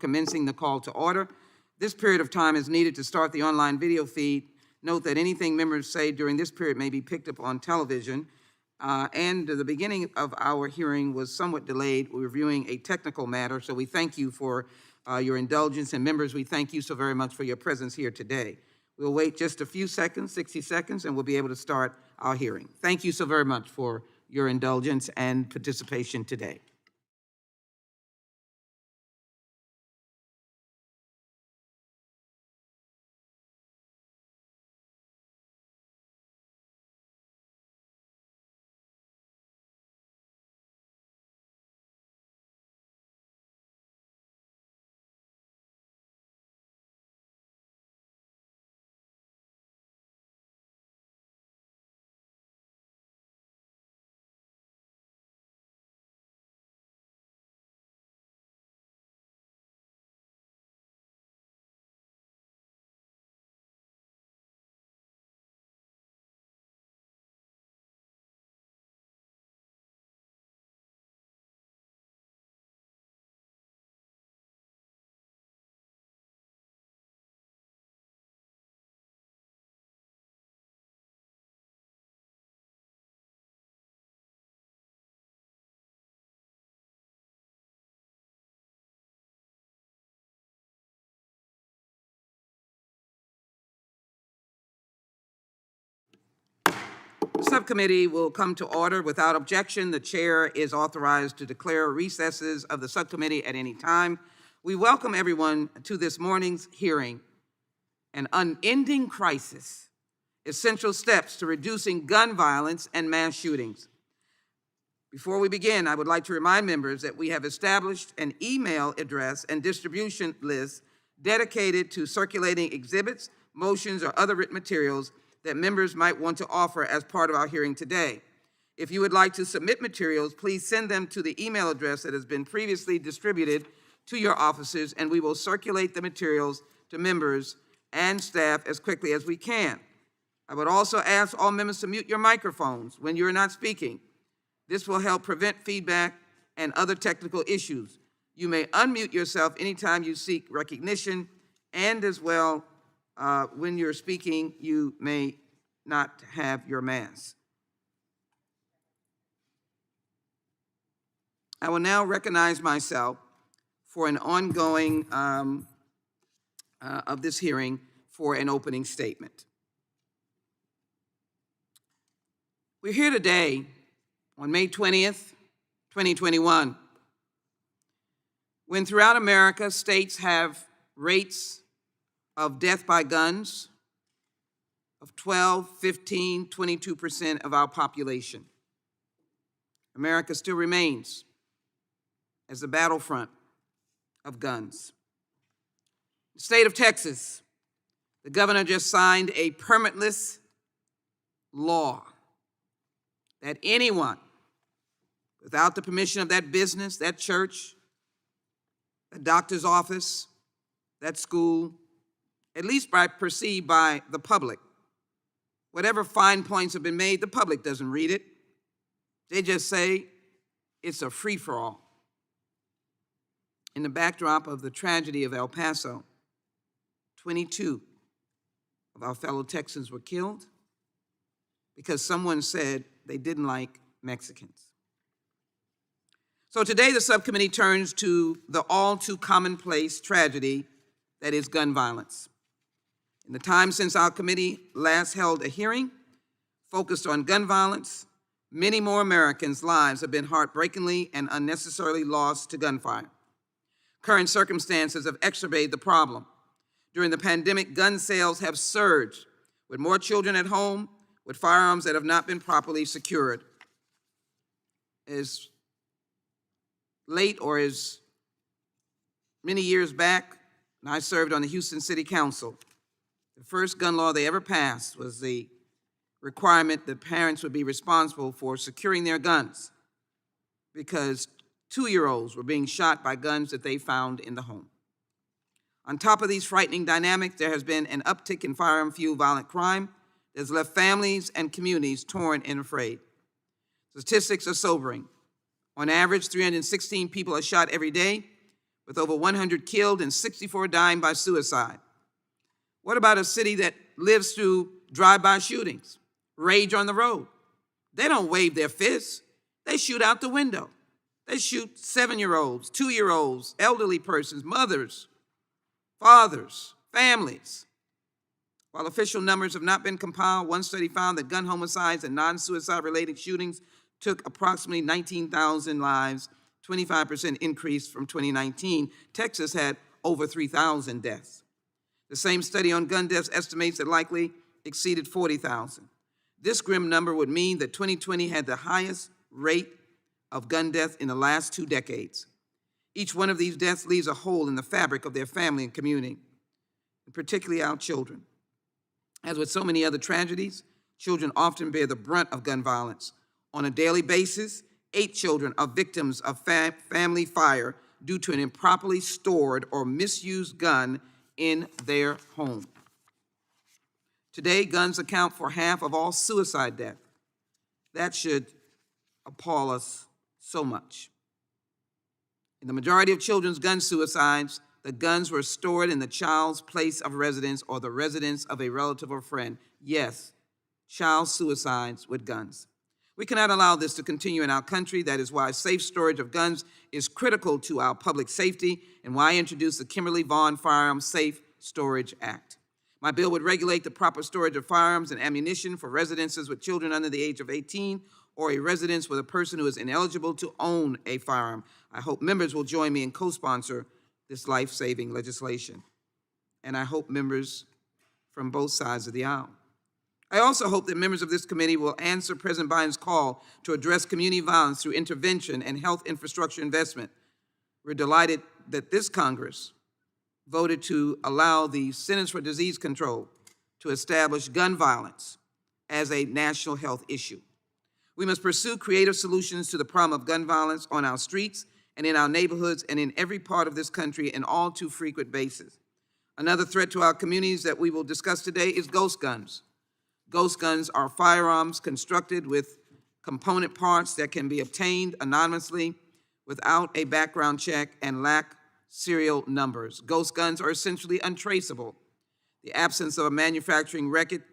commencing the call to order. This period of time is needed to start the online video feed. Note that anything members say during this period may be picked up on television. And the beginning of our hearing was somewhat delayed. We're reviewing a technical matter, so we thank you for your indulgence. And members, we thank you so very much for your presence here today. We'll wait just a few seconds, 60 seconds, and we'll be able to start our hearing. Thank you so very much for your indulgence and participation today. The subcommittee will come to order without objection. The chair is authorized to declare recesses of the subcommittee at any time. We welcome everyone to this morning's hearing. An unending crisis, essential steps to reducing gun violence and mass shootings. Before we begin, I would like to remind members that we have established an email address and distribution list dedicated to circulating exhibits, motions, or other written materials that members might want to offer as part of our hearing today. If you would like to submit materials, please send them to the email address that has been previously distributed to your offices, and we will circulate the materials to members and staff as quickly as we can. I would also ask all members to mute your microphones when you're not speaking. This will help prevent feedback and other technical issues. You may unmute yourself anytime you seek recognition, and as well, when you're speaking, you may not have your mask. I will now recognize myself for an ongoing of this hearing for an opening statement. We're here today on May 20th, 2021, when throughout America, states have rates of death by guns of 12, 15, 22% of our population. America still remains as the battlefront of guns. The state of Texas, the governor just signed a permitless law that anyone, without the permission of that business, that church, that doctor's office, that school, at least perceived by the public, whatever fine points have been made, the public doesn't read it. They just say it's a free-for-all. In the backdrop of the tragedy of El Paso, 22 of our fellow Texans were killed because someone said they didn't like Mexicans. So today the subcommittee turns to the all too commonplace tragedy that is gun violence. In the time since our committee last held a hearing focused on gun violence, many more Americans' lives have been heartbreakingly and unnecessarily lost to gunfire. Current circumstances have exacerbated the problem. During the pandemic, gun sales have surged, with more children at home with firearms that have not been properly secured. As late or as many years back, and I served on the Houston City Council, the first gun law they ever passed was the requirement that parents would be responsible for securing their guns because 2-year-olds were being shot by guns that they found in the home. On top of these frightening dynamics, there has been an uptick in firearm-fueled violent crime that has left families and communities torn and afraid. Statistics are sobering. On average, 316 people are shot every day, with over 100 killed and 64 dying by suicide. What about a city that lives through drive-by shootings, rage on the road? They don't wave their fists. They shoot out the window. They shoot 7-year-olds, 2-year-olds, elderly persons, mothers, fathers, families. While official numbers have not been compiled, one study found that gun homicides and non-suicide related shootings took approximately 19,000 lives, 25% increase from 2019. Texas had over 3,000 deaths. The same study on gun deaths estimates that likely exceeded 40,000. This grim number would mean that 2020 had the highest rate of gun deaths in the last 2 decades. Each one of these deaths leaves a hole in the fabric of their family and community, and particularly our children. As with so many other tragedies, children often bear the brunt of gun violence. On a daily basis, 8 children are victims of family fire due to an improperly stored or misused gun in their home. Today, guns account for half of all suicide deaths. That should appall us so much. In the majority of children's gun suicides, the guns were stored in the child's place of residence or the residence of a relative or friend. Yes, child suicides with guns. We cannot allow this to continue in our country. That is why safe storage of guns is critical to our public safety and why I introduced the Kimberly Vaughn Firearms Safe Storage Act. My bill would regulate the proper storage of firearms and ammunition for residences with children under the age of 18 or a residence with a person who is ineligible to own a firearm. I hope members will join me and co-sponsor this life-saving legislation. And I hope members from both sides of the aisle. I also hope that members of this committee will answer President Biden's call to address community violence through intervention and health infrastructure investment. We're delighted that this Congress voted to allow the Centers for Disease Control to establish gun violence as a national health issue. We must pursue creative solutions to the problem of gun violence on our streets and in our neighborhoods and in every part of this country in all too frequent basis. Another threat to our communities that we will discuss today is ghost guns. Ghost guns are firearms constructed with component parts that can be obtained anonymously without a background check and lack serial numbers. Ghost guns are essentially untraceable. The absence of a manufacturing record,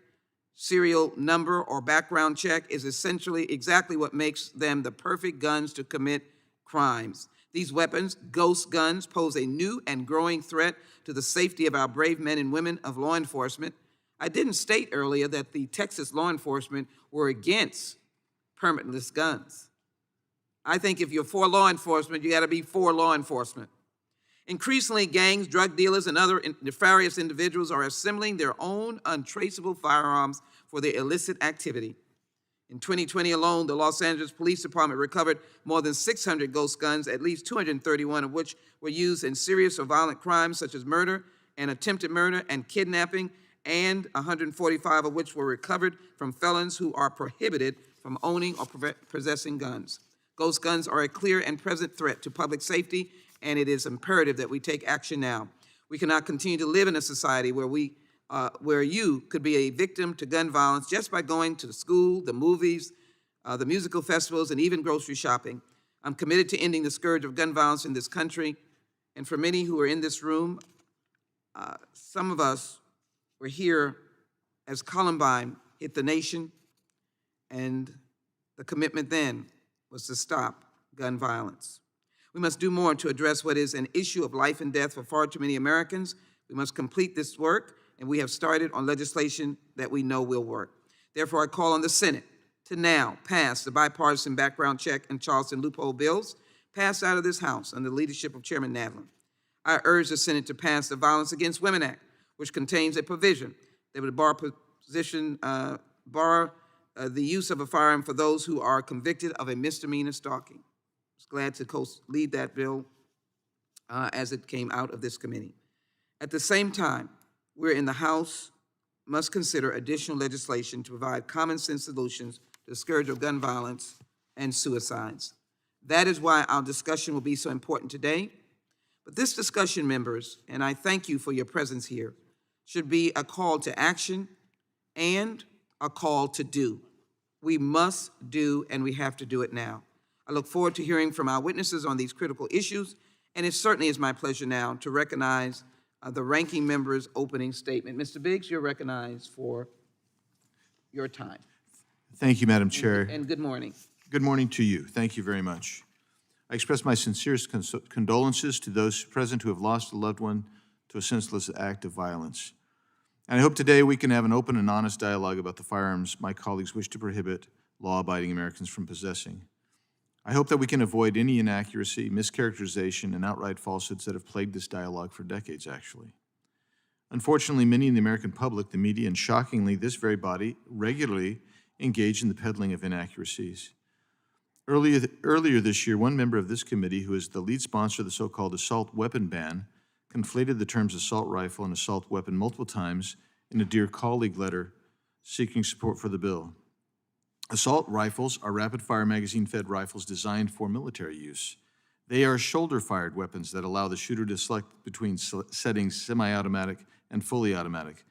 serial number, or background check is essentially exactly what makes them the perfect guns to commit crimes. These weapons, ghost guns, pose a new and growing threat to the safety of our brave men and women of law enforcement. I didn't state earlier that the Texas law enforcement were against permitless guns. I think if you're for law enforcement, you gotta be for law enforcement. Increasingly, gangs, drug dealers, and other nefarious individuals are assembling their own untraceable firearms for their illicit activity. In 2020 alone, the Los Angeles Police Department recovered more than 600 ghost guns, at least 231 of which were used in serious or violent crimes such as murder and attempted murder and kidnapping, and 145 of which were recovered from felons who are prohibited from owning or possessing guns. Ghost guns are a clear and present threat to public safety, and it is imperative that we take action now. We cannot continue to live in a society where you could be a victim to gun violence just by going to the school, the movies, the musical festivals, and even grocery shopping. I'm committed to ending the scourge of gun violence in this country, and for many who are in this room, some of us were here as Columbine hit the nation, and the commitment then was to stop gun violence. We must do more to address what is an issue of life and death for far too many Americans. We must complete this work, and we have started on legislation that we know will work. Therefore, I call on the Senate to now pass the bipartisan background check and Charleston loophole bills passed out of this House under the leadership of Chairman Nadler. I urge the Senate to pass the Violence Against Women Act, which contains a provision that would bar the use of a firearm for those who are convicted of a misdemeanor stalking. I was glad to co-lead that bill as it came out of this committee. At the same time, we're in the House must consider additional legislation to provide common sense solutions to the scourge of gun violence and suicides. That is why our discussion will be so important today. But this discussion, members, and I thank you for your presence here, should be a call to action and a call to do. We must do, and we have to do it now. I look forward to hearing from our witnesses on these critical issues And it certainly is my pleasure now to recognize the ranking member's opening statement. Mr. Biggs, you're recognized for your time. Thank you, Madam Chair. And good morning. Good morning to you. Thank you very much. I express my sincerest condolences to those present who have lost a loved one to a senseless act of violence. And I hope today we can have an open and honest dialogue about the firearms my colleagues wish to prohibit law-abiding Americans from possessing. I hope that we can avoid any inaccuracy, mischaracterization, and outright falsehoods that have plagued this dialogue for decades, actually. Unfortunately, many in the American public, the media, and shockingly, this very body regularly engage in the peddling of inaccuracies. Earlier this year, one member of this committee, who is the lead sponsor of the so-called assault weapon ban, conflated the terms assault rifle and assault weapon multiple times in a Dear Colleague letter seeking support for the bill. Assault rifles are rapid-fire magazine-fed rifles designed for military use. They are shoulder-fired weapons that allow the shooter to select between settings semi-automatic and fully automatic,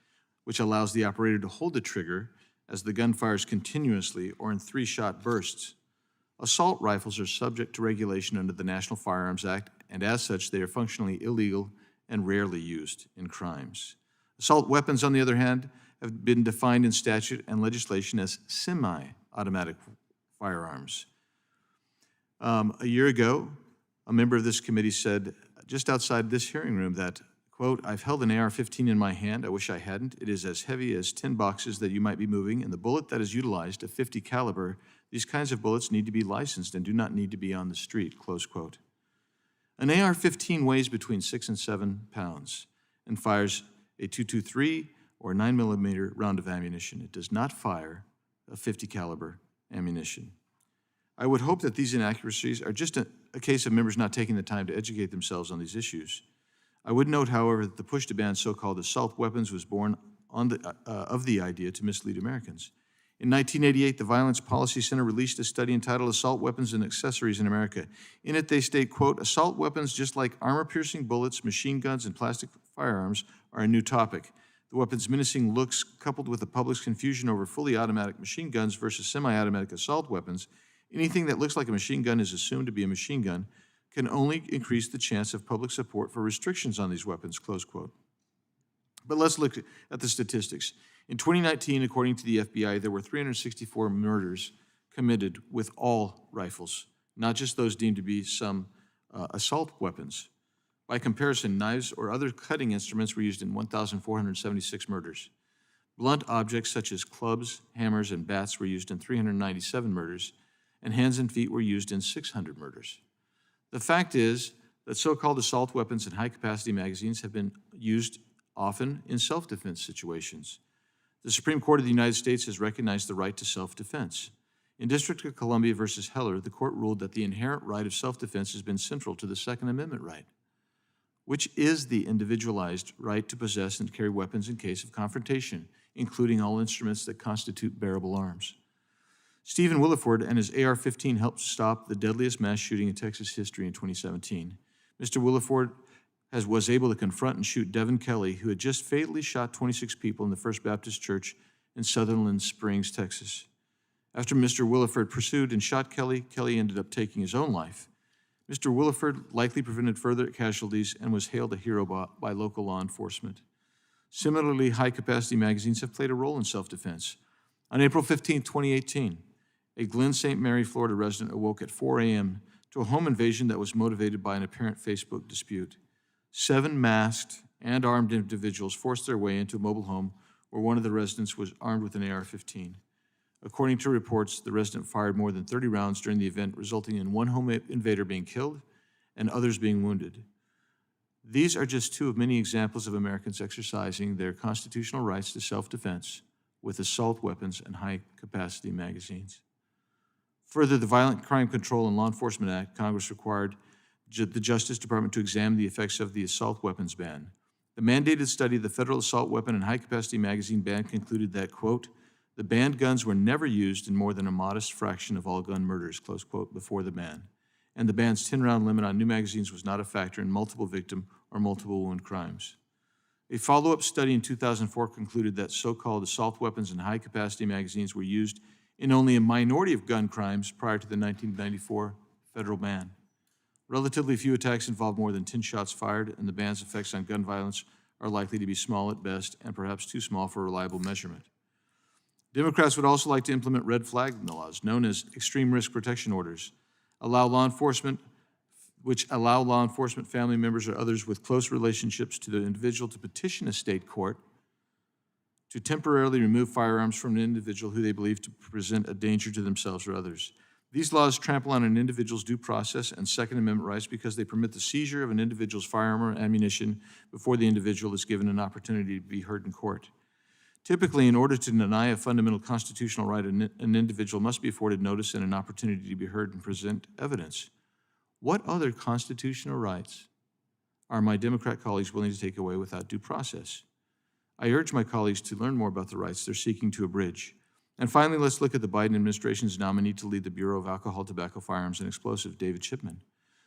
which allows the operator to hold the trigger as the gun fires continuously or in 3-shot bursts. Assault rifles are subject to regulation under the National Firearms Act, and as such, they are functionally illegal and rarely used in crimes. Assault weapons, on the other hand, have been defined in statute and legislation as semi-automatic firearms. A year ago, a member of this committee said, just outside this hearing room, that, quote, "I've held an AR-15 in my hand. I wish I hadn't. It is as heavy as 10 boxes that you might be moving, and the bullet that is utilized, a .50 caliber, these kinds of bullets need to be licensed and do not need to be on the street," close quote. An AR-15 weighs between 6 and 7 pounds and fires a .223 or 9mm round of ammunition. It does not fire a .50 caliber ammunition. I would hope that these inaccuracies are just a case of members not taking the time to educate themselves on these issues. I would note, however, that the push to ban so-called assault weapons was born of the idea to mislead Americans. In 1988, the Violence Policy Center released a study entitled Assault Weapons and Accessories in America. In it, they state, quote, "Assault weapons, just like armor-piercing bullets, machine guns, and plastic firearms, are a new topic. The weapon's menacing looks, coupled with the public's confusion over fully automatic machine guns versus semi-automatic assault weapons, anything that looks like a machine gun is assumed to be a machine gun, can only increase the chance of public support for restrictions on these weapons," close quote. But let's look at the statistics. In 2019, according to the FBI, there were 364 murders committed with all rifles, not just those deemed to be some assault weapons. By comparison, knives or other cutting instruments were used in 1,476 murders. Blunt objects such as clubs, hammers, and bats were used in 397 murders, and hands and feet were used in 600 murders. The fact is that so-called assault weapons and high-capacity magazines have been used often in self-defense situations. The Supreme Court of the United States has recognized the right to self-defense. In District of Columbia versus Heller, the court ruled that the inherent right of self-defense has been central to the Second Amendment right, which is the individualized right to possess and carry weapons in case of confrontation, including all instruments that constitute bearable arms. Stephen Williford and his AR-15 helped stop the deadliest mass shooting in Texas history in 2017. Mr. Williford was able to confront and shoot Devin Kelly, who had just fatally shot 26 people in the First Baptist Church in Sutherland Springs, Texas. After Mr. Williford pursued and shot Kelly, Kelly ended up taking his own life. Mr. Williford likely prevented further casualties and was hailed a hero by local law enforcement. Similarly, high-capacity magazines have played a role in self-defense. On April 15, 2018, a Glen St. Mary, Florida resident awoke at 4 a.m. to a home invasion that was motivated by an apparent Facebook dispute. 7 masked and armed individuals forced their way into a mobile home where one of the residents was armed with an AR-15. According to reports, the resident fired more than 30 rounds during the event, resulting in one home invader being killed and others being wounded. These are just 2 of many examples of Americans exercising their constitutional rights to self-defense with assault weapons and high-capacity magazines. Further, the Violent Crime Control and Law Enforcement Act, Congress required the Justice Department to examine the effects of the assault weapons ban. The mandated study of the federal assault weapon and high-capacity magazine ban concluded that, quote, "The banned guns were never used in more than a modest fraction of all gun murders," close quote, before the ban. And the ban's 10-round limit on new magazines was not a factor in multiple victim or multiple wound crimes. A follow-up study in 2004 concluded that so-called assault weapons and high-capacity magazines were used in only a minority of gun crimes prior to the 1994 federal ban. Relatively few attacks involve more than 10 shots fired, and the ban's effects on gun violence are likely to be small at best and perhaps too small for reliable measurement. Democrats would also like to implement red flag laws, known as extreme risk protection orders, which allow law enforcement family members or others with close relationships to the individual to petition a state court to temporarily remove firearms from an individual who they believe to present a danger to themselves or others. These laws trample on an individual's due process and Second Amendment rights because they permit the seizure of an individual's firearm or ammunition before the individual is given an opportunity to be heard in court. Typically, in order to deny a fundamental constitutional right, an individual must be afforded notice and an opportunity to be heard and present evidence. What other constitutional rights are my Democrat colleagues willing to take away without due process? I urge my colleagues to learn more about the rights they're seeking to abridge. And finally, let's look at the Biden administration's nominee to lead the Bureau of Alcohol, Tobacco, Firearms, and Explosives, David Chipman.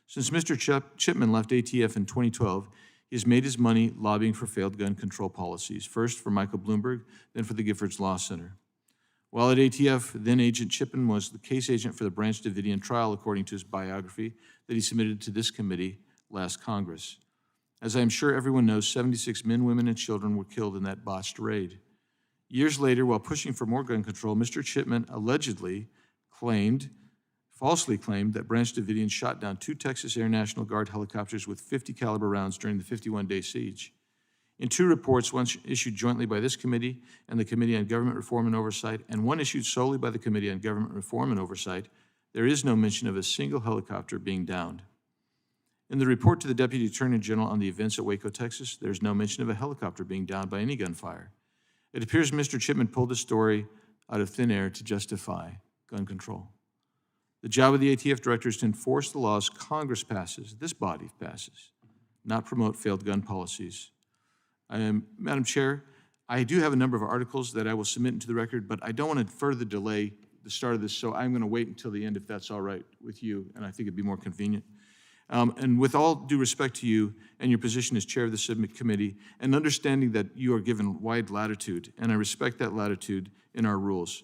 Since Mr. Chipman left ATF in 2012, he has made his money lobbying for failed gun control policies, first for Michael Bloomberg, then for the Giffords Law Center. While at ATF, then Agent Chipman was the case agent for the Branch Davidian trial, according to his biography that he submitted to this committee last Congress. As I am sure everyone knows, 76 men, women, and children were killed in that botched raid. Years later, while pushing for more gun control, Mr. Chipman falsely claimed that Branch Davidian shot down 2 Texas Air National Guard helicopters with 50 caliber rounds during the 51-day siege. In 2 reports, one issued jointly by this committee and the Committee on Government Reform and Oversight, and one issued solely by the Committee on Government Reform and Oversight, there is no mention of a single helicopter being downed. In the report to the Deputy Attorney General on the events at Waco, Texas, there's no mention of a helicopter being downed by any gunfire. It appears Mr. Chipman pulled the story out of thin air to justify gun control. The job of the ATF director is to enforce the laws Congress passes, this body passes, not promote failed gun policies. Madam Chair, I do have a number of articles that I will submit into the record, but I don't want to further delay the start of this, so I'm going to wait until the end if that's all right with you, and I think it'd be more convenient. And with all due respect to you and your position as chair of the subcommittee, and understanding that you are given wide latitude, and I respect that latitude in our rules,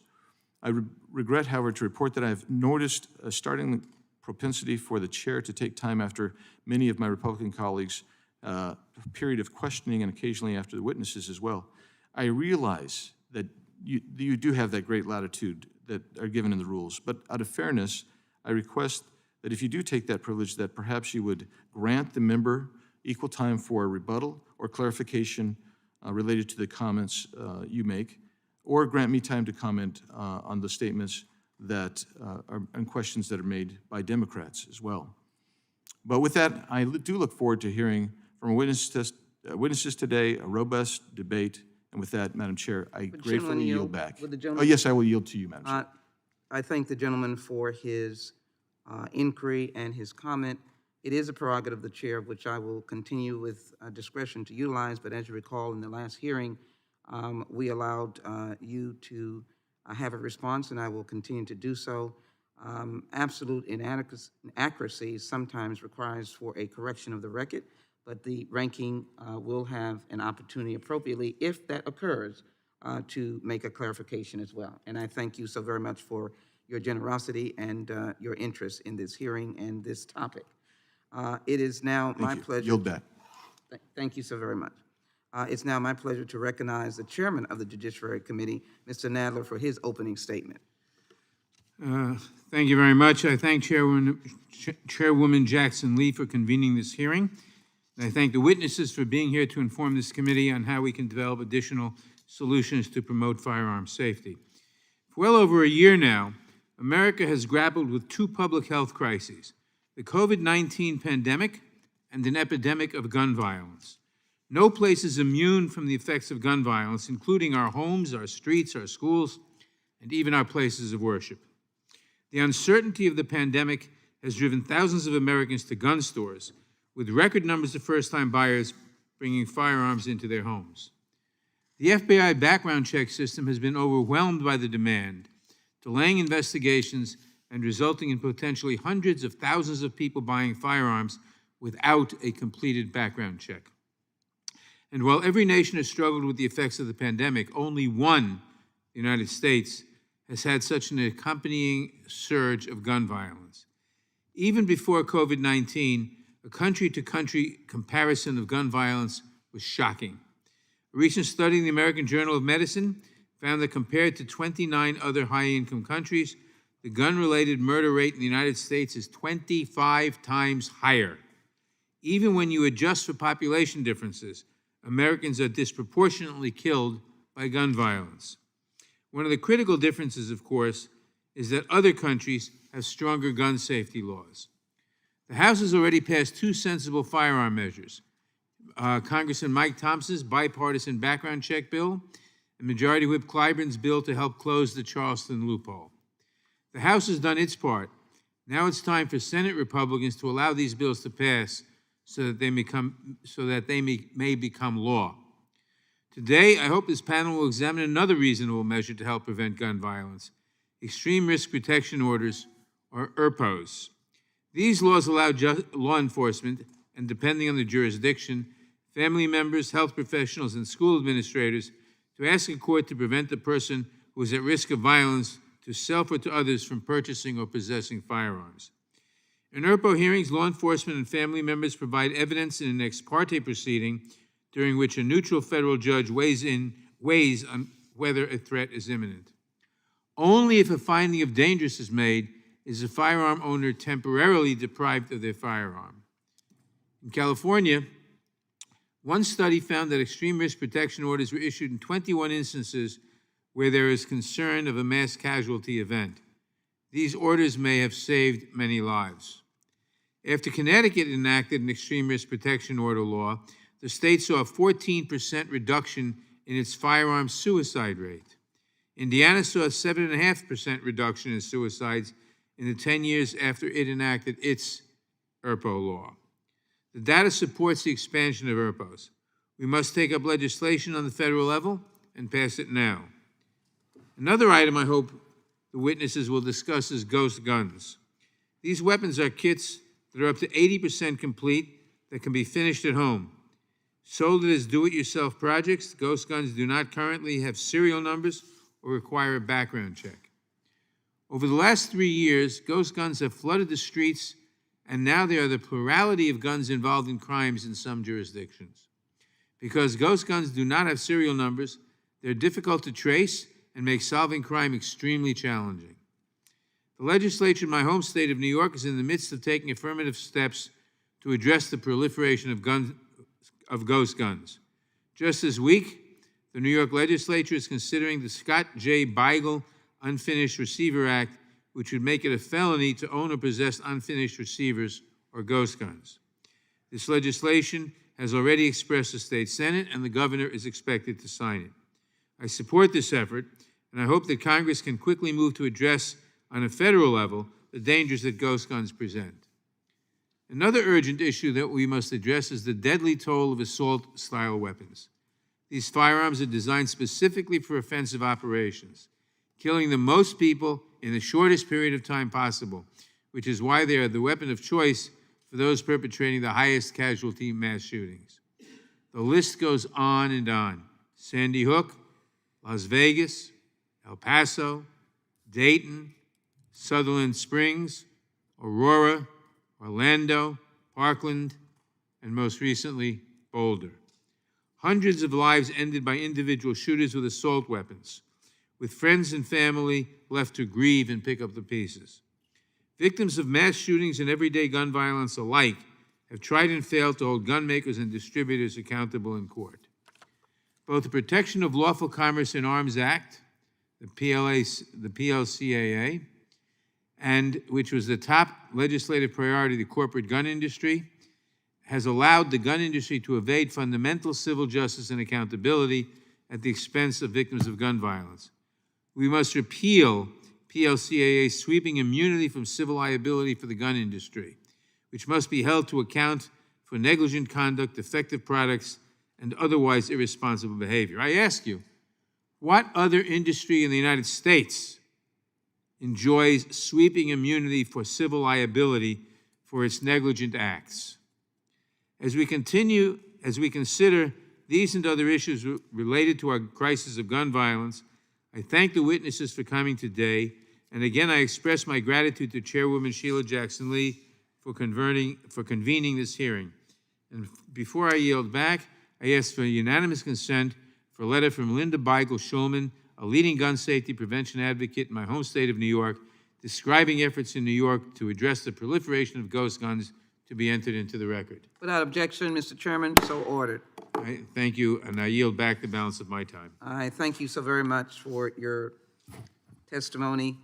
I regret, however, to report that I have noticed a starting propensity for the chair to take time after many of my Republican colleagues, a period of questioning and occasionally after the witnesses as well. I realize that you do have that great latitude that are given in the rules, but out of fairness, I request that if you do take that privilege, that perhaps you would grant the member equal time for a rebuttal or clarification related to the comments you make, or grant me time to comment on the statements that and questions that are made by Democrats as well. But with that, I do look forward to hearing from witnesses today, a robust debate. And with that, Madam Chair, I gratefully yield back. Oh, yes, I will yield to you, Madam Chair. I thank the gentleman for his inquiry and his comment. It is a prerogative of the chair, which I will continue with discretion to utilize, but as you recall, in the last hearing, we allowed you to have a response, and I will continue to do so. Absolute inaccuracy sometimes requires for a correction of the record, but the ranking will have an opportunity appropriately, if that occurs, to make a clarification as well. And I thank you so very much for your generosity and your interest in this hearing and this topic. It is now my pleasure. Yield back. Thank you so very much. It's now my pleasure to recognize the chairman of the Judiciary Committee, Mr. Nadler, for his opening statement. Thank you very much. I thank Chairwoman Jackson Lee for convening this hearing. And I thank the witnesses for being here to inform this committee on how we can develop additional solutions to promote firearm safety. For well over a year now, America has grappled with 2 public health crises, the COVID-19 pandemic and an epidemic of gun violence. No place is immune from the effects of gun violence, including our homes, our streets, our schools, and even our places of worship. The uncertainty of the pandemic has driven thousands of Americans to gun stores, with record numbers of first-time buyers bringing firearms into their homes. The FBI background check system has been overwhelmed by the demand, delaying investigations and resulting in potentially hundreds of thousands of people buying firearms without a completed background check. And while every nation has struggled with the effects of the pandemic, only one, the United States, has had such an accompanying surge of gun violence. Even before COVID-19, a country-to-country comparison of gun violence was shocking. A recent study in the American Journal of Medicine found that compared to 29 other high-income countries, the gun-related murder rate in the United States is 25 times higher. Even when you adjust for population differences, Americans are disproportionately killed by gun violence. One of the critical differences, of course, is that other countries have stronger gun safety laws. The House has already passed two sensible firearm measures, Congressman Mike Thompson's bipartisan background check bill and Majority Whip Clyburn's bill to help close the Charleston loophole. The House has done its part. Now it's time for Senate Republicans to allow these bills to pass so that they may become law. Today, I hope this panel will examine another reasonable measure to help prevent gun violence, Extreme Risk Protection Orders, or ERPOs. These laws allow law enforcement, and depending on the jurisdiction, family members, health professionals, and school administrators to ask a court to prevent the person who is at risk of violence to self or to others from purchasing or possessing firearms. In ERPO hearings, law enforcement and family members provide evidence in an ex parte proceeding during which a neutral federal judge weighs on whether a threat is imminent. Only if a finding of dangerous is made is a firearm owner temporarily deprived of their firearm. In California, one study found that extreme risk protection orders were issued in 21 instances where there is concern of a mass casualty event. These orders may have saved many lives. After Connecticut enacted an extreme risk protection order law, the state saw a 14% reduction in its firearm suicide rate. Indiana saw a 7.5% reduction in suicides in the 10 years after it enacted its ERPO law. The data supports the expansion of ERPOs. We must take up legislation on the federal level and pass it now. Another item I hope the witnesses will discuss is ghost guns. These weapons are kits that are up to 80% complete that can be finished at home. Sold as do-it-yourself projects, ghost guns do not currently have serial numbers or require a background check. Over the last 3 years, ghost guns have flooded the streets, and now they are the plurality of guns involved in crimes in some jurisdictions. Because ghost guns do not have serial numbers, they're difficult to trace and make solving crime extremely challenging. The legislature in my home state of New York is in the midst of taking affirmative steps to address the proliferation of ghost guns. Just this week, the New York legislature is considering the Scott J. Beigel Unfinished Receiver Act, which would make it a felony to own or possess unfinished receivers or ghost guns. This legislation has already expressed the state Senate, and the governor is expected to sign it. I support this effort, and I hope that Congress can quickly move to address, on a federal level, the dangers that ghost guns present. Another urgent issue that we must address is the deadly toll of assault-style weapons. These firearms are designed specifically for offensive operations, killing the most people in the shortest period of time possible, which is why they are the weapon of choice for those perpetrating the highest casualty mass shootings. The list goes on and on. Sandy Hook, Las Vegas, El Paso, Dayton, Sutherland Springs, Aurora, Orlando, Parkland, and most recently, Boulder. Hundreds of lives ended by individual shooters with assault weapons, with friends and family left to grieve and pick up the pieces. Victims of mass shootings and everyday gun violence alike have tried and failed to hold gun makers and distributors accountable in court. Both the Protection of Lawful Commerce in Arms Act, the PLCAA, and which was the top legislative priority of the corporate gun industry, has allowed the gun industry to evade fundamental civil justice and accountability at the expense of victims of gun violence. We must repeal PLCAA's sweeping immunity from civil liability for the gun industry, which must be held to account for negligent conduct, defective products, and otherwise irresponsible behavior. I ask you, what other industry in the United States enjoys sweeping immunity for civil liability for its negligent acts? As we consider these and other issues related to our crisis of gun violence, I thank the witnesses for coming today, and again I express my gratitude to Chairwoman Sheila Jackson Lee for convening this hearing. And before I yield back, I ask for unanimous consent for a letter from Linda Beigel Schulman, a leading gun safety prevention advocate in my home state of New York, describing efforts in New York to address the proliferation of ghost guns, to be entered into the record. Without objection, Mr. Chairman, so ordered. Thank you, and I yield back the balance of my time. I thank you so very much for your testimony.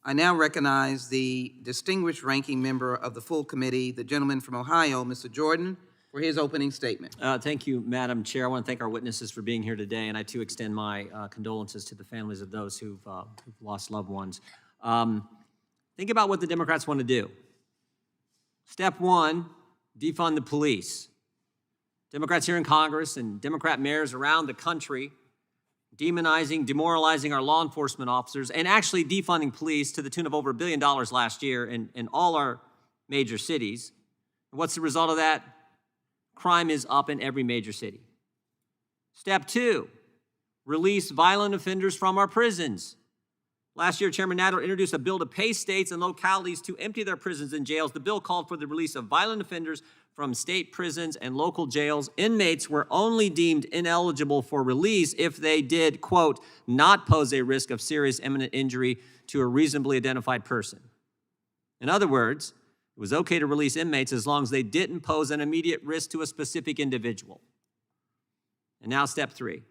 I now recognize the distinguished ranking member of the full committee, the gentleman from Ohio, Mr. Jordan, for his opening statement. Thank you, Madam Chair. I want to thank our witnesses for being here today, and I too extend my condolences to the families of those who've lost loved ones. Think about what the Democrats want to do. Step one, defund the police. Democrats here in Congress and Democrat mayors around the country demonizing, demoralizing our law enforcement officers, and actually defunding police to the tune of over $1 billion last year in all our major cities. And what's the result of that? Crime is up in every major city. Step two, release violent offenders from our prisons. Last year, Chairman Nadler introduced a bill to pay states and localities to empty their prisons and jails. The bill called for the release of violent offenders from state prisons and local jails. Inmates were only deemed ineligible for release if they did, quote, not pose a risk of serious imminent injury to a reasonably identified person. In other words, it was okay to release inmates as long as they didn't pose an immediate risk to a specific individual. And now step three.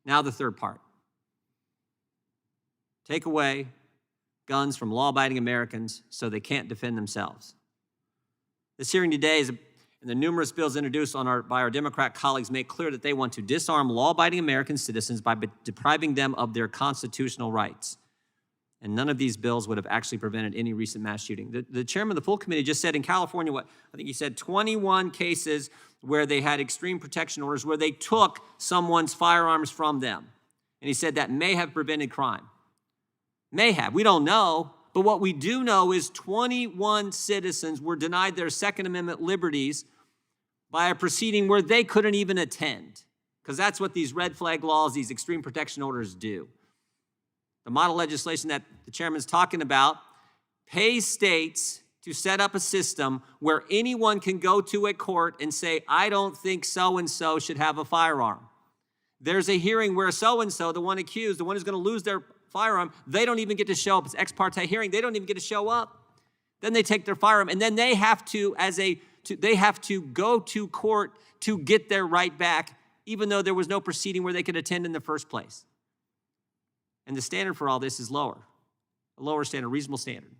Now the third part. Take away guns from law-abiding Americans so they can't defend themselves. This hearing today and the numerous bills introduced by our Democrat colleagues make clear that they want to disarm law-abiding American citizens by depriving them of their constitutional rights. And none of these bills would have actually prevented any recent mass shooting. The chairman of the full committee just said in California, I think he said 21 cases where they had extreme protection orders where they took someone's firearms from them. And he said that may have prevented crime. May have, we don't know, but what we do know is 21 citizens were denied their Second Amendment liberties by a proceeding where they couldn't even attend, because that's what these red flag laws, these extreme protection orders do. The model legislation that the chairman's talking about pays states to set up a system where anyone can go to a court and say, I don't think so-and-so should have a firearm. There's a hearing where so-and-so, the one accused, the one who's going to lose their firearm, they don't even get to show up. It's ex parte hearing. They don't even get to show up. Then they take their firearm, and then they have to, they have to go to court to get their right back, even though there was no proceeding where they could attend in the first place. And the standard for all this is lower, a lower standard, reasonable standard.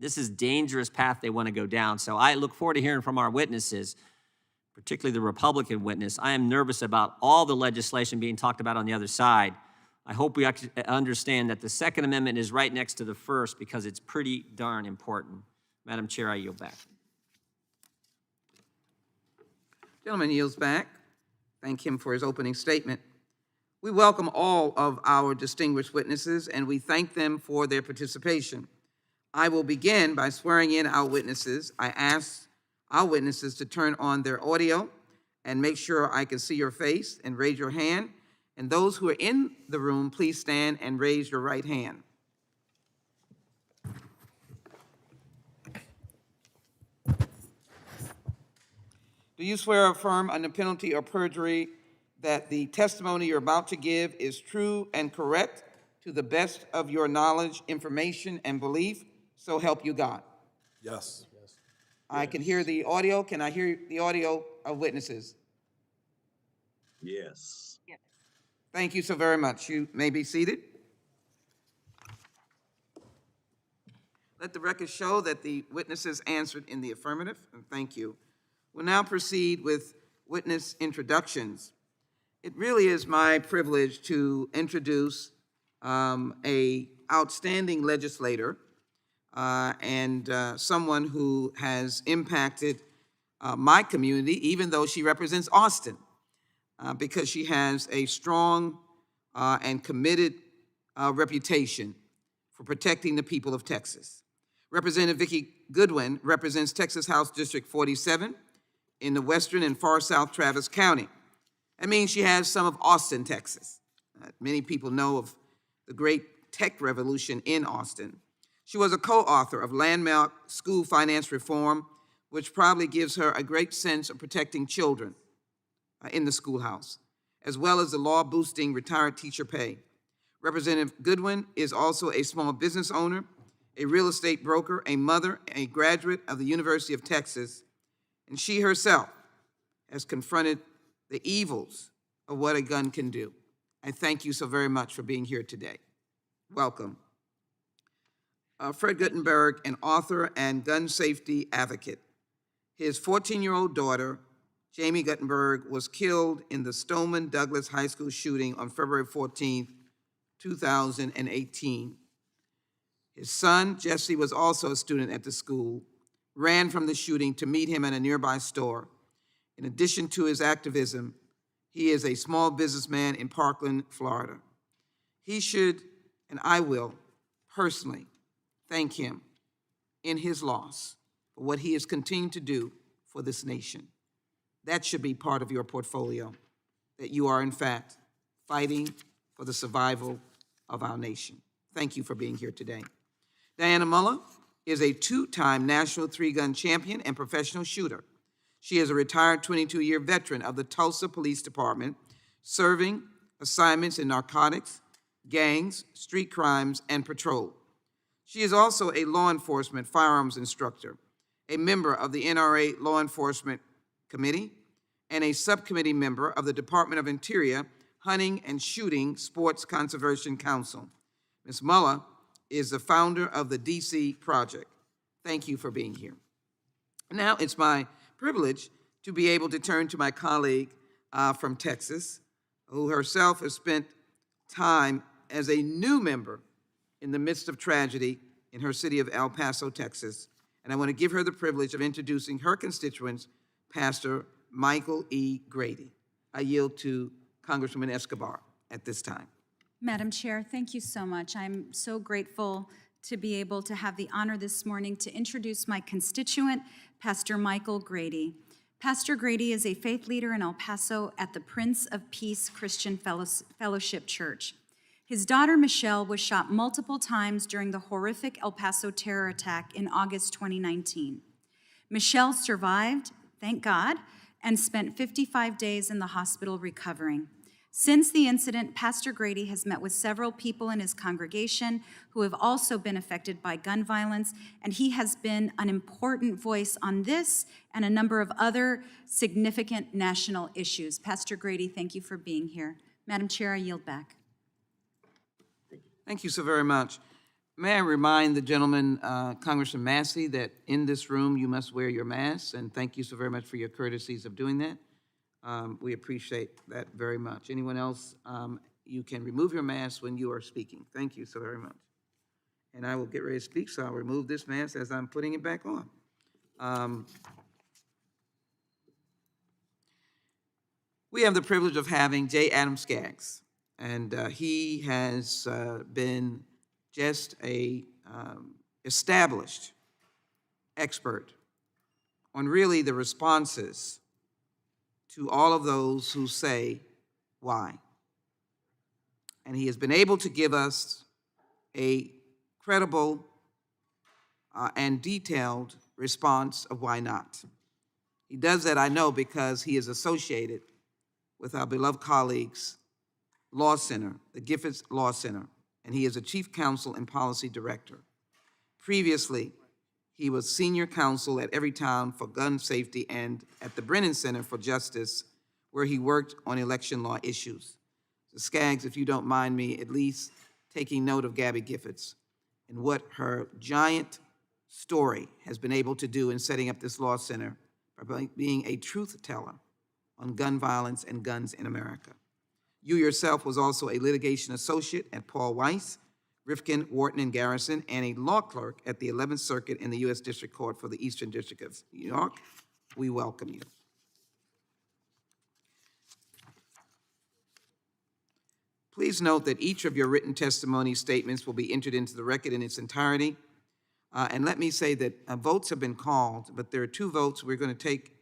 This is a dangerous path they want to go down. So I look forward to hearing from our witnesses, particularly the Republican witness. I am nervous about all the legislation being talked about on the other side. I hope we understand that the Second Amendment is right next to the First because it's pretty darn important. Madam Chair, I yield back. Gentleman yields back. Thank him for his opening statement. We welcome all of our distinguished witnesses, and we thank them for their participation. I will begin by swearing in our witnesses. I ask our witnesses to turn on their audio and make sure I can see your face and raise your hand. And those who are in the room, please stand and raise your right hand. Do you swear or affirm under penalty of perjury that the testimony you're about to give is true and correct to the best of your knowledge, information, and belief? So help you God. Yes. I can hear the audio. Can I hear the audio of witnesses? Yes. Thank you so very much. You may be seated. Let the record show that the witnesses answered in the affirmative, and thank you. We'll now proceed with witness introductions. It really is my privilege to introduce a outstanding legislator and someone who has impacted my community, even though she represents Austin. Because she has a strong and committed reputation for protecting the people of Texas. Representative Vicki Goodwin represents Texas House District 47 in the western and far south Travis County. That means she has some of Austin, Texas. Many people know of the great tech revolution in Austin. She was a co-author of Landmark School Finance Reform, which probably gives her a great sense of protecting children in the schoolhouse, as well as the law boosting retired teacher pay. Representative Goodwin is also a small business owner, a real estate broker, a mother, a graduate of the University of Texas, and she herself has confronted the evils of what a gun can do. I thank you so very much for being here today. Welcome. Fred Guttenberg, an author and gun safety advocate. His 14-year-old daughter, Jamie Guttenberg, was killed in the Stoneman Douglas High School shooting on February 14, 2018. His son, Jesse, was also a student at the school, ran from the shooting to meet him at a nearby store. In addition to his activism, he is a small businessman in Parkland, Florida. He should, and I will, personally thank him in his loss for what he has continued to do for this nation. That should be part of your portfolio, that you are, in fact, fighting for the survival of our nation. Thank you for being here today. Diana Muller is a two-time national three-gun champion and professional shooter. She is a retired 22-year veteran of the Tulsa Police Department, serving assignments in narcotics, gangs, street crimes, and patrol. She is also a law enforcement firearms instructor, a member of the NRA Law Enforcement Committee, and a subcommittee member of the Department of Interior Hunting and Shooting Sports Conservation Council. Ms. Muller is the founder of the DC Project. Thank you for being here. Now it's my privilege to be able to turn to my colleague from Texas, who herself has spent time as a new member in the midst of tragedy in her city of El Paso, Texas. And I want to give her the privilege of introducing her constituents, Pastor Michael E. Grady. I yield to Congresswoman Escobar at this time. Madam Chair, thank you so much. I'm so grateful to be able to have the honor this morning to introduce my constituent, Pastor Michael Grady. Pastor Grady is a faith leader in El Paso at the Prince of Peace Christian Fellowship Church. His daughter, Michelle, was shot multiple times during the horrific El Paso terror attack in August 2019. Michelle survived, thank God, and spent 55 days in the hospital recovering. Since the incident, Pastor Grady has met with several people in his congregation who have also been affected by gun violence, and he has been an important voice on this and a number of other significant national issues. Pastor Grady, thank you for being here. Madam Chair, I yield back. Thank you so very much. May I remind the gentleman, Congressman Massey, that in this room you must wear your mask, and thank you so very much for your courtesies of doing that. We appreciate that very much. Anyone else, you can remove your mask when you are speaking. Thank you so very much. And I will get ready to speak, so I'll remove this mask as I'm putting it back on. We have the privilege of having J. Adam Skaggs, and he has been just a established expert on really the responses to all of those who say, why? And he has been able to give us a credible and detailed response of why not. He does that, I know, because he is associated with our beloved colleagues' Law Center, the Giffords Law Center, and he is a chief counsel and policy director. Previously, he was senior counsel at Everytown for gun safety and at the Brennan Center for Justice, where he worked on election law issues. So Skaggs, if you don't mind me at least taking note of Gabby Giffords and what her giant story has been able to do in setting up this law center by being a truth teller on gun violence and guns in America. You yourself was also a litigation associate at Paul Weiss, Rifkin, Wharton, and Garrison, and a law clerk at the 11th Circuit in the U.S. District Court for the Eastern District of New York. We welcome you. Please note that each of your written testimony statements will be entered into the record in its entirety. And let me say that votes have been called, but there are two votes. We're going to take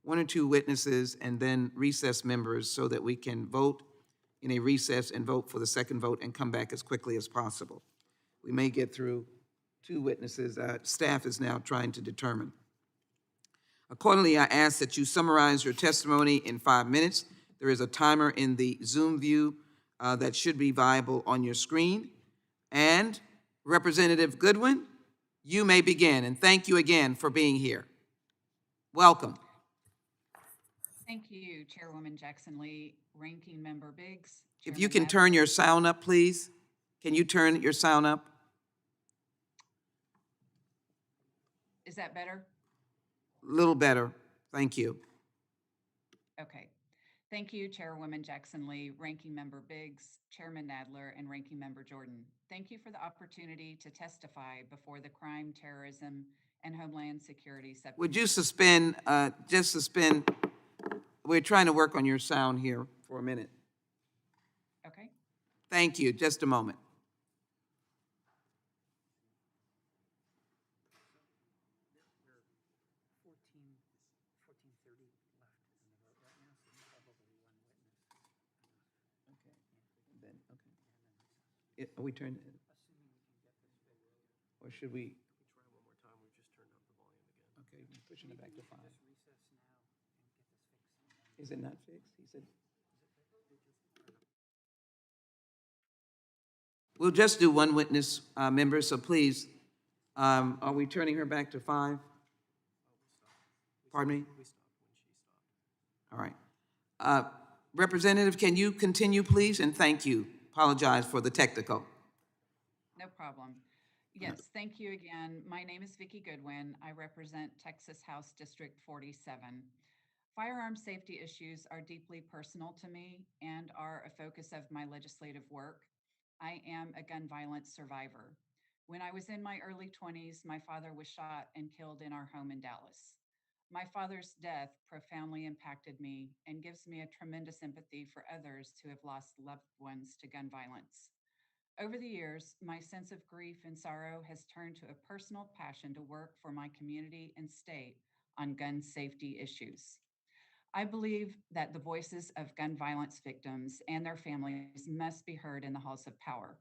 one or two witnesses and then recess members so that we can vote in a recess and vote for the second vote and come back as quickly as possible. We may get through two witnesses. Staff is now trying to determine. Accordingly, I ask that you summarize your testimony in 5 minutes. There is a timer in the Zoom view that should be viable on your screen. And Representative Goodwin, you may begin, and thank you again for being here. Welcome. Thank you, Chairwoman Jackson Lee, Ranking Member Biggs. If you Chairman can turn Nadler. your sound up, please. Can you turn your sound up? Is that better? A little better. Thank you. Okay. Thank you, Chairwoman Jackson Lee, Ranking Member Biggs, Chairman Nadler, and Ranking Member Jordan. Thank you for the opportunity to testify before the Crime, Terrorism, and Homeland Security Subcommittee. Would you suspend, just suspend? We're trying to work on your sound here for a minute. Okay. Thank you. Just a moment. Are we turning? Or should we? Okay, we're pushing it back to 5. Is it not fixed? He said. We'll just do one witness, member, so please, are we turning her back to 5? Pardon me? All right. Representative, can you continue, please? And thank you. Apologize for the technical. No problem. Yes, thank you again. My name is Vicki Goodwin. I represent Texas House District 47. Firearm safety issues are deeply personal to me and are a focus of my legislative work. I am a gun violence survivor. When I was in my early 20s, my father was shot and killed in our home in Dallas. My father's death profoundly impacted me and gives me a tremendous empathy for others who have lost loved ones to gun violence. Over the years, my sense of grief and sorrow has turned to a personal passion to work for my community and state on gun safety issues. I believe that the voices of gun violence victims and their families must be heard in the halls of power.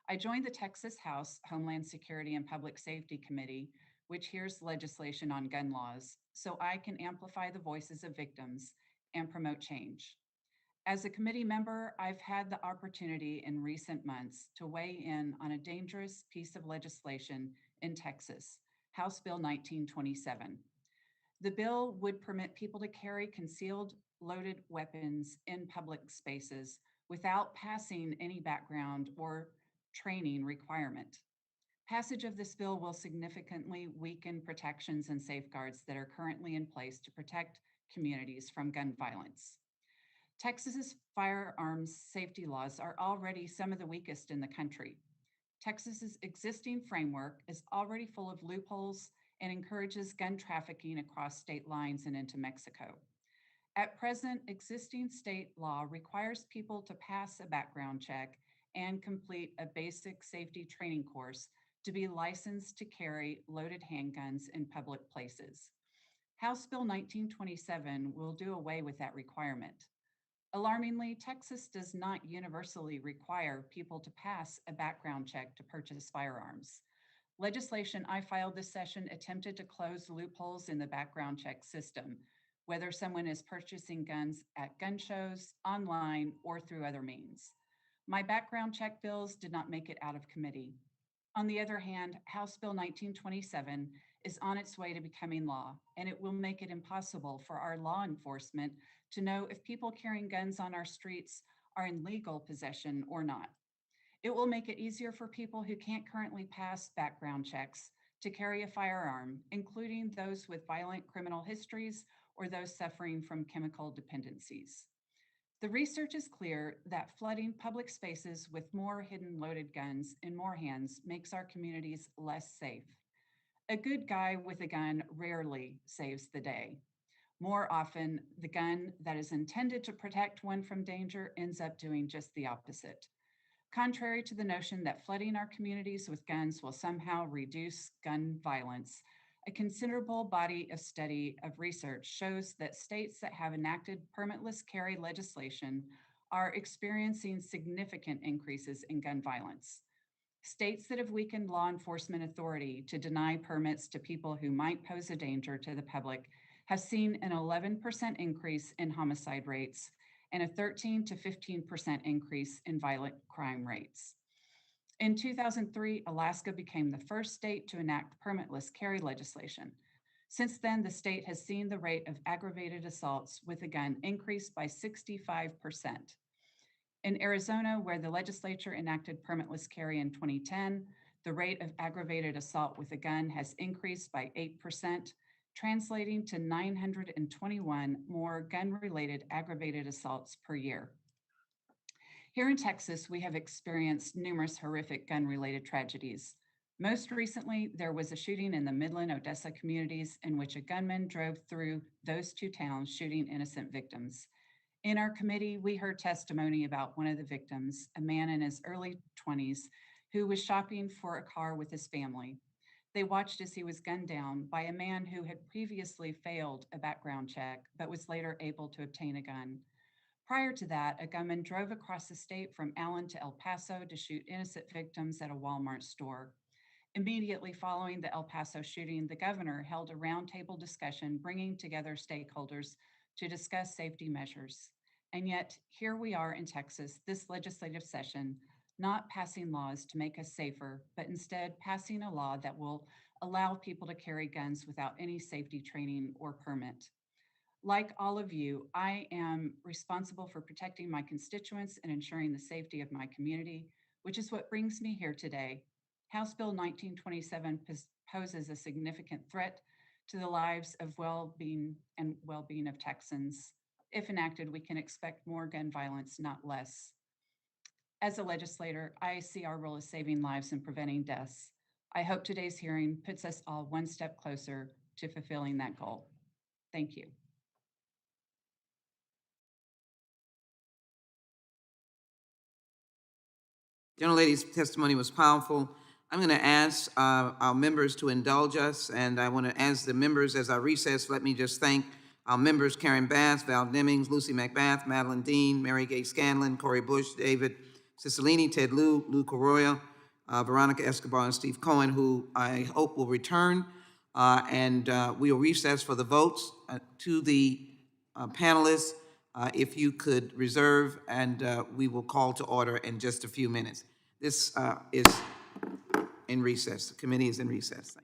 I joined the Texas House Homeland Security and Public Safety Committee, which hears legislation on gun laws, so I can amplify the voices of victims and promote change. As a committee member, I've had the opportunity in recent months to weigh in on a dangerous piece of legislation in Texas, House Bill 1927. The bill would permit people to carry concealed loaded weapons in public spaces without passing any background or training requirement. Passage of this bill will significantly weaken protections and safeguards that are currently in place to protect communities from gun violence. Texas's firearms safety laws are already some of the weakest in the country. Texas's existing framework is already full of loopholes and encourages gun trafficking across state lines and into Mexico. At present, existing state law requires people to pass a background check and complete a basic safety training course to be licensed to carry loaded handguns in public places. House Bill 1927 will do away with that requirement. Alarmingly, Texas does not universally require people to pass a background check to purchase firearms. Legislation I filed this session attempted to close loopholes in the background check system, whether someone is purchasing guns at gun shows, online, or through other means. My background check bills did not make it out of committee. On the other hand, House Bill 1927 is on its way to becoming law, and it will make it impossible for our law enforcement to know if people carrying guns on our streets are in legal possession or not. It will make it easier for people who can't currently pass background checks to carry a firearm, including those with violent criminal histories or those suffering from chemical dependencies. The research is clear that flooding public spaces with more hidden loaded guns in more hands makes our communities less safe. A good guy with a gun rarely saves the day. More often, the gun that is intended to protect one from danger ends up doing just the opposite. Contrary to the notion that flooding our communities with guns will somehow reduce gun violence, a considerable body of study of research shows that states that have enacted permitless carry legislation are experiencing significant increases in gun violence. States that have weakened law enforcement authority to deny permits to people who might pose a danger to the public have seen an 11% increase in homicide rates and a 13 to 15% increase in violent crime rates. In 2003, Alaska became the first state to enact permitless carry legislation. Since then, the state has seen the rate of aggravated assaults with a gun increase by 65%. In Arizona, where the legislature enacted permitless carry in 2010, the rate of aggravated assault with a gun has increased by 8%, translating to 921 more gun-related aggravated assaults per year. Here in Texas, we have experienced numerous horrific gun-related tragedies. Most recently, there was a shooting in the Midland-Odessa communities in which a gunman drove through those two towns, shooting innocent victims. In our committee, we heard testimony about one of the victims, a man in his early 20s, who was shopping for a car with his family. They watched as he was gunned down by a man who had previously failed a background check, but was later able to obtain a gun. Prior to that, a gunman drove across the state from Allen to El Paso to shoot innocent victims at a Walmart store. Immediately following the El Paso shooting, the governor held a roundtable discussion bringing together stakeholders to discuss safety measures. And yet, here we are in Texas, this legislative session, not passing laws to make us safer, but instead passing a law that will allow people to carry guns without any safety training or permit. Like all of you, I am responsible for protecting my constituents and ensuring the safety of my community, which is what brings me here today. House Bill 1927 poses a significant threat to the lives of well-being of Texans. If enacted, we can expect more gun violence, not less. As a legislator, I see our role as saving lives and preventing deaths. I hope today's hearing puts us all one step closer to fulfilling that goal. Thank you. Gentlelady's testimony was powerful. I'm going to ask our members to indulge us, and I want to ask the members as I recess, let me just thank our members, Karen Bass, Val Demings, Lucy McBath, Madeline Dean, Mary Gay Scanlon, Corey Bush, David Cicilline, Ted Lieu, Lou Corolla, Veronica Escobar, and Steve Cohen, who I hope will return. We will recess for the votes. To the panelists, if you could reserve, and we will call to order in just a few minutes. This is in recess. The committee is in recess.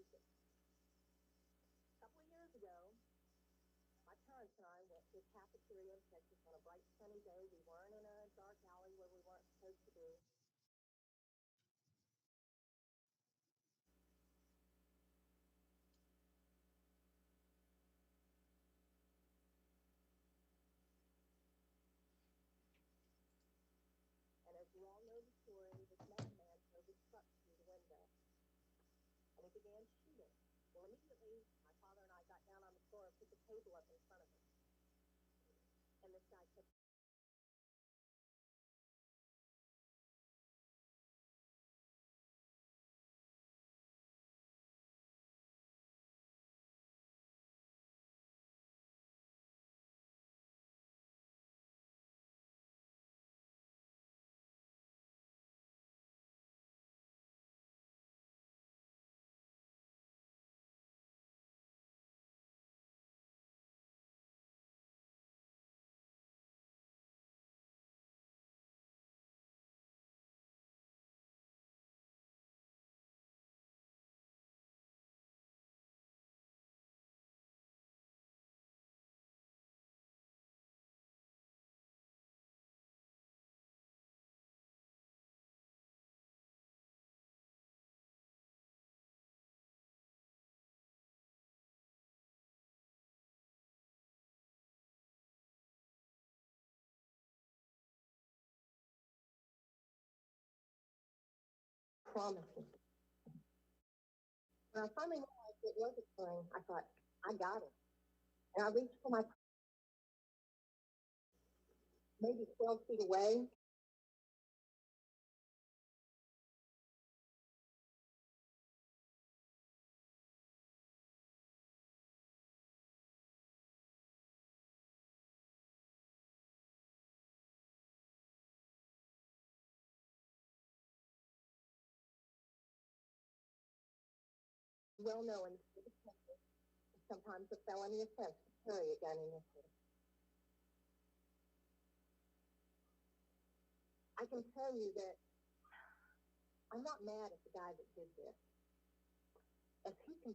education. A couple of years ago, my parents and I went to a cafeteria in Texas on a bright sunny day. We weren't in a dark alley where we weren't supposed to be. And as you all know the story, this madman drove his truck through the window. And he began shooting. Well, immediately, my father and I got down on the floor and put the table up in front of him. And this guy kept promising. When I finally realized it was occurring, I thought, I got it. And I reached for my maybe 12 feet away. Well known in the state of Texas, it's sometimes a felony offense to carry a gun in your hand. I can tell you that I'm not mad at the guy that did this. If he can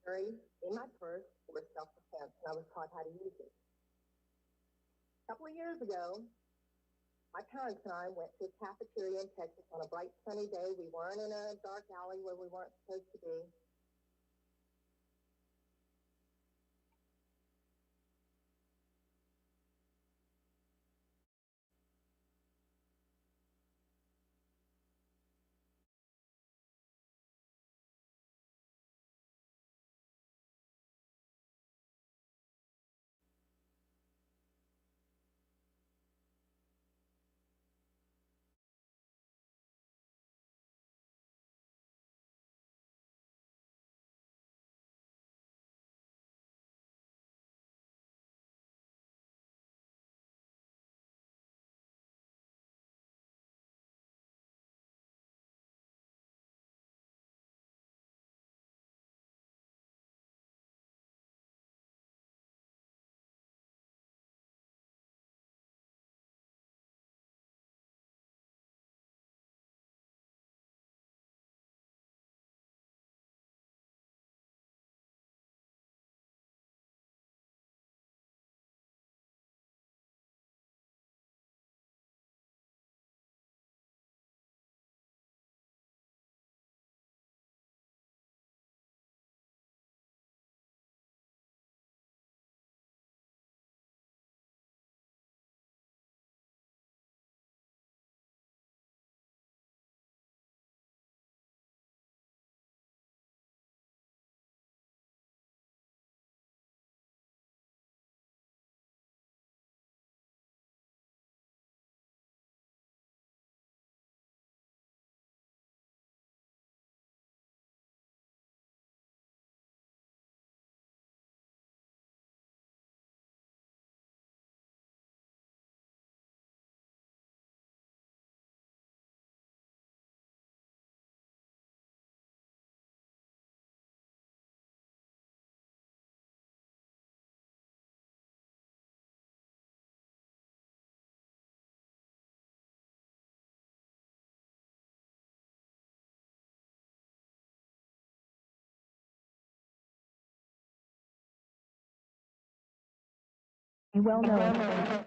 carry in my purse for self-defense, and I was taught how to use it. A couple of years ago, my parents and I went to a cafeteria in Texas on a bright sunny day. We weren't in a dark alley where we weren't supposed to be. Well known.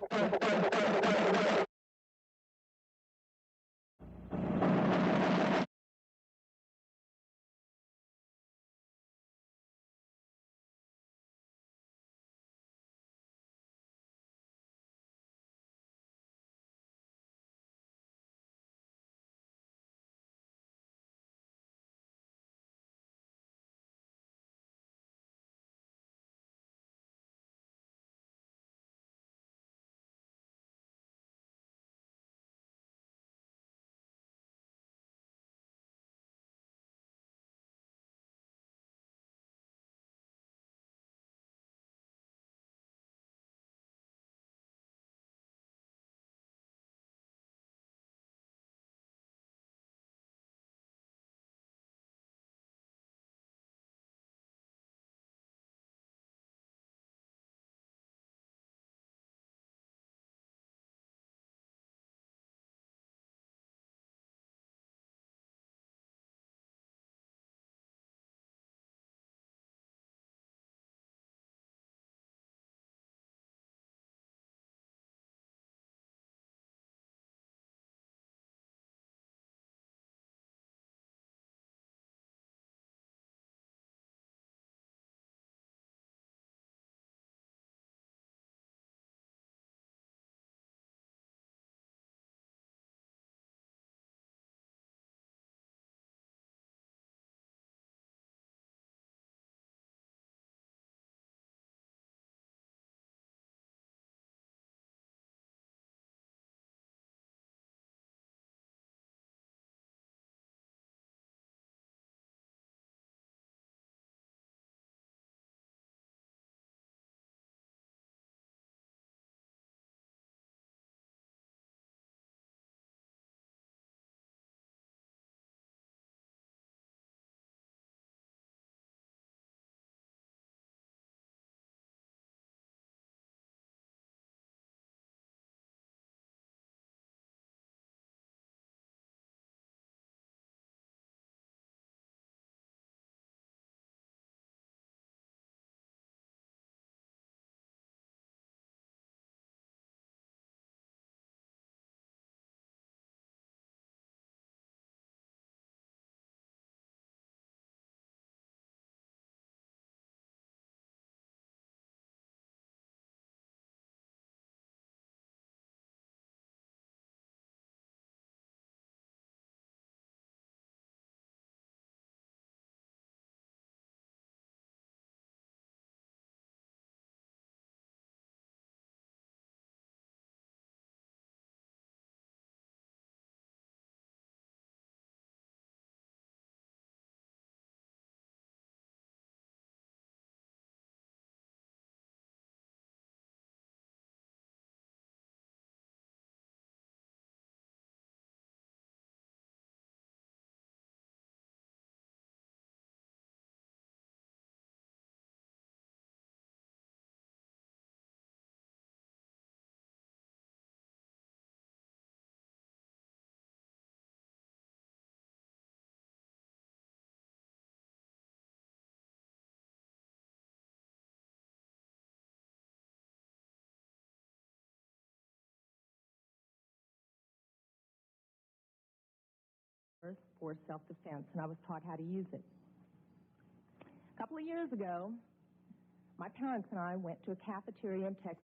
for self-defense, and I was taught how to use it. A couple of years ago, my parents and I went to a cafeteria in Texas.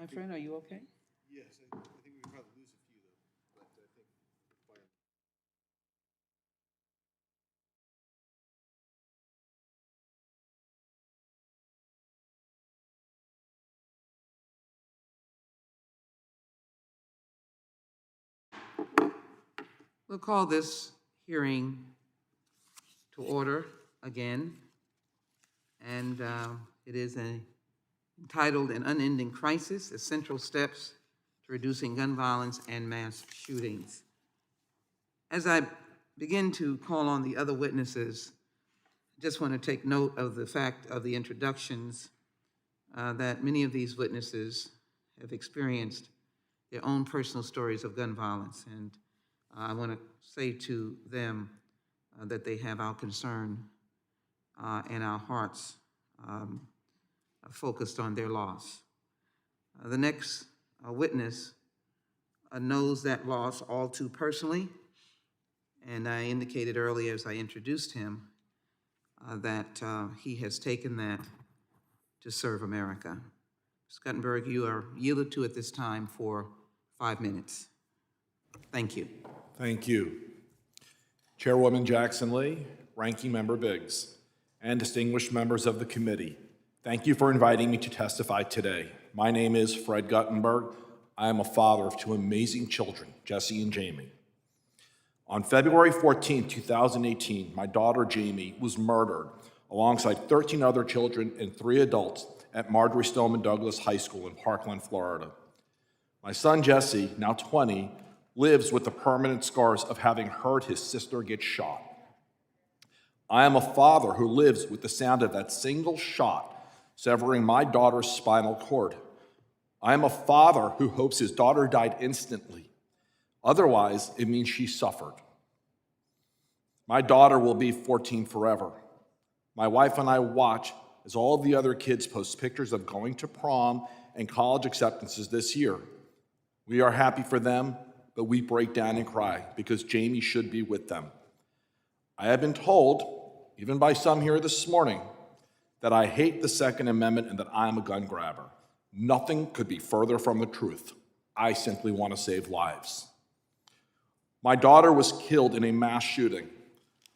My friend, are you okay? Yes, I think we probably lose a few though, but I think. We'll call this hearing to order again. And it is entitled An Unending Crisis, Essential Steps to Reducing Gun Violence and Mass Shootings. As I begin to call on the other witnesses, I just want to take note of the fact of the introductions that many of these witnesses have experienced their own personal stories of gun violence. And I want to say to them that they have our concern and our hearts focused on their loss. The next witness knows that loss all too personally, and I indicated earlier as I introduced him that he has taken that to serve America. Scuttenberg, you are yielded to at this time for 5 minutes. Thank you. Thank you. Chairwoman Jackson Lee, Ranking Member Biggs, and distinguished members of the committee, thank you for inviting me to testify today. My name is Fred Guttenberg. I am a father of 2 amazing children, Jesse and Jamie. On February 14, 2018, my daughter Jamie was murdered alongside 13 other children and 3 adults at Marjorie Stoneman Douglas High School in Parkland, Florida. My son Jesse, now 20, lives with the permanent scars of having heard his sister get shot. I am a father who lives with the sound of that single shot severing my daughter's spinal cord. I am a father who hopes his daughter died instantly. Otherwise, it means she suffered. My daughter will be 14 forever. My wife and I watch as all of the other kids post pictures of going to prom and college acceptances this year. We are happy for them, but we break down and cry because Jamie should be with them. I have been told, even by some here this morning, that I hate the Second Amendment and that I am a gun grabber. Nothing could be further from the truth. I simply want to save lives. My daughter was killed in a mass shooting,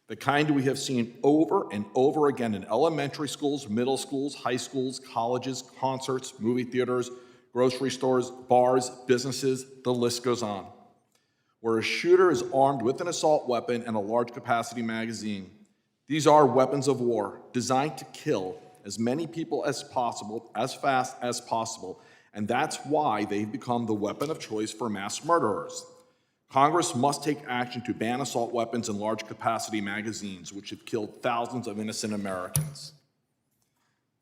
the kind we have seen over and over again in elementary schools, middle schools, high schools, colleges, concerts, movie theaters, grocery stores, bars, businesses, the list goes on, where a shooter is armed with an assault weapon and a large capacity magazine. These are weapons of war designed to kill as many people as possible, as fast as possible, and that's why they've become the weapon of choice for mass murderers. Congress must take action to ban assault weapons and large capacity magazines, which have killed thousands of innocent Americans.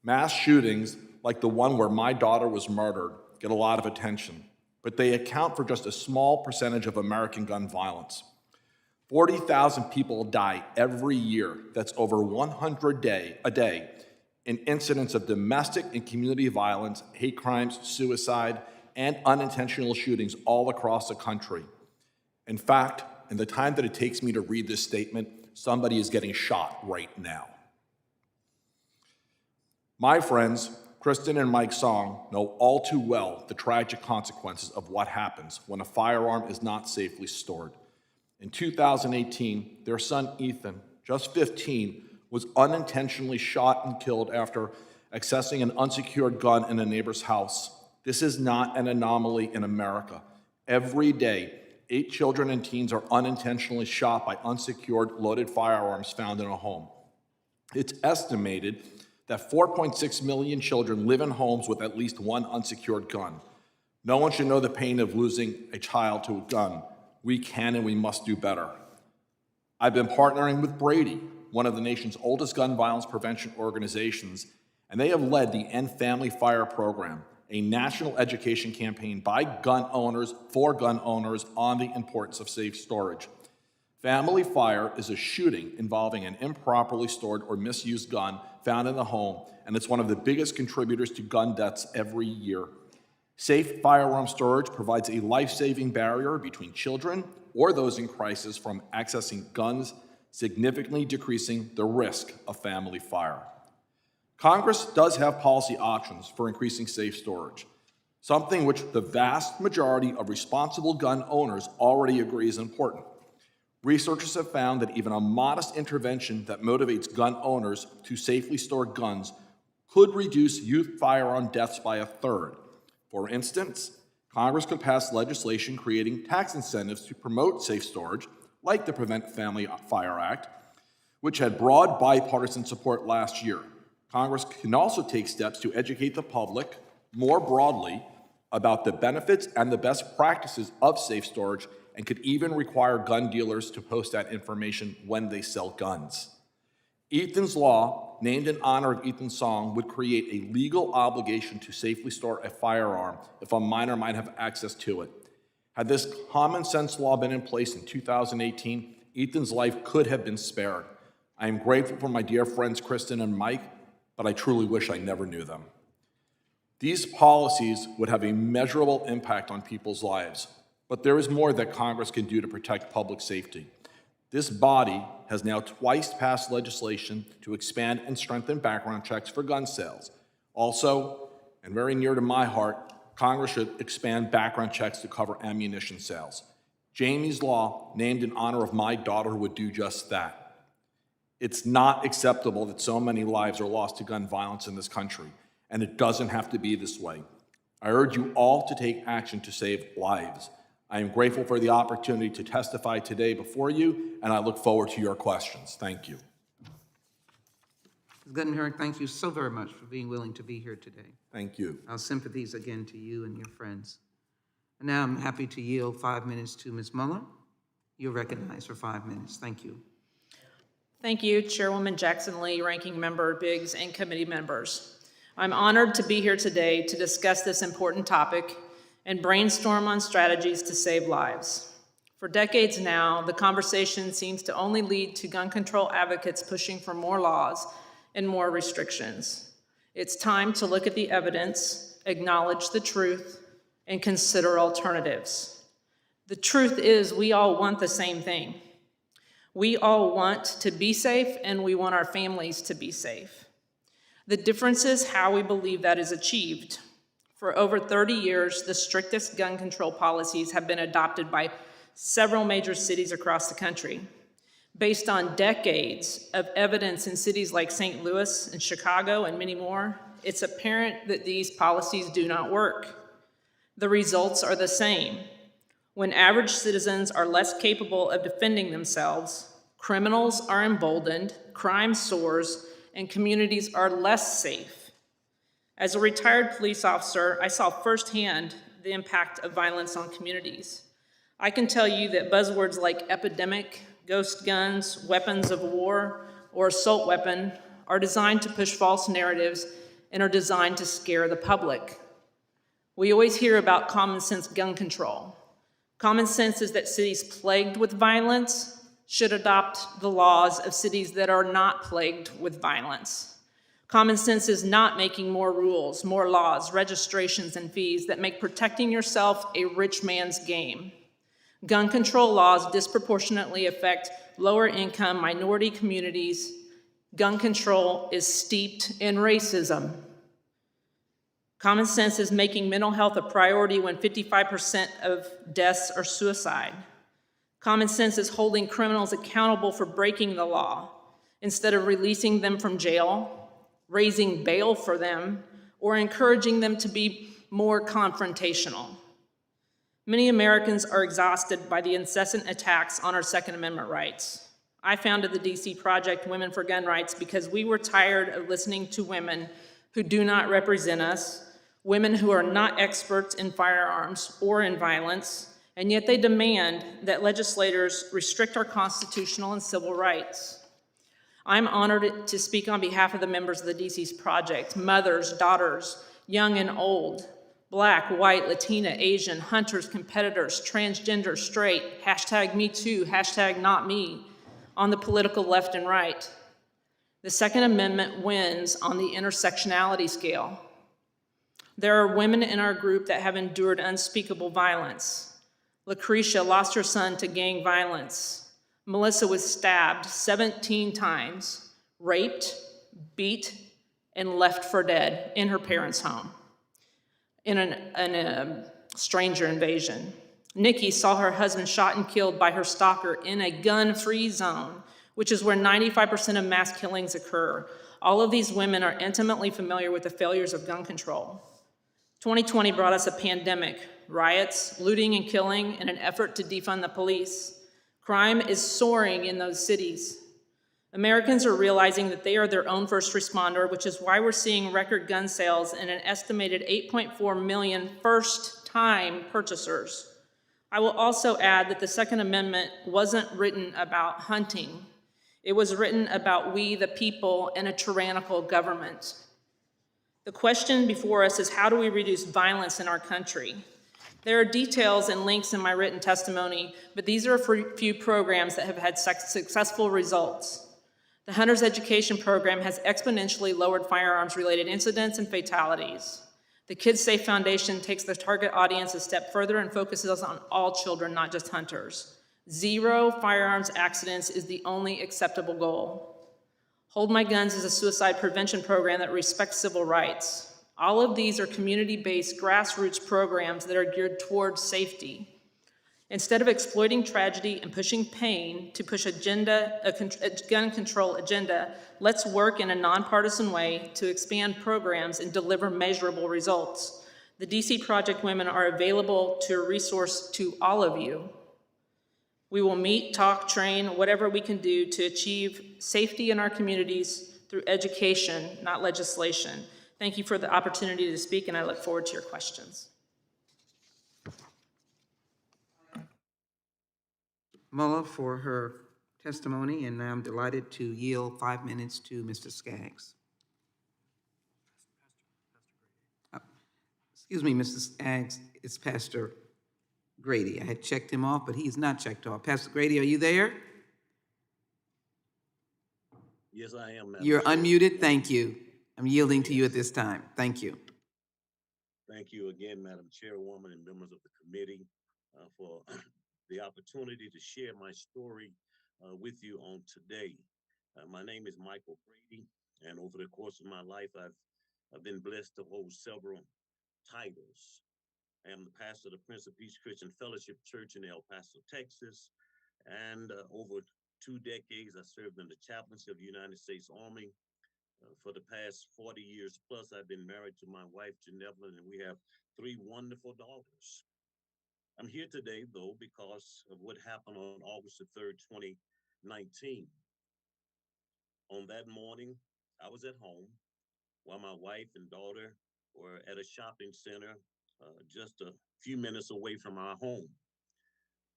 Mass shootings, like the one where my daughter was murdered, get a lot of attention, but they account for just a small percentage of American gun violence. 40,000 people die every year. That's over 100 a day in incidents of domestic and community violence, hate crimes, suicide, and unintentional shootings all across the country. In fact, in the time that it takes me to read this statement, somebody is getting shot right now. My friends, Kristen and Mike Song, know all too well the tragic consequences of what happens when a firearm is not safely stored. In 2018, their son Ethan, just 15, was unintentionally shot and killed after accessing an unsecured gun in a neighbor's house. This is not an anomaly in America. Every day, 8 children and teens are unintentionally shot by unsecured loaded firearms found in a home. It's estimated that 4.6 million children live in homes with at least one unsecured gun. No one should know the pain of losing a child to a gun. We can and we must do better. I've been partnering with Brady, one of the nation's oldest gun violence prevention organizations, and they have led the End Family Fire program, a national education campaign by gun owners for gun owners on the importance of safe storage. Family fire is a shooting involving an improperly stored or misused gun found in the home, and it's one of the biggest contributors to gun deaths every year. Safe firearm storage provides a life-saving barrier between children or those in crisis from accessing guns, significantly decreasing the risk of family fire. Congress does have policy options for increasing safe storage. something which the vast majority of responsible gun owners already agree is important. Researchers have found that even a modest intervention that motivates gun owners to safely store guns could reduce youth firearm deaths by a third. For instance, Congress could pass legislation creating tax incentives to promote safe storage, like the Prevent Family Fire Act, which had broad bipartisan support last year. Congress can also take steps to educate the public more broadly about the benefits and the best practices of safe storage, and could even require gun dealers to post that information when they sell guns. Ethan's Law, named in honor of Ethan's song, would create a legal obligation to safely store a firearm if a minor might have access to it. Had this common sense law been in place in 2018, Ethan's life could have been spared. I am grateful for my dear friends Kristen and Mike, but I truly wish I never knew them. These policies would have a measurable impact on people's lives, but there is more that Congress can do to protect public safety. This body has now twice passed legislation to expand and strengthen background checks for gun sales. Also, and very near to my heart, Congress should expand background checks to cover ammunition sales. Jamie's Law, named in honor of my daughter, would do just that. It's not acceptable that so many lives are lost to gun violence in this country, and it doesn't have to be this way. I urge you all to take action to save lives. I am grateful for the opportunity to testify today before you, and I look forward to your questions. Thank you. Ms. Goodenherk, thank you so very much for being willing to be here today. Thank you. Our sympathies again to you and your friends. And now I'm happy to yield 5 minutes to Ms. Muller. You're recognized for 5 minutes. Thank you. Thank you, Chairwoman Jackson Lee, Ranking Member Biggs, and committee members. I'm honored to be here today to discuss this important topic and brainstorm on strategies to save lives. For decades now, the conversation seems to only lead to gun control advocates pushing for more laws and more restrictions. It's time to look at the evidence, acknowledge the truth, and consider alternatives. The truth is we all want the same thing. We all want to be safe, and we want our families to be safe. The difference is how we believe that is achieved. For over 30 years, the strictest gun control policies have been adopted by several major cities across the country. Based on decades of evidence in cities like St. Louis and Chicago and many more, it's apparent that these policies do not work. The results are the same. When average citizens are less capable of defending themselves, criminals are emboldened, crime soars, and communities are less safe. As a retired police officer, I saw firsthand the impact of violence on communities. I can tell you that buzzwords like epidemic, ghost guns, weapons of war, or assault weapon are designed to push false narratives and are designed to scare the public. We always hear about common sense gun control. Common sense is that cities plagued with violence should adopt the laws of cities that are not plagued with violence. Common sense is not making more rules, more laws, registrations, and fees that make protecting yourself a rich man's game. Gun control laws disproportionately affect lower-income minority communities. Gun control is steeped in racism. Common sense is making mental health a priority when 55% of deaths are suicide. Common sense is holding criminals accountable for breaking the law instead of releasing them from jail, raising bail for them, or encouraging them to be more confrontational. Many Americans are exhausted by the incessant attacks on our Second Amendment rights. I founded the DC Project Women for Gun Rights because we were tired of listening to women who do not represent us, women who are not experts in firearms or in violence, and yet they demand that legislators restrict our constitutional and civil rights. I'm honored to speak on behalf of the members of the DC's project, mothers, daughters, young and old, Black, white, Latina, Asian, hunters, competitors, transgender, straight, #MeToo, #NotMe, on the political left and right. The Second Amendment wins on the intersectionality scale. There are women in our group that have endured unspeakable violence. Lucretia lost her son to gang violence. Melissa was stabbed 17 times, raped, beat, and left for dead in her parents' home. in a stranger invasion. Nikki saw her husband shot and killed by her stalker in a gun-free zone, which is where 95% of mass killings occur. All of these women are intimately familiar with the failures of gun control. 2020 brought us a pandemic, riots, looting and killing in an effort to defund the police. Crime is soaring in those cities. Americans are realizing that they are their own first responder, which is why we're seeing record gun sales and an estimated 8.4 million first-time purchasers. I will also add that the Second Amendment wasn't written about hunting. It was written about we, the people, and a tyrannical government. The question before us is, how do we reduce violence in our country? There are details and links in my written testimony, but these are a few programs that have had successful results. The Hunter's Education Program has exponentially lowered firearms-related incidents and fatalities. The Kids Safe Foundation takes the target audience a step further and focuses on all children, not just hunters. 0 firearms accidents is the only acceptable goal. Hold My Guns is a suicide prevention program that respects civil rights. All of these are community-based grassroots programs that are geared towards safety. Instead of exploiting tragedy and pushing pain to push a gun control agenda, let's work in a nonpartisan way to expand programs and deliver measurable results. The DC Project Women are available to a resource to all of you. We will meet, talk, train, whatever we can do to achieve safety in our communities through education, not legislation. Thank you for the opportunity to speak, and I look forward to your questions. Muller for her testimony, and I'm delighted to yield 5 minutes to Mr. Skaggs. Excuse me, Mr. Skaggs, it's Pastor Grady. I had checked him off, but he's not checked off. Pastor Grady, are you there? Yes, I am, Madam You're Chair. unmuted, thank you. I'm yielding to you at this time. Thank you. Thank you again, Madam Chairwoman and members of the committee, for the opportunity to share my story with you on today. My name is Michael Brady, and over the course of my life, I've been blessed to hold several titles. I am the pastor of the Prince of Peace Christian Fellowship Church in El Paso, Texas, and over 2 decades, I served in the chaplaincy of the United States Army. For the past 40 years plus, I've been married to my wife, Geneva, and we have 3 wonderful daughters. I'm here today, though, because of what happened on August the 3rd, 2019. On that morning, I was at home while my wife and daughter were at a shopping center just a few minutes away from our home.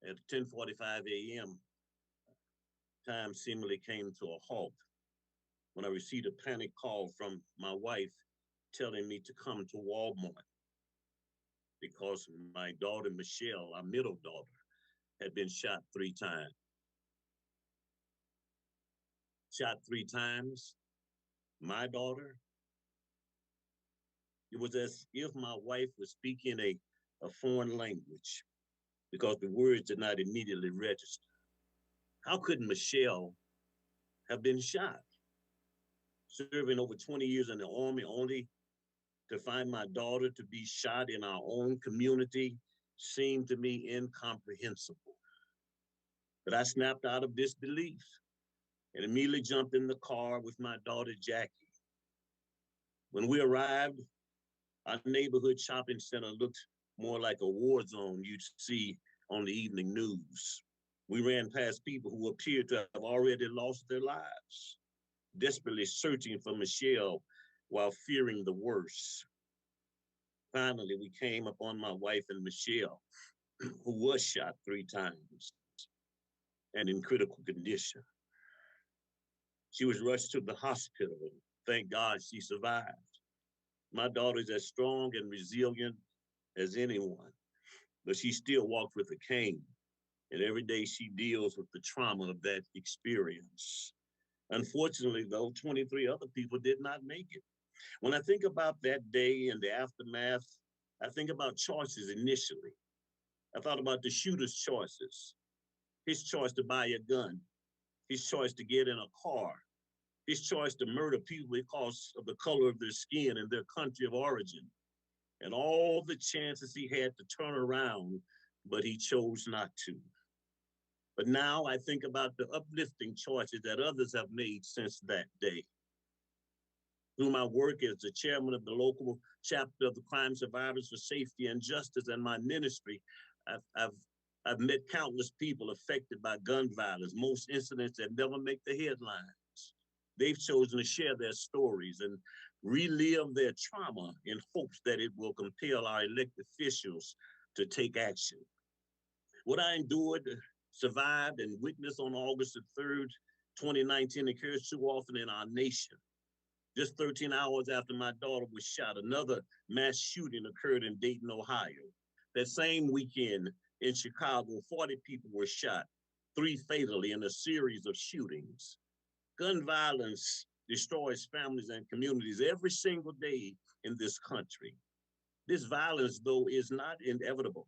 At 10:45 a.m., time seemingly came to a halt when I received a panic call from my wife telling me to come to Walmart because my daughter, Michelle, our middle daughter, had been shot 3 times. Shot 3 times, my daughter. It was as if my wife was speaking a foreign language because the words did not immediately register. How could Michelle have been shot? Serving over 20 years in the Army, only to find my daughter to be shot in our own community seemed to me incomprehensible. But I snapped out of disbelief and immediately jumped in the car with my daughter, Jackie. When we arrived, our neighborhood shopping center looked more like a war zone you'd see on the evening news. We ran past people who appeared to have already lost their lives, desperately searching for Michelle while fearing the worst. Finally, we came upon my wife and Michelle, who was shot 3 times and in critical condition. She was rushed to the hospital, and thank God she survived. My daughter is as strong and resilient as anyone, but she still walks with a cane, and every day she deals with the trauma of that experience. Unfortunately, though, 23 other people did not make it. When I think about that day and the aftermath, I think about choices initially. I thought about the shooter's choices, his choice to buy a gun, his choice to get in a car, his choice to murder people because of the color of their skin and their country of origin. and all the chances he had to turn around, but he chose not to. But now I think about the uplifting choices that others have made since that day. Through my work as the chairman of the local chapter of the Crime Survivors for Safety and Justice and my ministry, I've met countless people affected by gun violence, most incidents that never make the headlines. They've chosen to share their stories and relive their trauma in hopes that it will compel our elected officials to take action. What I endured, survived, and witnessed on August the 3rd, 2019 occurs too often in our nation. Just 13 hours after my daughter was shot, another mass shooting occurred in Dayton, Ohio. That same weekend in Chicago, 40 people were shot, 3 fatally in a series of shootings. Gun violence destroys families and communities every single day in this country. This violence, though, is not inevitable.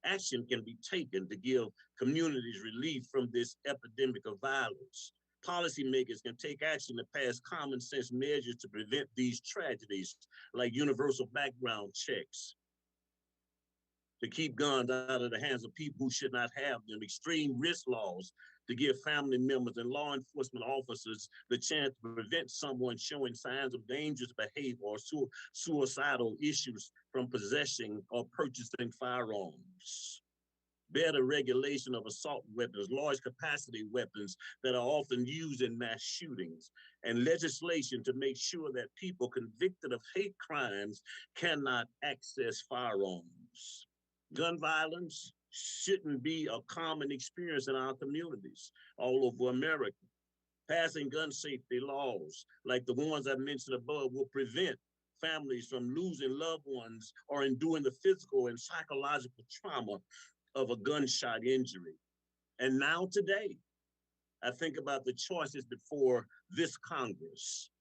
Action can be taken to give communities relief from this epidemic of violence. Policymakers can take action to pass common sense measures to prevent these tragedies, like universal background checks, to keep guns out of the hands of people who should not have them, extreme risk laws to give family members and law enforcement officers the chance to prevent someone showing signs of dangerous behavior or suicidal issues from possessing or purchasing firearms. Better regulation of assault weapons, large capacity weapons that are often used in mass shootings, and legislation to make sure that people convicted of hate crimes cannot access firearms. Gun violence shouldn't be a common experience in our communities all over America. Passing gun safety laws like the ones I mentioned above will prevent families from losing loved ones or enduring the physical and psychological trauma of a gunshot injury. And now today, I think about the choices before this Congress.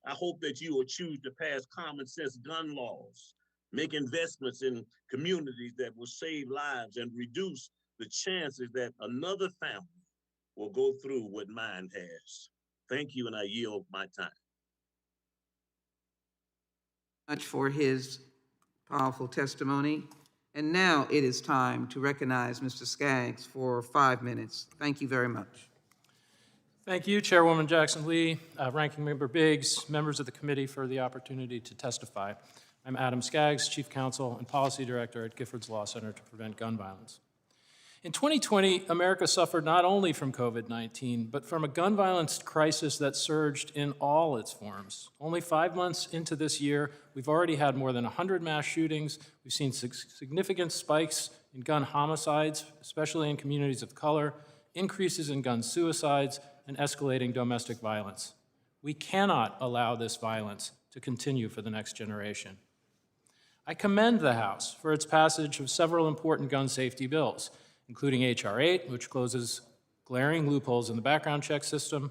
I hope that you will choose to pass common sense gun laws, make investments in communities that will save lives and reduce the chances that another family will go through what mine has. Thank you, and I yield my time. Much for his powerful testimony. And now it is time to recognize Mr. Skaggs for 5 minutes. Thank you very much. Thank you, Chairwoman Jackson-Lee, Ranking Member Biggs, members of the committee for the opportunity to testify. I'm Adam Skaggs, Chief Counsel and Policy Director at Giffords Law Center to Prevent Gun Violence. In 2020, America suffered not only from COVID-19, but from a gun violence crisis that surged in all its forms. Only 5 months into this year, we've already had more than 100 mass shootings. We've seen significant spikes in gun homicides, especially in communities of color, increases in gun suicides, and escalating domestic violence. We cannot allow this violence to continue for the next generation. I commend the House for its passage of several important gun safety bills, including H.R. 8, which closes glaring loopholes in the background check system,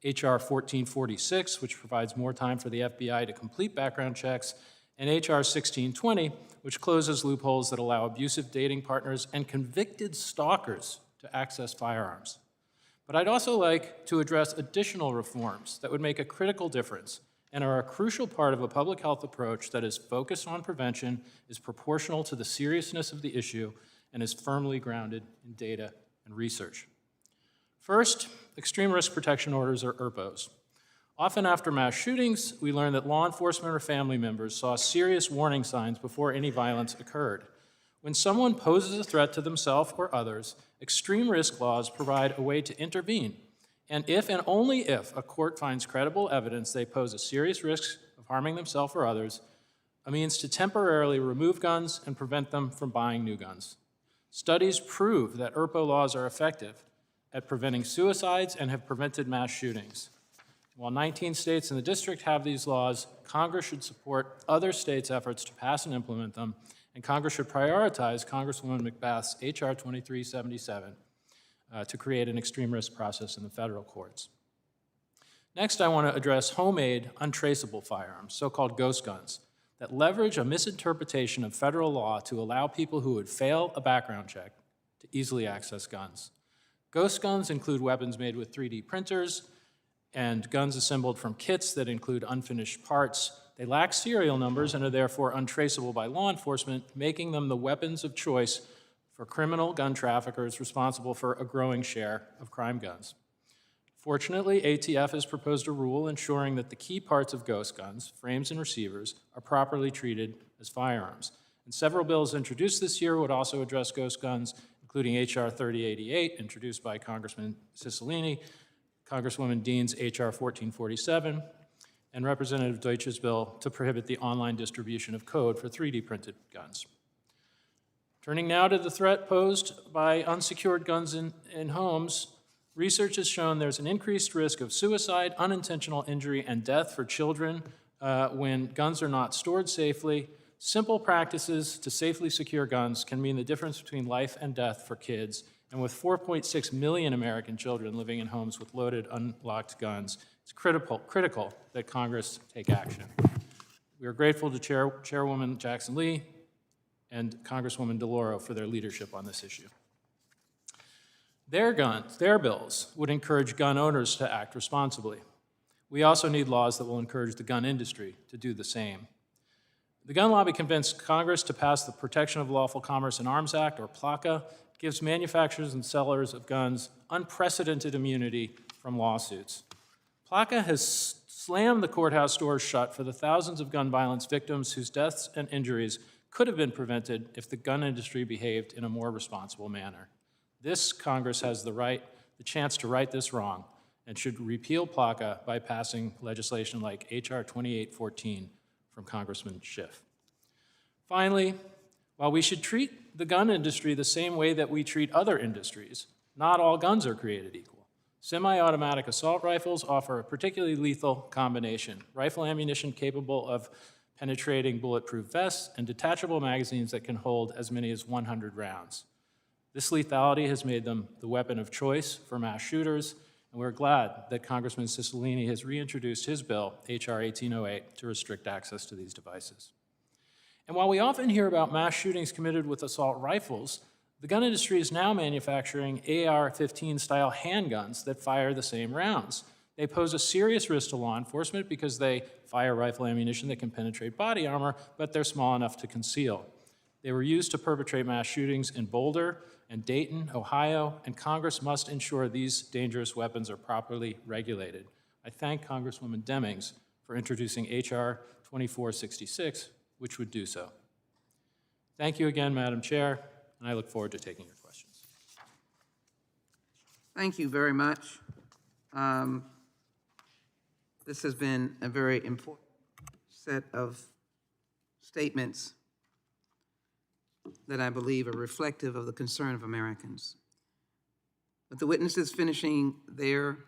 H.R. 1446, which provides more time for the FBI to complete background checks, and H.R. 1620, which closes loopholes that allow abusive dating partners and convicted stalkers to access firearms. But I'd also like to address additional reforms that would make a critical difference and are a crucial part of a public health approach that is focused on prevention, is proportional to the seriousness of the issue, and is firmly grounded in data and research. First, extreme risk protection orders, or ERPOs. Often after mass shootings, we learn that law enforcement or family members saw serious warning signs before any violence occurred. When someone poses a threat to themselves or others, extreme risk laws provide a way to intervene. And if and only if a court finds credible evidence they pose a serious risk of harming themselves or others, a means to temporarily remove guns and prevent them from buying new guns. Studies prove that ERPO laws are effective at preventing suicides and have prevented mass shootings. While 19 states in the district have these laws, Congress should support other states' efforts to pass and implement them, and Congress should prioritize Congresswoman McBath's H.R. 2377 to create an extreme risk process in the federal courts. Next, I want to address homemade, untraceable firearms, so-called ghost guns, that leverage a misinterpretation of federal law to allow people who would fail a background check to easily access guns. Ghost guns include weapons made with 3D printers and guns assembled from kits that include unfinished parts, They lack serial numbers and are therefore untraceable by law enforcement, making them the weapons of choice for criminal gun traffickers responsible for a growing share of crime guns. Fortunately, ATF has proposed a rule ensuring that the key parts of ghost guns, frames and receivers, are properly treated as firearms. And several bills introduced this year would also address ghost guns, including H.R. 3088, introduced by Congressman Cicilline, Congresswoman Dean's H.R. 1447, and Representative Deutsch's bill to prohibit the online distribution of code for 3D printed guns. Turning now to the threat posed by unsecured guns in homes, research has shown there's an increased risk of suicide, unintentional injury, and death for children when guns are not stored safely. Simple practices to safely secure guns can mean the difference between life and death for kids. And with 4.6 million American children living in homes with loaded, unlocked guns, it's critical that Congress take action. We are grateful to Chairwoman Jackson Lee and Congresswoman DeLauro for their leadership on this issue. Their bills would encourage gun owners to act responsibly. We also need laws that will encourage the gun industry to do the same. The gun lobby convinced Congress to pass the Protection of Lawful Commerce in Arms Act, or PLACA. It gives manufacturers and sellers of guns unprecedented immunity from lawsuits. PLACA has slammed the courthouse doors shut for the thousands of gun violence victims whose deaths and injuries could have been prevented if the gun industry behaved in a more responsible manner. This Congress has the chance to right this wrong and should repeal PLACA by passing legislation like H.R. 2814 from Congressman Schiff. Finally, while we should treat the gun industry the same way that we treat other industries, not all guns are created equal. Semi-automatic assault rifles offer a particularly lethal combination: rifle ammunition capable of penetrating bulletproof vests and detachable magazines that can hold as many as 100 rounds. This lethality has made them the weapon of choice for mass shooters, and we're glad that Congressman Cicilline has reintroduced his bill, H.R. 1808, to restrict access to these devices. And while we often hear about mass shootings committed with assault rifles, the gun industry is now manufacturing AR-15 style handguns that fire the same rounds. They pose a serious risk to law enforcement because they fire rifle ammunition that can penetrate body armor, but they're small enough to conceal. They were used to perpetrate mass shootings in Boulder and Dayton, Ohio, and Congress must ensure these dangerous weapons are properly regulated. I thank Congresswoman Demings for introducing H.R. 2466, which would do so. Thank you again, Madam Chair, and I look forward to taking your questions. Thank you very much. This has been a very important set of statements that I believe are reflective of the concern of Americans. With the witnesses finishing their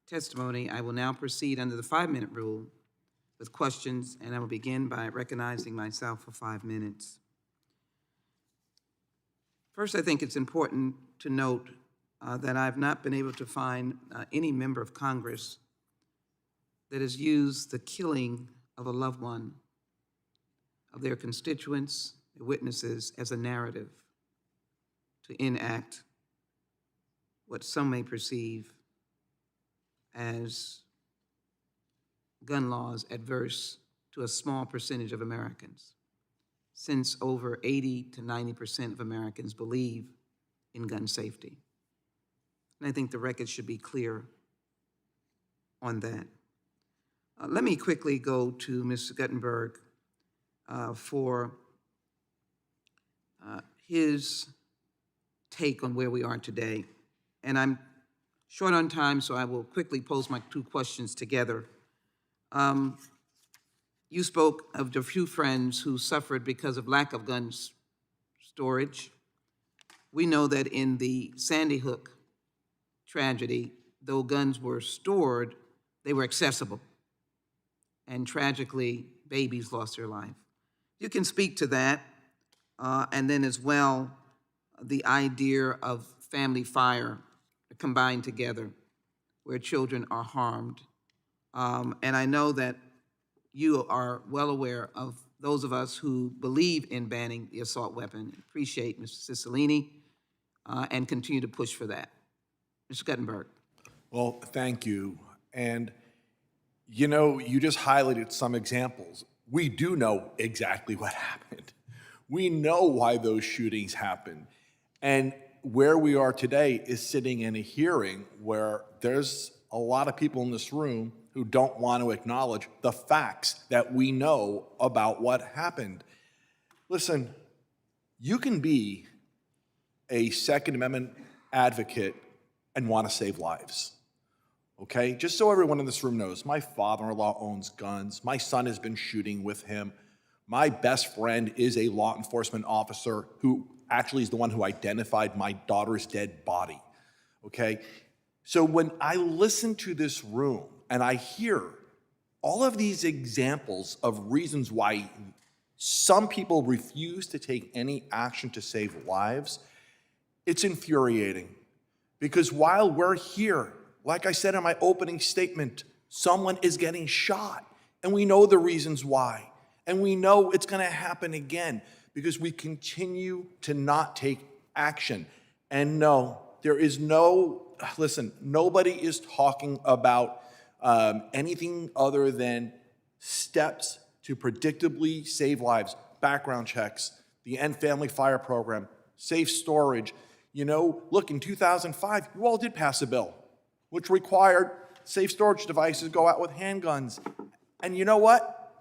testimony, I will now proceed under the 5-minute rule with questions, and I will begin by recognizing myself for 5 minutes. First, I think it's important to note that I've not been able to find any member of Congress that has used the killing of a loved one, of their constituents, their witnesses, as a narrative to enact what some may perceive as gun laws adverse to a small percentage of Americans, since over 80 to 90% of Americans believe in gun safety. And I think the record should be clear on that. Let me quickly go to Mr. Guttenberg for his take on where we are today. And I'm short on time, so I will quickly pose my 2 questions together. You spoke of the few friends who suffered because of lack of gun storage. We know that in the Sandy Hook tragedy, though guns were stored, they were accessible. And tragically, babies lost their life. You can speak to that, and then as well, the idea of family fire combined together, where children are harmed. And I know that you are well aware of those of us who believe in banning the assault weapon. Appreciate Mr. Cicilline and continue to push for that. Mr. Guttenberg. Well, thank you. And you know, you just highlighted some examples. we do know exactly what happened. We know why those shootings happened. And where we are today is sitting in a hearing where there's a lot of people in this room who don't want to acknowledge the facts that we know about what happened. Listen, you can be a Second Amendment advocate and want to save lives. Okay? Just so everyone in this room knows, my father-in-law owns guns. My son has been shooting with him. My best friend is a law enforcement officer who actually is the one who identified my daughter's dead body. Okay? So when I listen to this room and I hear all of these examples of reasons why some people refuse to take any action to save lives, it's infuriating. Because while we're here, like I said in my opening statement, someone is getting shot, and we know the reasons why. And we know it's going to happen again because we continue to not take action. And no, there is no, listen, nobody is talking about anything other than steps to predictably save lives, background checks, the End Family Fire Program, safe storage. You know, look, in 2005, you all did pass a bill which required safe storage devices go out with handguns. And you know what?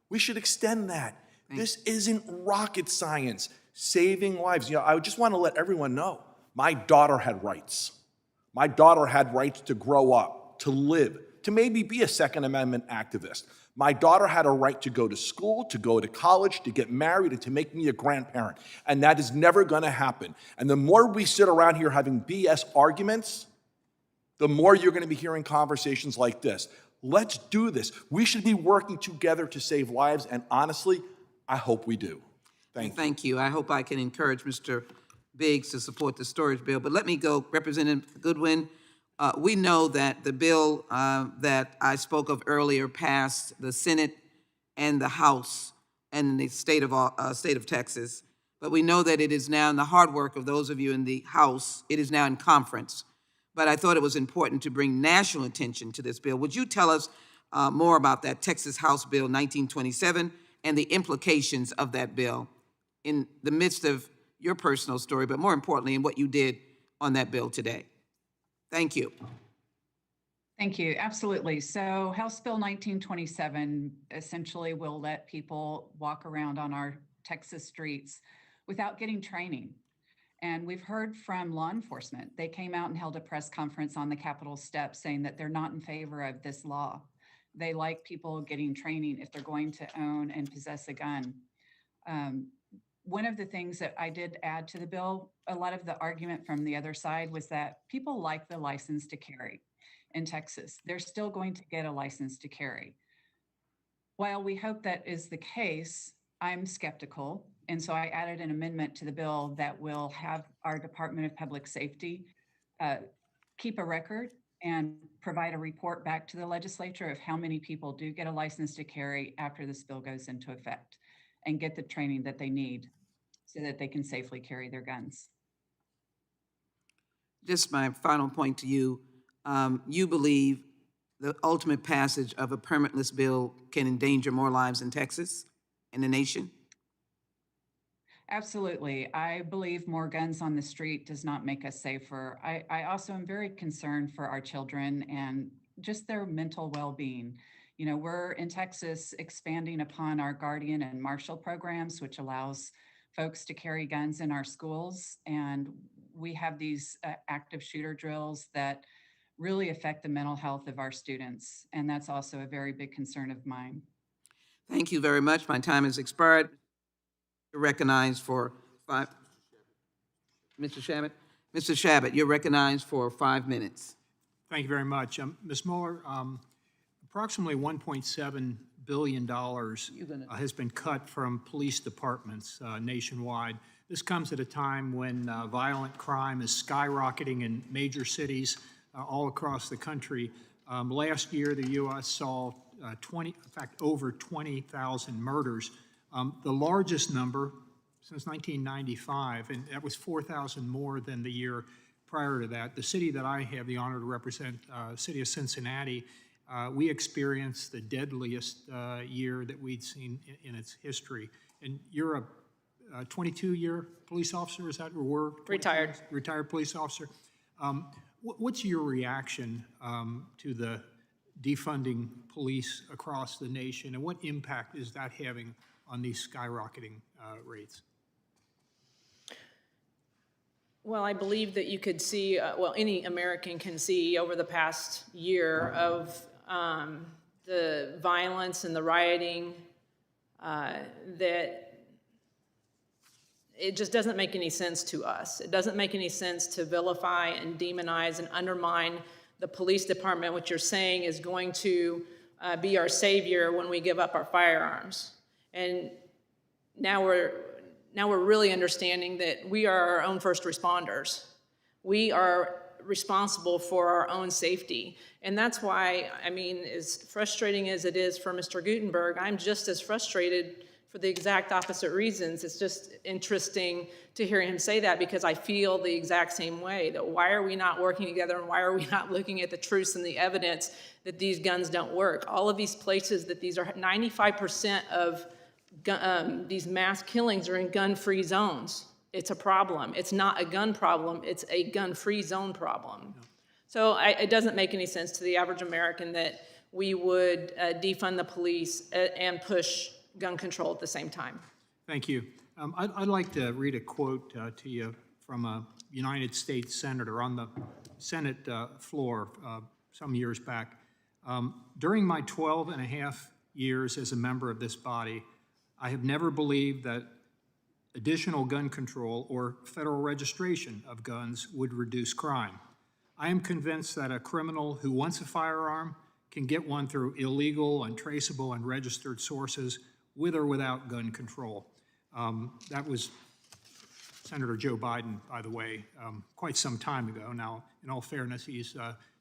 We should extend that. This isn't rocket science. Saving lives. You know, I just want to let everyone know, my daughter had rights. My daughter had rights to grow up, to live, to maybe be a Second Amendment activist. My daughter had a right to go to school, to go to college, to get married, and to make me a grandparent. And that is never going to happen. And the more we sit around here having BS arguments, the more you're going to be hearing conversations like this. Let's do this. We should be working together to save lives, and honestly, I hope we do. Thank you. I hope I can encourage Mr. Biggs to support the storage bill. But let me go, Representative Goodwin. We know that the bill that I spoke of earlier passed the Senate and the House and the state of Texas. But we know that it is now in the hard work of those of you in the House. It is now in conference. But I thought it was important to bring national attention to this bill. Would you tell us more about that Texas House Bill 1927 and the implications of that bill in the midst of your personal story, but more importantly, in what you did on that bill today? Thank you. Thank you. Absolutely. So House Bill 1927 essentially will let people walk around on our Texas streets without getting training. And we've heard from law enforcement. They came out and held a press conference on the Capitol steps saying that they're not in favor of this law. They like people getting training if they're going to own and possess a gun. One of the things that I did add to the bill, a lot of the argument from the other side was that people like the license to carry in Texas. They're still going to get a license to carry. While we hope that is the case, I'm skeptical. And so I added an amendment to the bill that will have our Department of Public Safety keep a record and provide a report back to the legislature of how many people do get a license to carry after this bill goes into effect and get the training that they need so that they can safely carry their guns. Just my final point to you, you believe the ultimate passage of a permitless bill can endanger more lives in Texas and the nation? Absolutely. I believe more guns on the street does not make us safer. I also am very concerned for our children and just their mental well-being. You know, we're in Texas expanding upon our Guardian and Marshal programs, which allows folks to carry guns in our schools. And we have these active shooter drills that really affect the mental health of our students. And that's also a very big concern of mine. Thank you very much. My time has expired. You're recognized for 5. Mr. Shabbat? Mr. Shabbat, you're recognized for 5 minutes. Thank you very much. Ms. Mueller, approximately $1.7 billion has been cut from police departments nationwide. This comes at a time when violent crime is skyrocketing in major cities all across the country. Last year, the U.S. saw over 20,000 murders. The largest number since 1995, and that was 4,000 more than the year prior to that. The city that I have the honor to represent, the city of Cincinnati, we experienced the deadliest year that we'd seen in its history. And you're a 22-year police officer, is that, or were? Retired. Retired police officer. What's your reaction to the defunding police across the nation, and what impact is that having on these skyrocketing rates? Well, I believe that you could see, well, any American can see over the past year of the violence and the rioting, that it just doesn't make any sense to us. It doesn't make any sense to vilify and demonize and undermine the police department, which you're saying is going to be our savior when we give up our firearms. And now we're really understanding that we are our own first responders. We are responsible for our own safety. And that's why, I mean, as frustrating as it is for Mr. Gutenberg, I'm just as frustrated for the exact opposite reasons. It's just interesting to hear him say that, because I feel the exact same way, that why are we not working together, and why are we not looking at the truths and the evidence that these guns don't work? All of these places that these are, 95% of these mass killings are in gun-free zones. It's a problem. It's not a gun problem, it's a gun-free zone problem. No. So it doesn't make any sense to the average American that we would defund the police and push gun control at the same time. Thank you. I'd like to read a quote to you from a United States senator on the Senate floor some years back. During my 12 and a half years as a member of this body, I have never believed that additional gun control or federal registration of guns would reduce crime. I am convinced that a criminal who wants a firearm can get one through illegal, untraceable, and registered sources with or without gun control. That was Senator Joe Biden, by the way, quite some time ago. Now, in all fairness, he's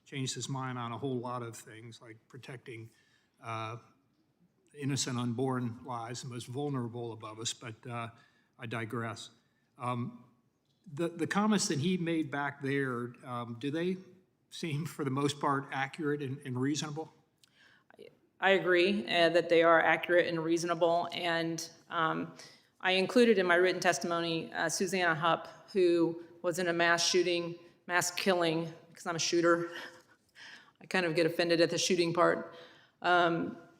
changed his mind on a whole lot of things, like protecting innocent unborn lives, the most vulnerable above us, but I digress. The comments that he made back there, do they seem, for the most part, accurate and reasonable? I agree that they are accurate and reasonable, and I included in my written testimony Susanna Hupp, who was in a mass killing, because I'm a shooter. I kind of get offended at the shooting part.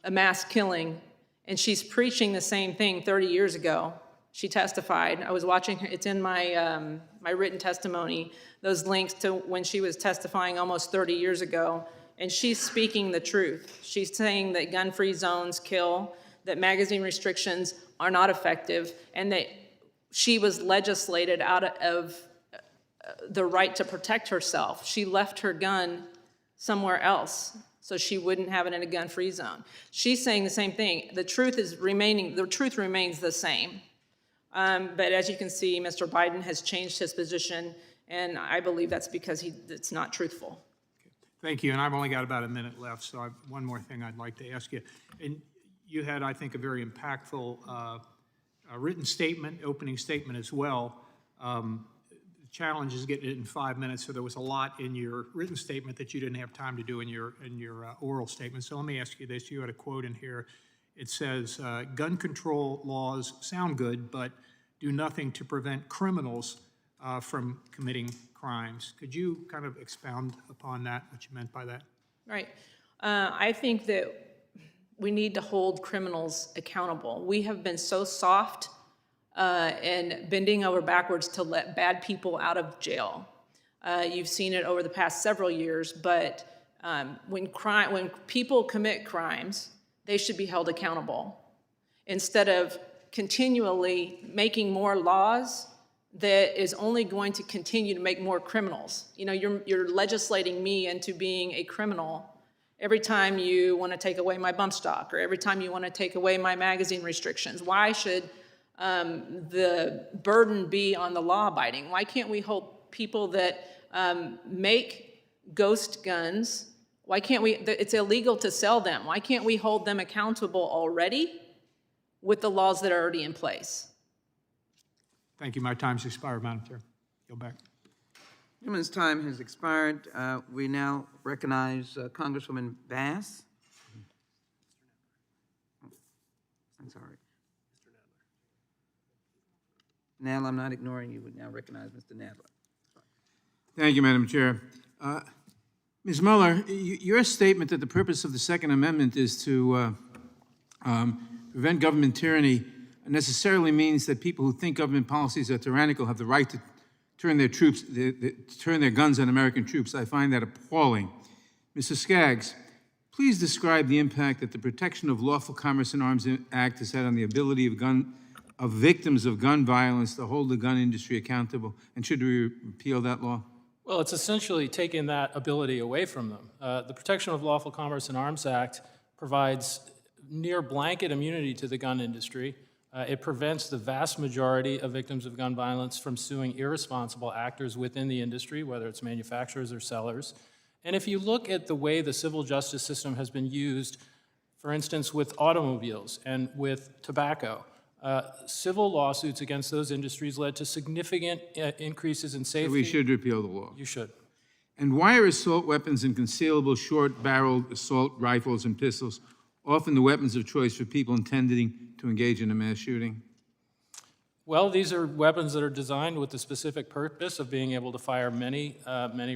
A mass killing, and she's preaching the same thing 30 years ago. She testified. I was watching her. It's in my my written testimony, those links to when she was testifying almost 30 years ago, and she's speaking the truth. She's saying that gun-free zones kill, that magazine restrictions are not effective, and that she was legislated out of the right to protect herself. She left her gun somewhere else so she wouldn't have it in a gun-free zone. She's saying the same thing. The truth remains the same. But as you can see, Mr. Biden has changed his position, and I believe that's because it's not truthful. Okay. Thank you, and I've only got about a minute left, so I've one more thing I'd like to ask you. And you had, I think, a very impactful written statement, opening statement as well. The challenge is getting it in 5 minutes, so there was a lot in your written statement that you didn't have time to do in your oral statement. So let me ask you this. You had a quote in here. It says, gun control laws sound good, but do nothing to prevent criminals from committing crimes. Could you kind of expound upon that, what you meant by that? Right. I think that we need to hold criminals accountable. We have been so soft and bending over backwards to let bad people out of jail. You've seen it over the past several years, but when people commit crimes, they should be held accountable instead of continually making more laws that is only going to continue to make more criminals. You know, you're legislating me into being a criminal every time you want to take away my bump stock or every time you want to take away my magazine restrictions. Why should the burden be on the law-abiding? Why can't we hold people that make ghost guns? Why can't we, it's illegal to sell them. Why can't we hold them accountable already with the laws that are already in place? Thank you. My time's expired, Madam Chair. Go back. Gentleman's time has expired. We now recognize Congresswoman Bass. I'm sorry. Nadler, I'm not ignoring you. We now recognize Mr. Nadler. Thank you, Madam Chair. Ms. Mueller, your statement that the purpose of the Second Amendment is to prevent government tyranny necessarily means that people who think government policies are tyrannical have the right to turn their troops, turn their guns on American troops. I find that appalling. Mr. Skaggs, please describe the impact that the Protection of Lawful Commerce in Arms Act has had on the ability of victims of gun violence to hold the gun industry accountable, and should we repeal that law? Well, it's essentially taking that ability away from them. The Protection of Lawful Commerce in Arms Act provides near blanket immunity to the gun industry. It prevents the vast majority of victims of gun violence from suing irresponsible actors within the industry, whether it's manufacturers or sellers. And if you look at the way the civil justice system has been used, for instance, with automobiles and with tobacco, civil lawsuits against those industries led to significant increases in safety. So we should repeal the law. You should. And why are assault weapons and concealable short-barreled assault rifles and pistols often the weapons of choice for people intending to engage in a mass shooting? Well, these are weapons that are designed with the specific purpose of being able to fire many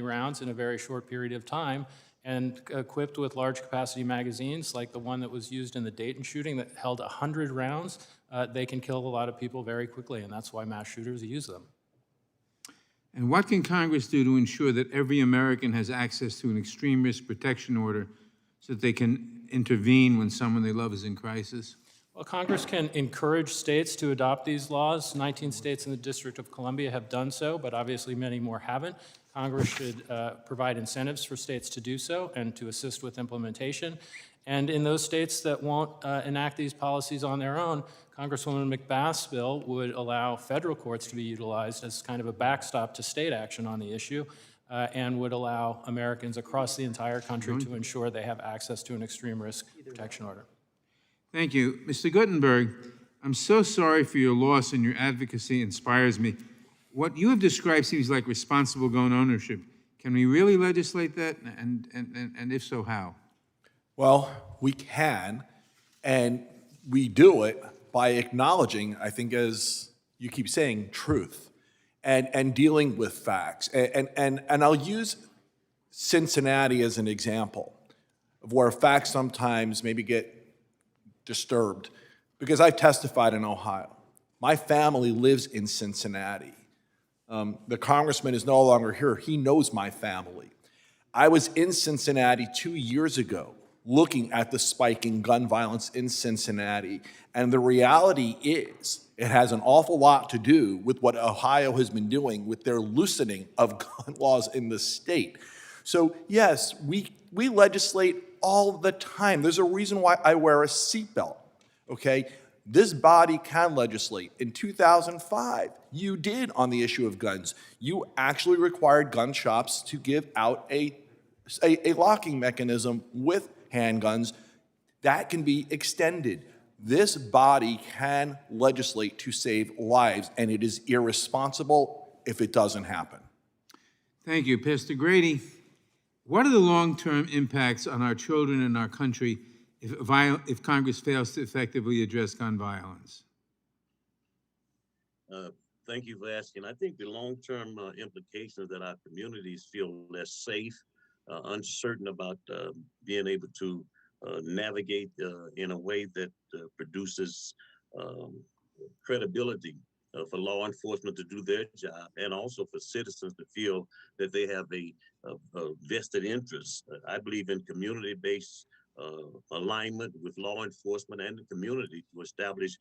rounds in a very short period of time, and equipped with large capacity magazines like the one that was used in the Dayton shooting that held 100 rounds. They can kill a lot of people very quickly, and that's why mass shooters use them. And what can Congress do to ensure that every American has access to an extreme risk protection order so that they can intervene when someone they love is in crisis? Well, Congress can encourage states to adopt these laws. 19 states in the District of Columbia have done so, but obviously many more haven't. Congress should provide incentives for states to do so and to assist with implementation. And in those states that won't enact these policies on their own, Congresswoman McBath's bill would allow federal courts to be utilized as kind of a backstop to state action on the issue, and would allow Americans across the entire country to ensure they have access to an extreme risk protection order. Thank you. Mr. Guttenberg, I'm so sorry for your loss, and your advocacy inspires me. What you have described seems like responsible gun ownership. Can we really legislate that? And if so, how? Well, we can, and we do it by acknowledging, I think, as you keep saying, truth and dealing with facts. And I'll use Cincinnati as an example of where facts sometimes maybe get disturbed, because I've testified in Ohio. My family lives in Cincinnati. The congressman is no longer here. He knows my family. I was in Cincinnati 2 years ago looking at the spike in gun violence in Cincinnati, and the reality is it has an awful lot to do with what Ohio has been doing with their loosening of gun laws in the state. So yes, we legislate all the time. There's a reason why I wear a seatbelt, okay? This body can legislate. In 2005, you did on the issue of guns. You actually required gun shops to give out a locking mechanism with handguns. That can be extended. This body can legislate to save lives, and it is irresponsible if it doesn't happen. Thank you. Pastor Grady, what are the long-term impacts on our children and our country if Congress fails to effectively address gun violence? Thank you for asking. I think the long-term implications that our communities feel less safe, uncertain about being able to navigate in a way that produces credibility for law enforcement to do their job, and also for citizens to feel that they have a vested interest. I believe in community-based alignment with law enforcement and the community to establish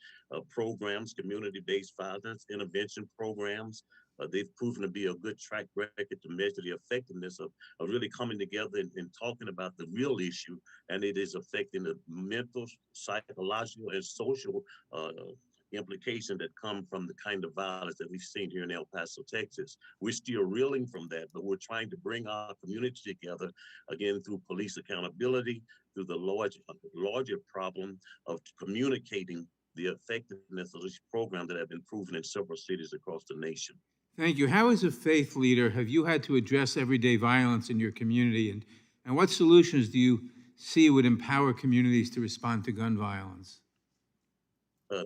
programs, community-based violence intervention programs. They've proven to be a good track record to measure the effectiveness of really coming together and talking about the real issue, and it is affecting the mental, psychological, and social implications that come from the kind of violence that we've seen here in El Paso, Texas. We're still reeling from that, but we're trying to bring our community together, again, through police accountability, through the larger problem of communicating the effectiveness of this program that have been proven in several cities across the nation. Thank you. How, as a faith leader, have you had to address everyday violence in your community, and what solutions do you see would empower communities to respond to gun violence?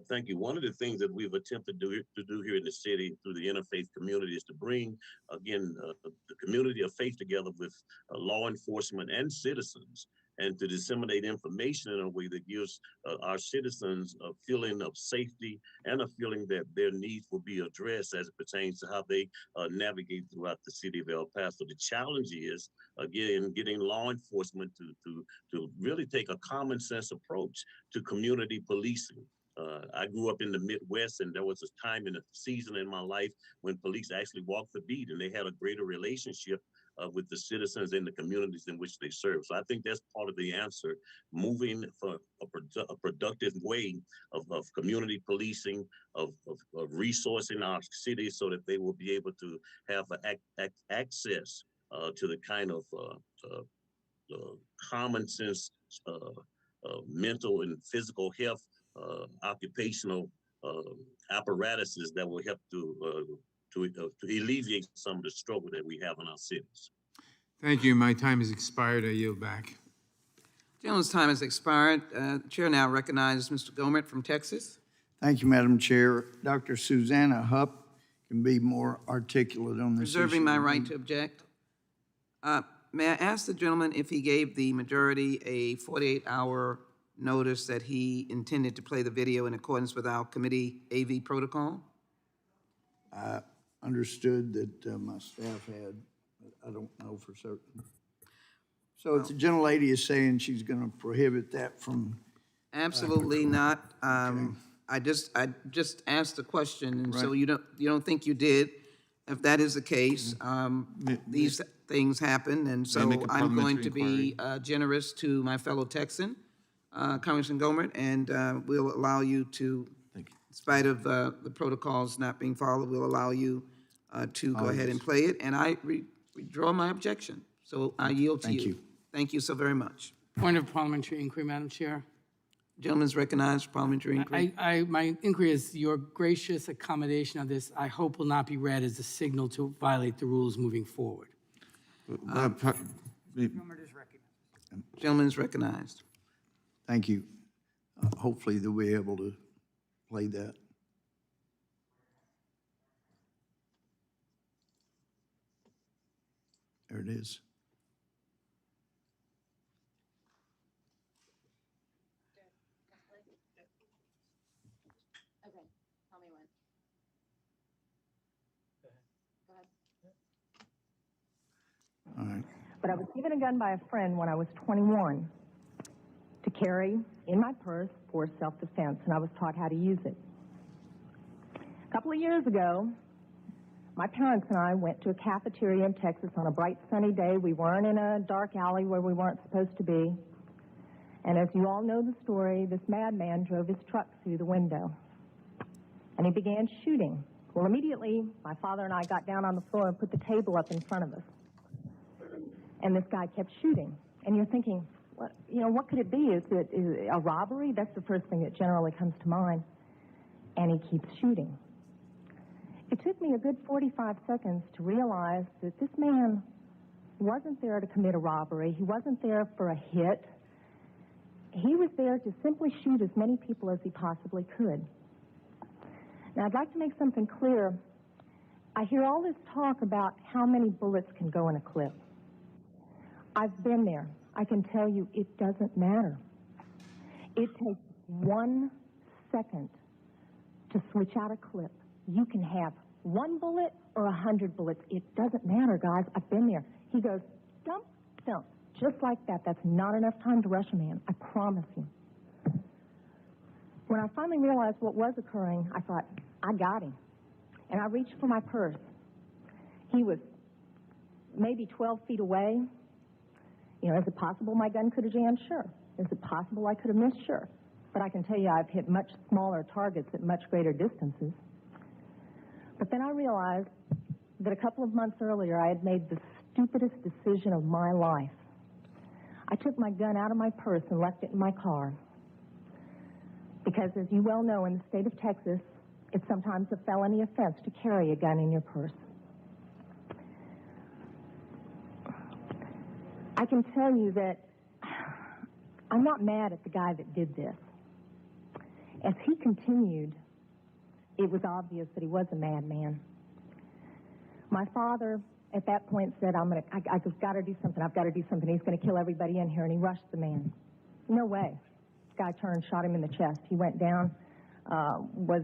Thank you. One of the things that we've attempted to do here in the city through the interfaith community is to bring, again, the community of faith together with law enforcement and citizens, and to disseminate information in a way that gives our citizens a feeling of safety and a feeling that their needs will be addressed as it pertains to how they navigate throughout the city of El Paso. The challenge is, again, getting law enforcement to really take a common sense approach to community policing. I grew up in the Midwest, and there was a time in a season in my life when police actually walked the beat, and they had a greater relationship with the citizens in the communities in which they serve. So I think that's part of the answer, moving for a productive way of community policing, of resourcing our cities so that they will be able to have access to the kind of common sense mental and physical health occupational apparatuses that will help to alleviate some of the struggle that we have in our cities. Thank you. My time has expired. I yield back. Gentleman's time has expired. The chair now recognizes Mr. Gomet from Texas. Thank you, Madam Chair. Dr. Susanna Hupp can be more articulate on this issue. Reserving my right to object. May I ask the gentleman if he gave the majority a 48-hour notice that he intended to play the video in accordance with our committee AV protocol? I understood that my staff had, but I don't know for certain. So if the gentlelady is saying she's going to prohibit that from... Absolutely not. I just asked the question, and so Right. you don't think you did. If that is the case, these things happen, and so make a I'm going to parliamentary be generous to my fellow Texan, Congressman Gomet, and we'll allow you to, Thank you. in spite of the protocols not being followed, we'll allow you to go ahead and play it, and I withdraw my objection. So I yield to you. Thank you. Thank you so very much. Point of parliamentary inquiry, Madam Chair. Gentleman's recognized for parliamentary inquiry. My inquiry is your gracious accommodation of this, I hope will not be read as a signal to violate the rules moving forward. Gentleman's recognized. Thank you. Hopefully they'll be able to play that. There it is. Okay, tell me when. Go ahead. All right. But I was given a gun by a friend when I was 21 to carry in my purse for self-defense, and I was taught how to use it. A couple of years ago, my parents and I went to a cafeteria in Texas on a bright sunny day. We weren't in a dark alley where we weren't supposed to be. And as you all know the story, this madman drove his truck through the window, and he began shooting. Well, immediately, my father and I got down on the floor and put the table up in front of us. And this guy kept shooting. And you're thinking, what could it be? Is it a robbery? That's the first thing that generally comes to mind. And he keeps shooting. It took me a good 45 seconds to realize that this man wasn't there to commit a robbery. He wasn't there for a hit. He was there to simply shoot as many people as he possibly could. Now, I'd like to make something clear. I hear all this talk about how many bullets can go in a clip. I've been there. I can tell you it doesn't matter. It takes 1 second to switch out a clip. You can have 1 bullet or 100 bullets. It doesn't matter, guys. I've been there. He goes, dump, dump, just like that. That's not enough time to rush a man. I promise you. When I finally realized what was occurring, I thought, I got him. And I reached for my purse. He was maybe 12 feet away. Is it possible my gun could have jammed? Sure. Is it possible I could have missed? Sure. But I can tell you I've hit much smaller targets at much greater distances. But then I realized that a couple of months earlier I had made the stupidest decision of my life. I took my gun out of my purse and left it in my car. Because as you well know, in the state of Texas, It's sometimes a felony offense to carry a gun in your purse. I can tell you that I'm not mad at the guy that did this. As he continued, it was obvious that he was a madman. My father, at that point, said, I've got to do something. I've got to do something. He's going to kill everybody in here, and he rushed the man. No way. This guy turned, shot him in the chest. He went down, was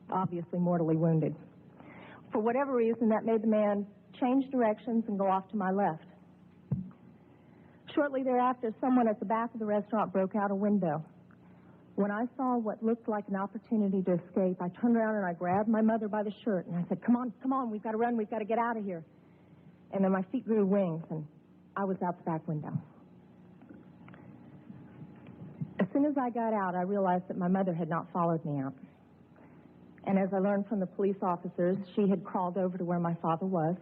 obviously mortally wounded. For whatever reason, that made the man change directions and go off to my left. Shortly thereafter, someone at the back of the restaurant broke out a window. When I saw what looked like an opportunity to escape, I turned around and I grabbed my mother by the shirt and I said, come on, we've got to run, we've got to get out of here. And then my feet grew wings and I was out the back window. As soon as I got out, I realized that my mother had not followed me out. And as I learned from the police officers, she had crawled over to where my father was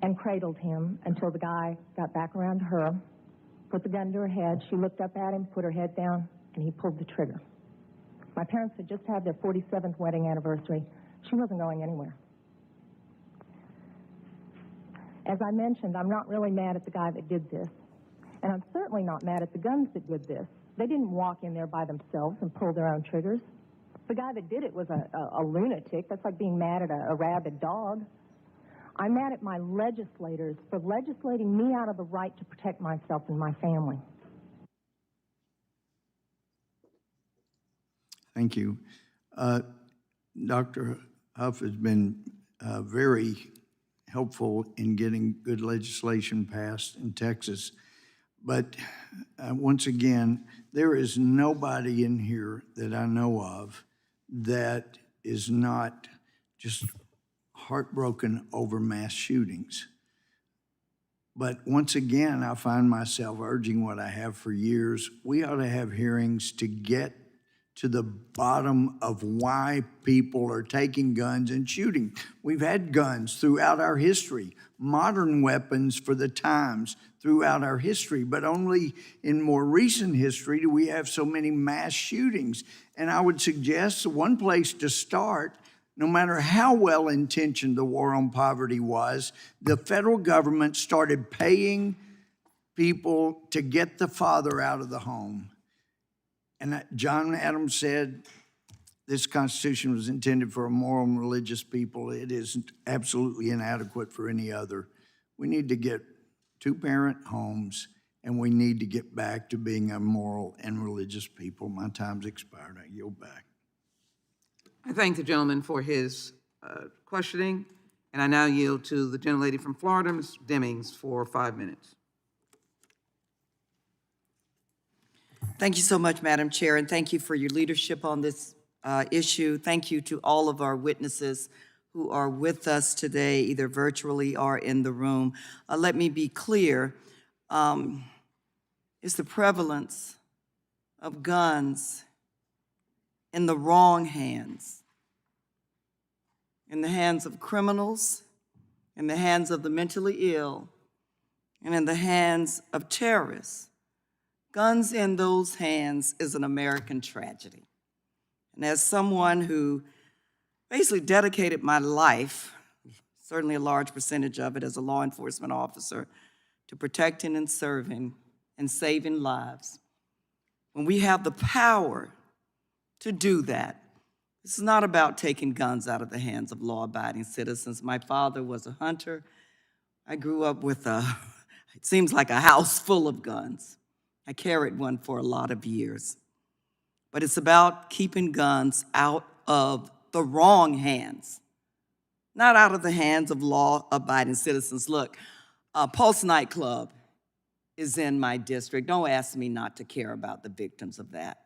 and cradled him until the guy got back around to her, put the gun to her head. She looked up at him, put her head down, and he pulled the trigger. My parents had just had their 47th wedding anniversary. She wasn't going anywhere. As I mentioned, I'm not really mad at the guy that did this, and I'm certainly not mad at the guns that did this. They didn't walk in there by themselves and pull their own triggers. The guy that did it was a lunatic. That's like being mad at a rabid dog. I'm mad at my legislators for legislating me out of the right to protect myself and my family. Thank you. Dr. Huff has been very helpful in getting good legislation passed in Texas. But once again, there is nobody in here that I know of that is not just heartbroken over mass shootings. But once again, I find myself urging what I have for years. We ought to have hearings to get to the bottom of why people are taking guns and shooting. We've had guns throughout our history, modern weapons for the times throughout our history, but only in more recent history do we have so many mass shootings. And I would suggest one place to start, no matter how well-intentioned the war on poverty was, the federal government started paying people to get the father out of the home. And John Adams said this Constitution was intended for a moral and religious people. It is absolutely inadequate for any other. We need to get two-parent homes, and we need to get back to being a moral and religious people. My time's expired. I yield back. I thank the gentleman for his questioning, and I now yield to the gentlelady from Florida, Ms. Demings, for 5 minutes. Thank you so much, Madam Chair, and thank you for your leadership on this issue. Thank you to all of our witnesses who are with us today, either virtually or in the room. Let me be clear, it's the prevalence of guns in the wrong hands, in the hands of criminals, in the hands of the mentally ill, and in the hands of terrorists. Guns in those hands is an American tragedy. And as someone who basically dedicated my life, certainly a large percentage of it as a law enforcement officer, to protecting and serving and saving lives, when we have the power to do that, this is not about taking guns out of the hands of law-abiding citizens. My father was a hunter. I grew up with it seems like a house full of guns. I carried one for a lot of years. But it's about keeping guns out of the wrong hands, not out of the hands of law-abiding citizens. Look, Pulse nightclub is in my district. Don't ask me not to care about the victims of that.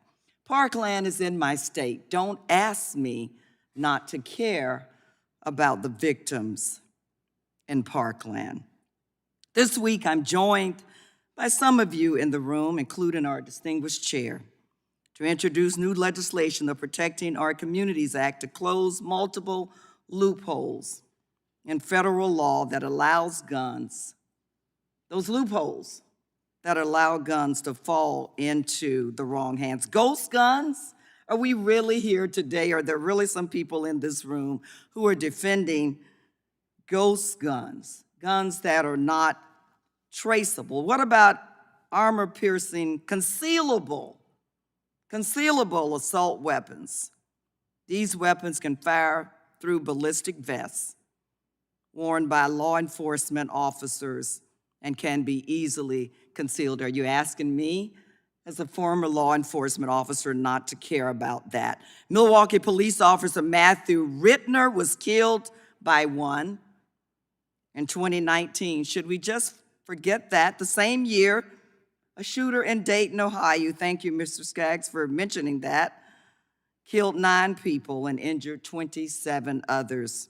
Parkland is in my state. Don't ask me not to care about the victims in Parkland. This week, I'm joined by some of you in the room, including our distinguished chair, to introduce new legislation, the Protecting Our Communities Act, to close multiple loopholes in federal law that allows guns, those loopholes that allow guns to fall into the wrong hands. Ghost guns Are we really here today? Are there really some people in this room who are defending ghost guns, guns that are not traceable? What about armor-piercing, concealable assault weapons? These weapons can fire through ballistic vests worn by law enforcement officers and can be easily concealed. Are you asking me, as a former law enforcement officer, not to care about that? Milwaukee police officer Matthew Rittner was killed by one in 2019. Should we just forget that? The same year, a shooter in Dayton, Ohio, thank you, Mr. Skaggs, for mentioning that, killed 9 people and injured 27 others.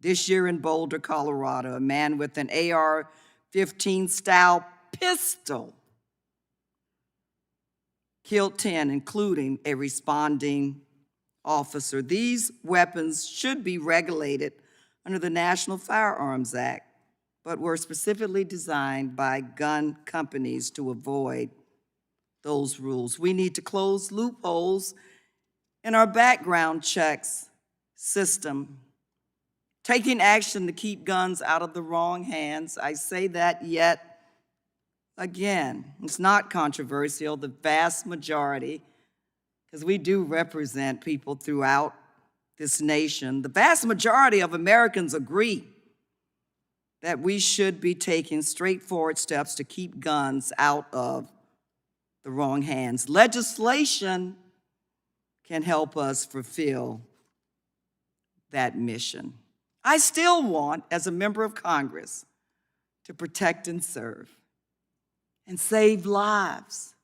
This year in Boulder, Colorado, a man with an AR-15 style pistol killed 10, including a responding officer. These weapons should be regulated under the National Firearms Act, but were specifically designed by gun companies to avoid those rules. We need to close loopholes in our background checks system, taking action to keep guns out of the wrong hands. I say that yet again, it's not controversial. The vast majority, because we do represent people throughout this nation, the vast majority of Americans agree that we should be taking straightforward steps to keep guns out of the wrong hands. Legislation can help us fulfill that mission. I still want, as a member of Congress, to protect and serve and save lives.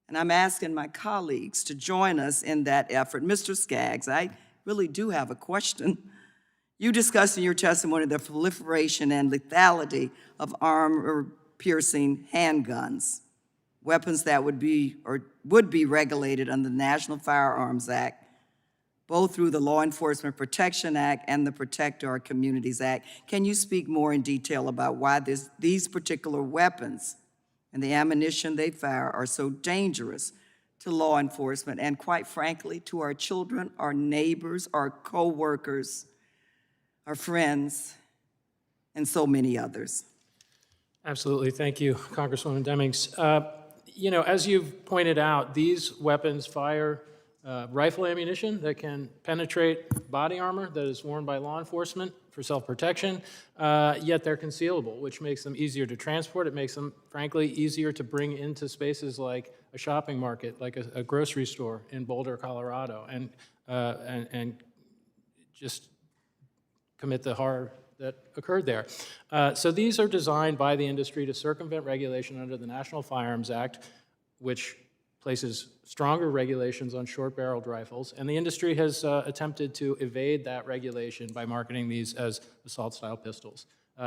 And I'm asking my colleagues to join us in that effort. Mr. Skaggs, I really do have a question. You discussed in your testimony the proliferation and lethality of armor-piercing handguns, weapons that would be regulated under the National Firearms Act, both through the Law Enforcement Protection Act and the Protect Our Communities Act. Can you speak more in detail about why these particular weapons and the ammunition they fire are so dangerous to law enforcement and, quite frankly, to our children, our neighbors, our co-workers, our friends, and so many others? Absolutely. Thank you, Congresswoman Demings. You know, as you've pointed out, these weapons fire rifle ammunition that can penetrate body armor that is worn by law enforcement for self-protection, yet they're concealable, which makes them easier to transport. It makes them, frankly, easier to bring into spaces like a shopping market, like a grocery store in Boulder, Colorado, and just commit the horror that occurred there. So these are designed by the industry to circumvent regulation under the National Firearms Act, which places stronger regulations on short-barreled rifles, and the industry has attempted to evade that regulation by marketing these as assault-style pistols.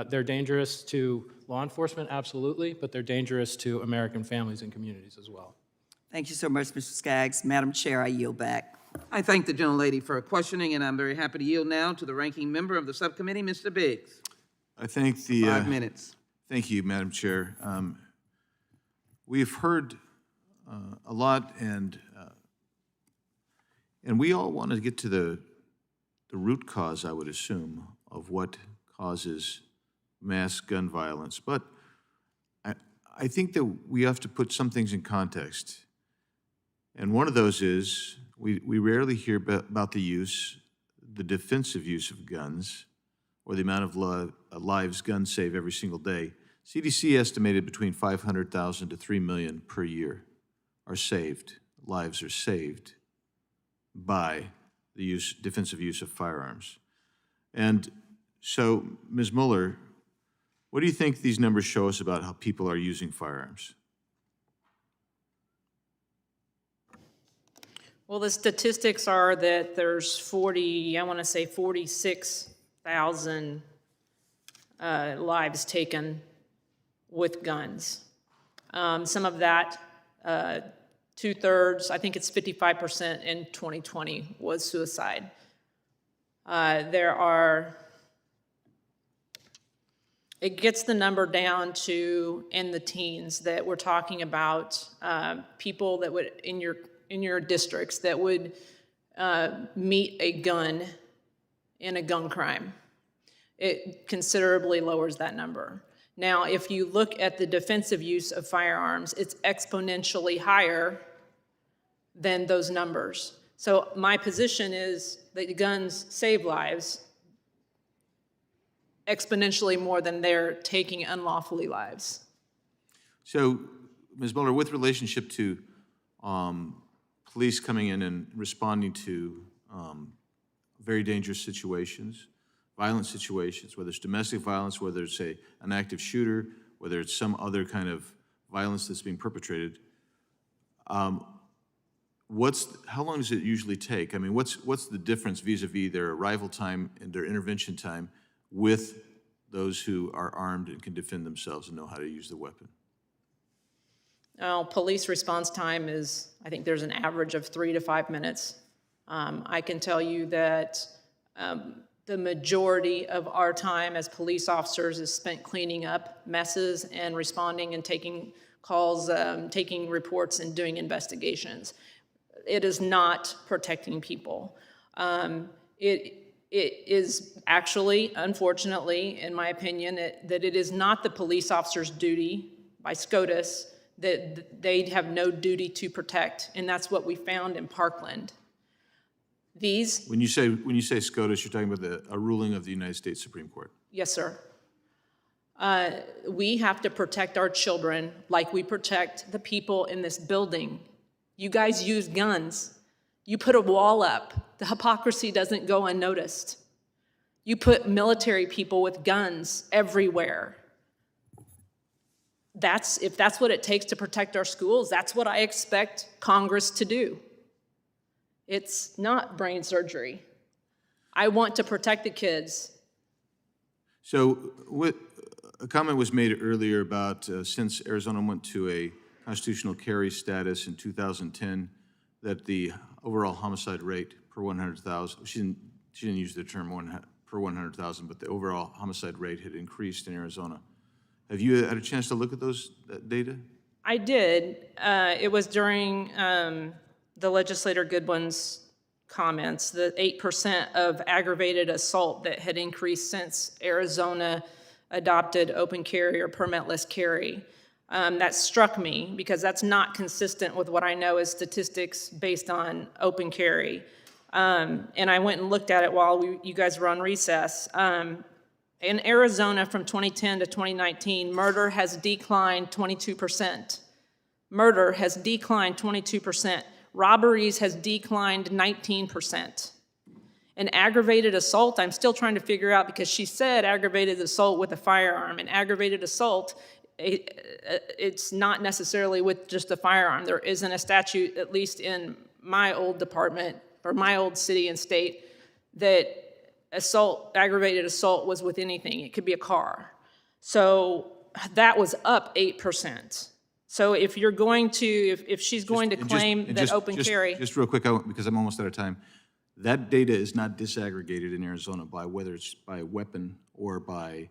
They're dangerous to law enforcement, absolutely, but they're dangerous to American families and communities as well. Thank you so much, Mr. Skaggs. Madam Chair, I yield back. I thank the gentlelady for her questioning, and I'm very happy to yield now to the ranking member of the subcommittee, Mr. Biggs. I thank the... 5 minutes. Thank you, Madam Chair. We've heard a lot, and we all want to get to the root cause, I would assume, of what causes mass gun violence. But I think that we have to put some things in context. And one of those is we rarely hear about the defensive use of guns, or the amount of lives guns save every single day. CDC estimated between 500,000 to 3 million per year lives are saved by the defensive use of firearms. And so, Ms. Mueller, what do you think these numbers show us about how people are using firearms? Well, the statistics are that there's 46,000 lives taken with guns. Some of that, 2/3, I think it's 55% in 2020 was suicide. It gets the number down to in the teens that we're talking about people that would, in your your districts that would meet a gun in a gun crime. It considerably lowers that number. Now, if you look at the defensive use of firearms, it's exponentially higher than those numbers. So my position is that guns save lives exponentially more than they're taking unlawfully lives. So, Ms. Mueller, with relationship to police coming in and responding to very dangerous situations, violent situations, whether it's domestic violence, whether it's an active shooter, whether it's some other kind of violence that's being perpetrated, how long does it usually take? I mean, what's the difference vis-a-vis their arrival time and their intervention time with those who are armed and can defend themselves and know how to use the weapon? Police response time is, I think there's an average of 3 to 5 minutes. I can tell you that the majority of our time as police officers is spent cleaning up messes and responding and taking calls, taking reports and doing investigations. It is not protecting people. It is actually, unfortunately, in my opinion, that it is not the police officer's duty by SCOTUS that they have no duty to protect, and that's what we found in Parkland. When you say SCOTUS, you're talking about a ruling of the United States Supreme Court. Yes, sir. We have to protect our children like we protect the people in this building. You guys use guns. You put a wall up. The hypocrisy doesn't go unnoticed. You put military people with guns everywhere. If that's what it takes to protect our schools, that's what I expect Congress to do. It's not brain surgery. I want to protect the kids. So a comment was made earlier about since Arizona went to a constitutional carry status in 2010, that the overall homicide rate per 100,000, she didn't use the term per 100,000, but the overall homicide rate had increased in Arizona. Have you had a chance to look at that data? I did. It was during the legislator Goodwin's comments, the 8% of aggravated assault that had increased since Arizona adopted open carry or permitless carry. That struck me because that's not consistent with what I know as statistics based on open carry. And I went and looked at it while you guys were on recess. In Arizona from 2010 to 2019, murder has declined 22%. Murder has declined 22%. Robberies has declined 19%. And aggravated assault, I'm still trying to figure out because she said aggravated assault with a firearm. And aggravated assault, it's not necessarily with just a firearm. There isn't a statute, at least in my old department or my old city and state, that aggravated assault was with anything. It could be a car. So that was up 8%. So if you're going to, if she's going to claim that open carry. Just real quick, because I'm almost out of time. That data is not disaggregated in Arizona by whether it's by weapon or by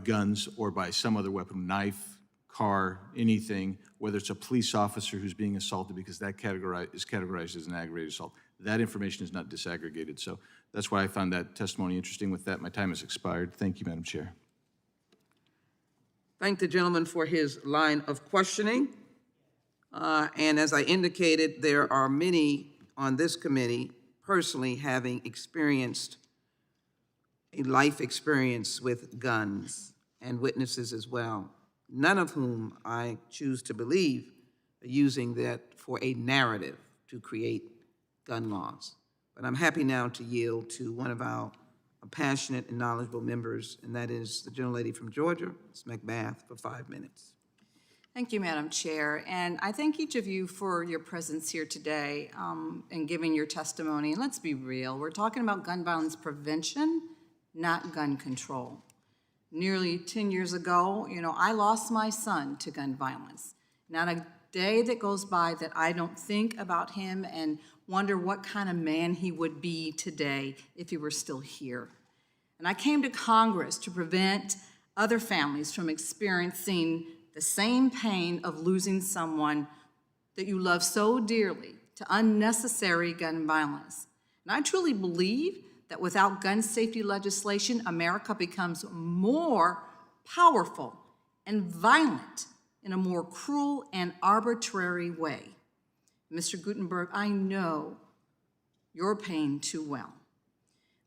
guns or by some other weapon, knife, car, anything, whether it's a police officer who's being assaulted, because that is categorized as an aggravated assault. That information is not disaggregated. So that's why I found that testimony interesting. With that, my time has expired. Thank you, Madam Chair. Thank the gentleman for his line of questioning. And as I indicated, there are many on this committee personally having experienced a life experience with guns and witnesses as well, none of whom I choose to believe are using that for a narrative to create gun laws. But I'm happy now to yield to one of our passionate and knowledgeable members, and that is the gentlelady from Georgia, Ms. McBath, for 5 minutes. Thank you, Madam Chair, and I thank each of you for your presence here today and giving your testimony. And let's be real, we're talking about gun violence prevention, not gun control. Nearly 10 years ago, I lost my son to gun violence. Not a day that goes by that I don't think about him and wonder what kind of man he would be today if he were still here. And I came to Congress to prevent other families from experiencing the same pain of losing someone that you love so dearly to to unnecessary gun violence. And I truly believe that without gun safety legislation, America becomes more powerful and violent in a more cruel and arbitrary way. Mr. Gutenberg, I know your pain too well.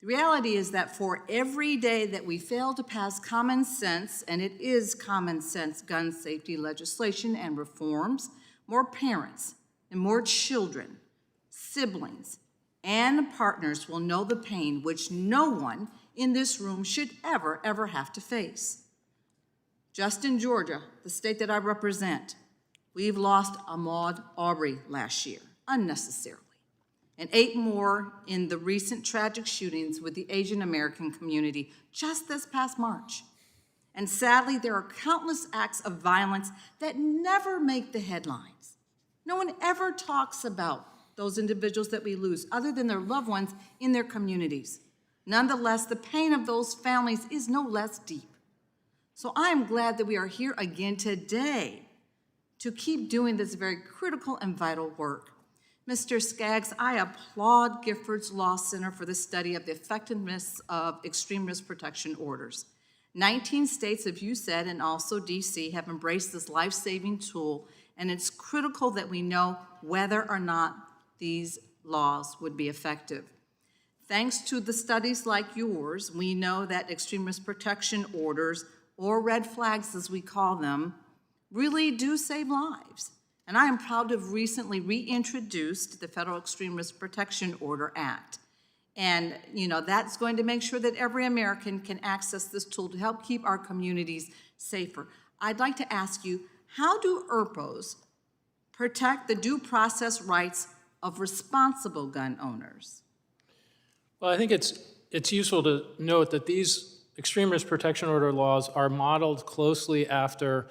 The reality is that for every day that we fail to pass common sense, and it is common sense gun safety legislation and reforms, more parents and more children, siblings, and partners will know the pain which no one in this room should ever have to face. Just in Georgia, the state that I represent, we've lost Ahmaud Arbery last year, unnecessarily, and 8 more in the recent tragic shootings with the Asian American community just this past March. And sadly, there are countless acts of violence that never make the headlines. No one ever talks about those individuals that we lose, other than their loved ones in their communities. Nonetheless, the pain of those families is no less deep. So I am glad that we are here again today to keep doing this very critical and vital work. Mr. Skaggs, I applaud Giffords Law Center for the study of the effectiveness of extreme risk protection orders. 19 states, as you said, and also DC, have embraced this life-saving tool, and it's critical that we know whether or not these laws would be effective. Thanks to the studies like yours, we know that extreme risk protection orders, or red flags as we call them, really do save lives. And I am proud to have recently reintroduced the Federal Extreme Risk Protection Order Act. And, that's going to make sure that every American can access this tool to help keep our communities safer. I'd like to ask you, how do ERPOs protect the due process rights of responsible gun owners? Well, I think it's useful to note that these extreme risk protection order laws are modeled closely after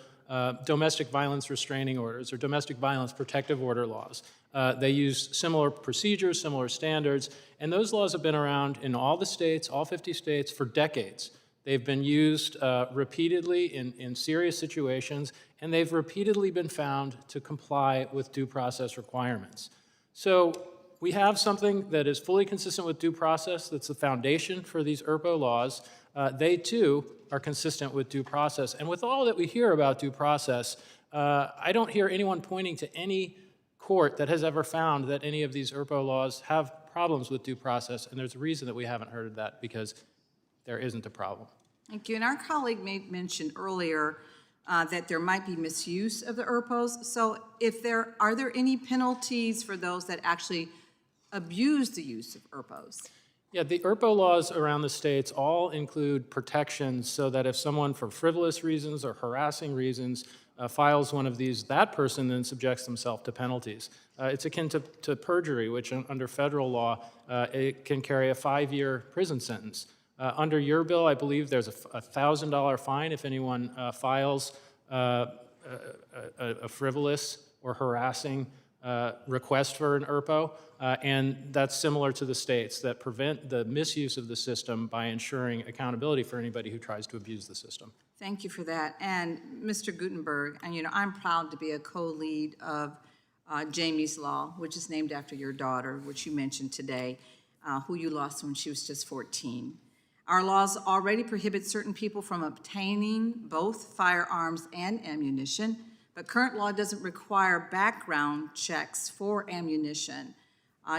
domestic violence restraining orders or domestic violence protective order laws. They use similar procedures, similar standards, and those laws have been around in all the states, all 50 states, for decades. They've been used repeatedly in serious situations, and they've repeatedly been found to comply with due process requirements. So we have something that is fully consistent with due process. That's the foundation for these ERPO laws. They, too, are consistent with due process. And with all that we hear about due process, I don't hear anyone pointing to any court that has ever found that any of these ERPO laws have problems with due process. And there's a reason that we haven't heard of that, because there isn't a problem. Thank you. And our colleague mentioned earlier that there might be misuse of the ERPOs. So are there any penalties for those that actually abuse the use of ERPOs? Yeah, the ERPO laws around the states all include protections so that if someone, for frivolous reasons or harassing reasons, files one of these, that person then subjects themselves to penalties. It's akin to perjury, which under federal law, it can carry a 5-year prison sentence. Under your bill, I believe there's a $1,000 fine if anyone files a frivolous or harassing request for an ERPO, and that's similar to the states that prevent the misuse of the system by ensuring accountability for anybody who tries to abuse the system. Thank you for that. And Mr. Gutenberg, and I'm proud to be a co-lead of Jamie's Law, which is named after your daughter, which you mentioned today, who you lost when she was just 14. Our laws already prohibit certain people from obtaining both firearms and ammunition, but current law doesn't require background checks for ammunition.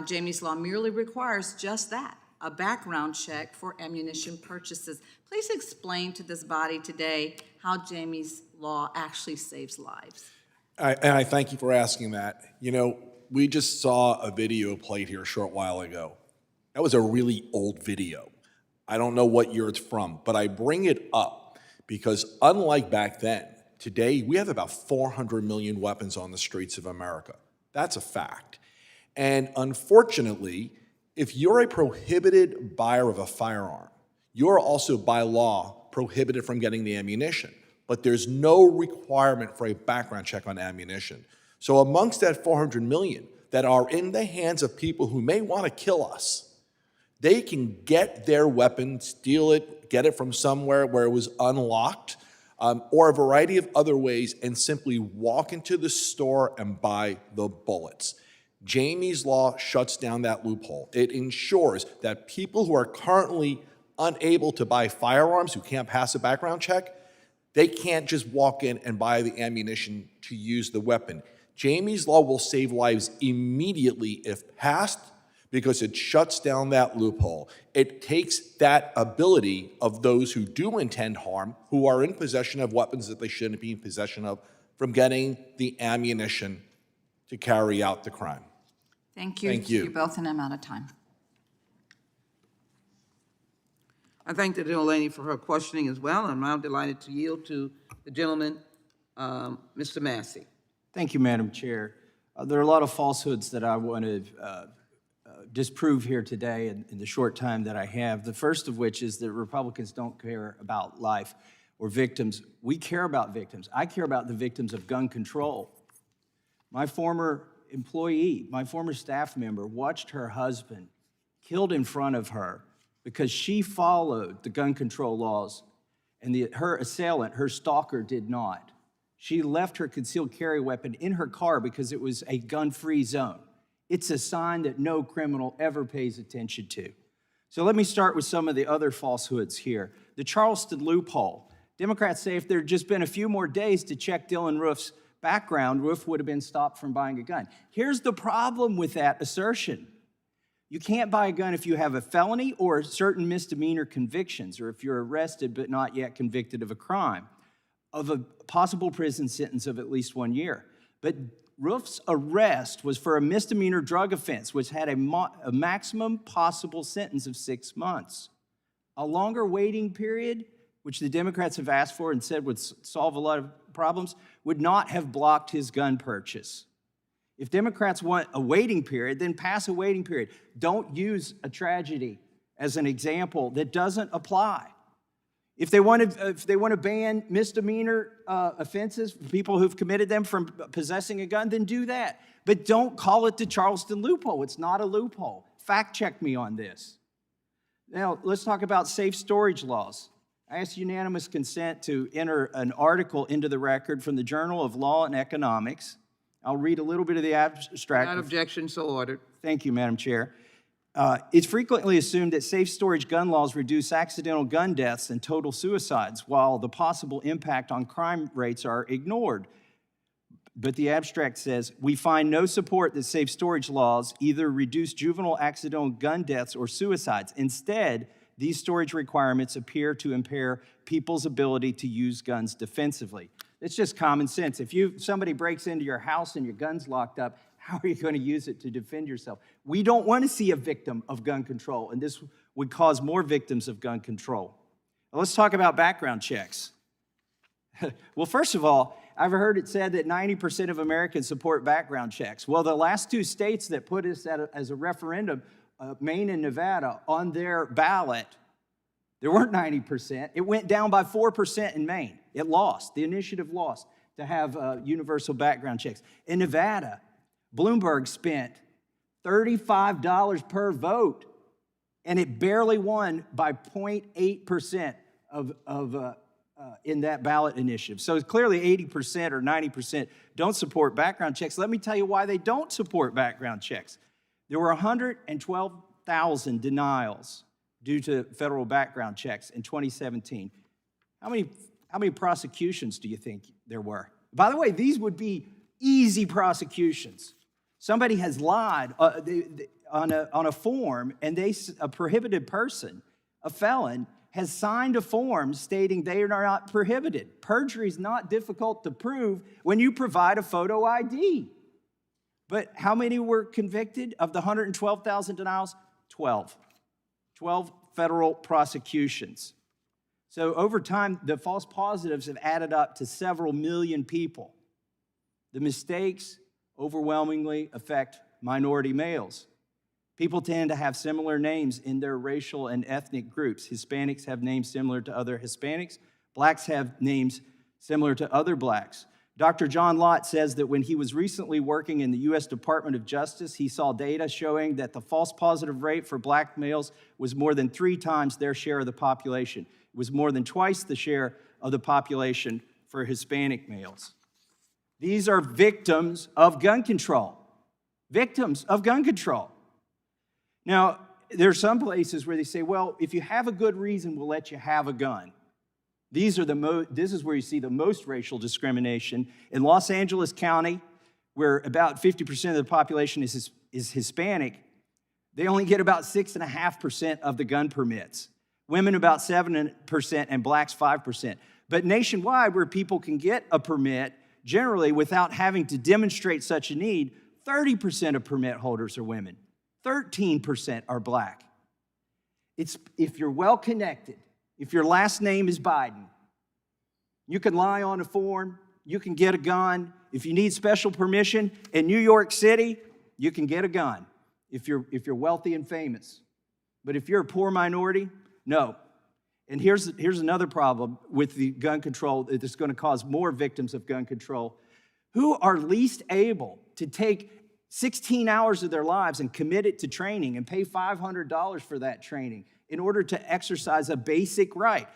Jamie's Law merely requires just that, a background check for ammunition purchases. Please explain to this body today how Jamie's Law actually saves lives. And I thank you for asking that. We just saw a video played here a short while ago. That was a really old video. I don't know what year it's from, but I bring it up because unlike back then, today we have about 400 million weapons on the streets of America. That's a fact. And unfortunately, if you're a prohibited buyer of a firearm, you're also by law prohibited from getting the ammunition. But there's no requirement for a background check on ammunition. So amongst that 400 million that are in the hands of people who may want to kill us, they can get their weapon, steal it, get it from somewhere where it was unlocked, or a variety of other ways, and simply walk into the store and buy the bullets. Jamie's Law shuts down that loophole. It ensures that people who are currently unable to buy firearms, who can't pass a background check, they can't just walk in and buy the ammunition to use the weapon. Jamie's Law will save lives immediately if passed, because it shuts down that loophole. It takes that ability of those who do intend harm, who are in possession of weapons that they shouldn't be in possession of, from getting the ammunition to carry out the crime. Thank you. Thank you. You both, and I'm out of time. I thank the gentlelady for her questioning as well. I'm now delighted to yield to the gentleman, Mr. Massey. Thank you, Madam Chair. There are a lot of falsehoods that I want to disprove here today in the short time that I have. The first of which is that Republicans don't care about life or victims. We care about victims. I care about the victims of gun control. My former employee, my former staff member, watched her husband killed in front of her because she followed the gun control laws, and her assailant, her stalker, did not. She left her concealed carry weapon in her car because it was a gun-free zone. It's a sign that no criminal ever pays attention to. So let me start with some of the other falsehoods here. The Charleston loophole. Democrats say if there had just been a few more days to check Dylan Roof's background, Roof would have been stopped from buying a gun. Here's the problem with that assertion. You can't buy a gun if you have a felony or certain misdemeanor convictions, or if you're arrested but not yet convicted of a crime, of a possible prison sentence of at least 1 year. But Roof's arrest was for a misdemeanor drug offense, which had a maximum possible sentence of 6 months. A longer waiting period, which the Democrats have asked for and said would solve a lot of problems, would not have blocked his gun purchase. If Democrats want a waiting period, then pass a waiting period. Don't use a tragedy as an example that doesn't apply. If they want to ban misdemeanor offenses for people who've committed them from possessing a gun, then do that. But don't call it the Charleston loophole. It's not a loophole. Fact check me on this. Now, let's talk about safe storage laws. I asked unanimous consent to enter an article into the record from the Journal of Law and Economics. I'll read a little bit of the abstract. Without objection, so ordered. Thank you, Madam Chair. It's frequently assumed that safe storage gun laws reduce accidental gun deaths and total suicides, while the possible impact on crime rates are ignored. But the abstract says, we find no support that safe storage laws either reduce juvenile accidental gun deaths or suicides. Instead, these storage requirements appear to impair people's ability to use guns defensively. It's just common sense. If somebody breaks into your house and your gun's locked up, how are you going to use it to defend yourself? We don't want to see a victim of gun control, and this would cause more victims of gun control. Now, let's talk about background checks. Well, first of all, I've heard it said that 90% of Americans support background checks. Well, the last two states that put us as a referendum, Maine and Nevada, on their ballot, there weren't 90%. It went down by 4% in Maine. It lost. The initiative lost to have universal background checks. In Nevada, Bloomberg spent $35 per vote, and it barely won by 0.8% in that ballot initiative. So clearly 80% or 90% don't support background checks. Let me tell you why they don't support background checks. There were 112,000 denials due to federal background checks in 2017. How many prosecutions do you think there were? By the way, these would be easy prosecutions. Somebody has lied on a form, and a prohibited person, a felon, has signed a form stating they are not prohibited. Perjury is not difficult to prove when you provide a photo ID. But how many were convicted of the 112,000 denials? 12. 12 federal prosecutions. So over time, the false positives have added up to several million people. The mistakes overwhelmingly affect minority males. People tend to have similar names in their racial and ethnic groups. Hispanics have names similar to other Hispanics. Blacks have names similar to other blacks. Dr. John Lott says that when he was recently working in the U.S. Department of Justice, he saw data showing that the false positive rate for black males was more than 3 times their share of the population. It was more than twice the share of the population for Hispanic males. These are victims of gun control. victims of gun control. Now, there are some places where they say, well, if you have a good reason, we'll let you have a gun. This is where you see the most racial discrimination. In Los Angeles County, where about 50% of the population is Hispanic, they only get about 6.5% of the gun permits. Women about 7%, and blacks 5%. But nationwide, where people can get a permit, generally without having to demonstrate such a need, 30% of permit holders are women. 13% are black. If you're well connected, if your last name is Biden, you can lie on a form, you can get a gun. If you need special permission in New York City, you can get a gun if you're wealthy and famous. But if you're a poor minority, no. And here's another problem with the gun control that's going to cause more victims of gun control, who are least able to take 16 hours of their lives and commit it to training and pay $500 for that training in order to exercise a basic right.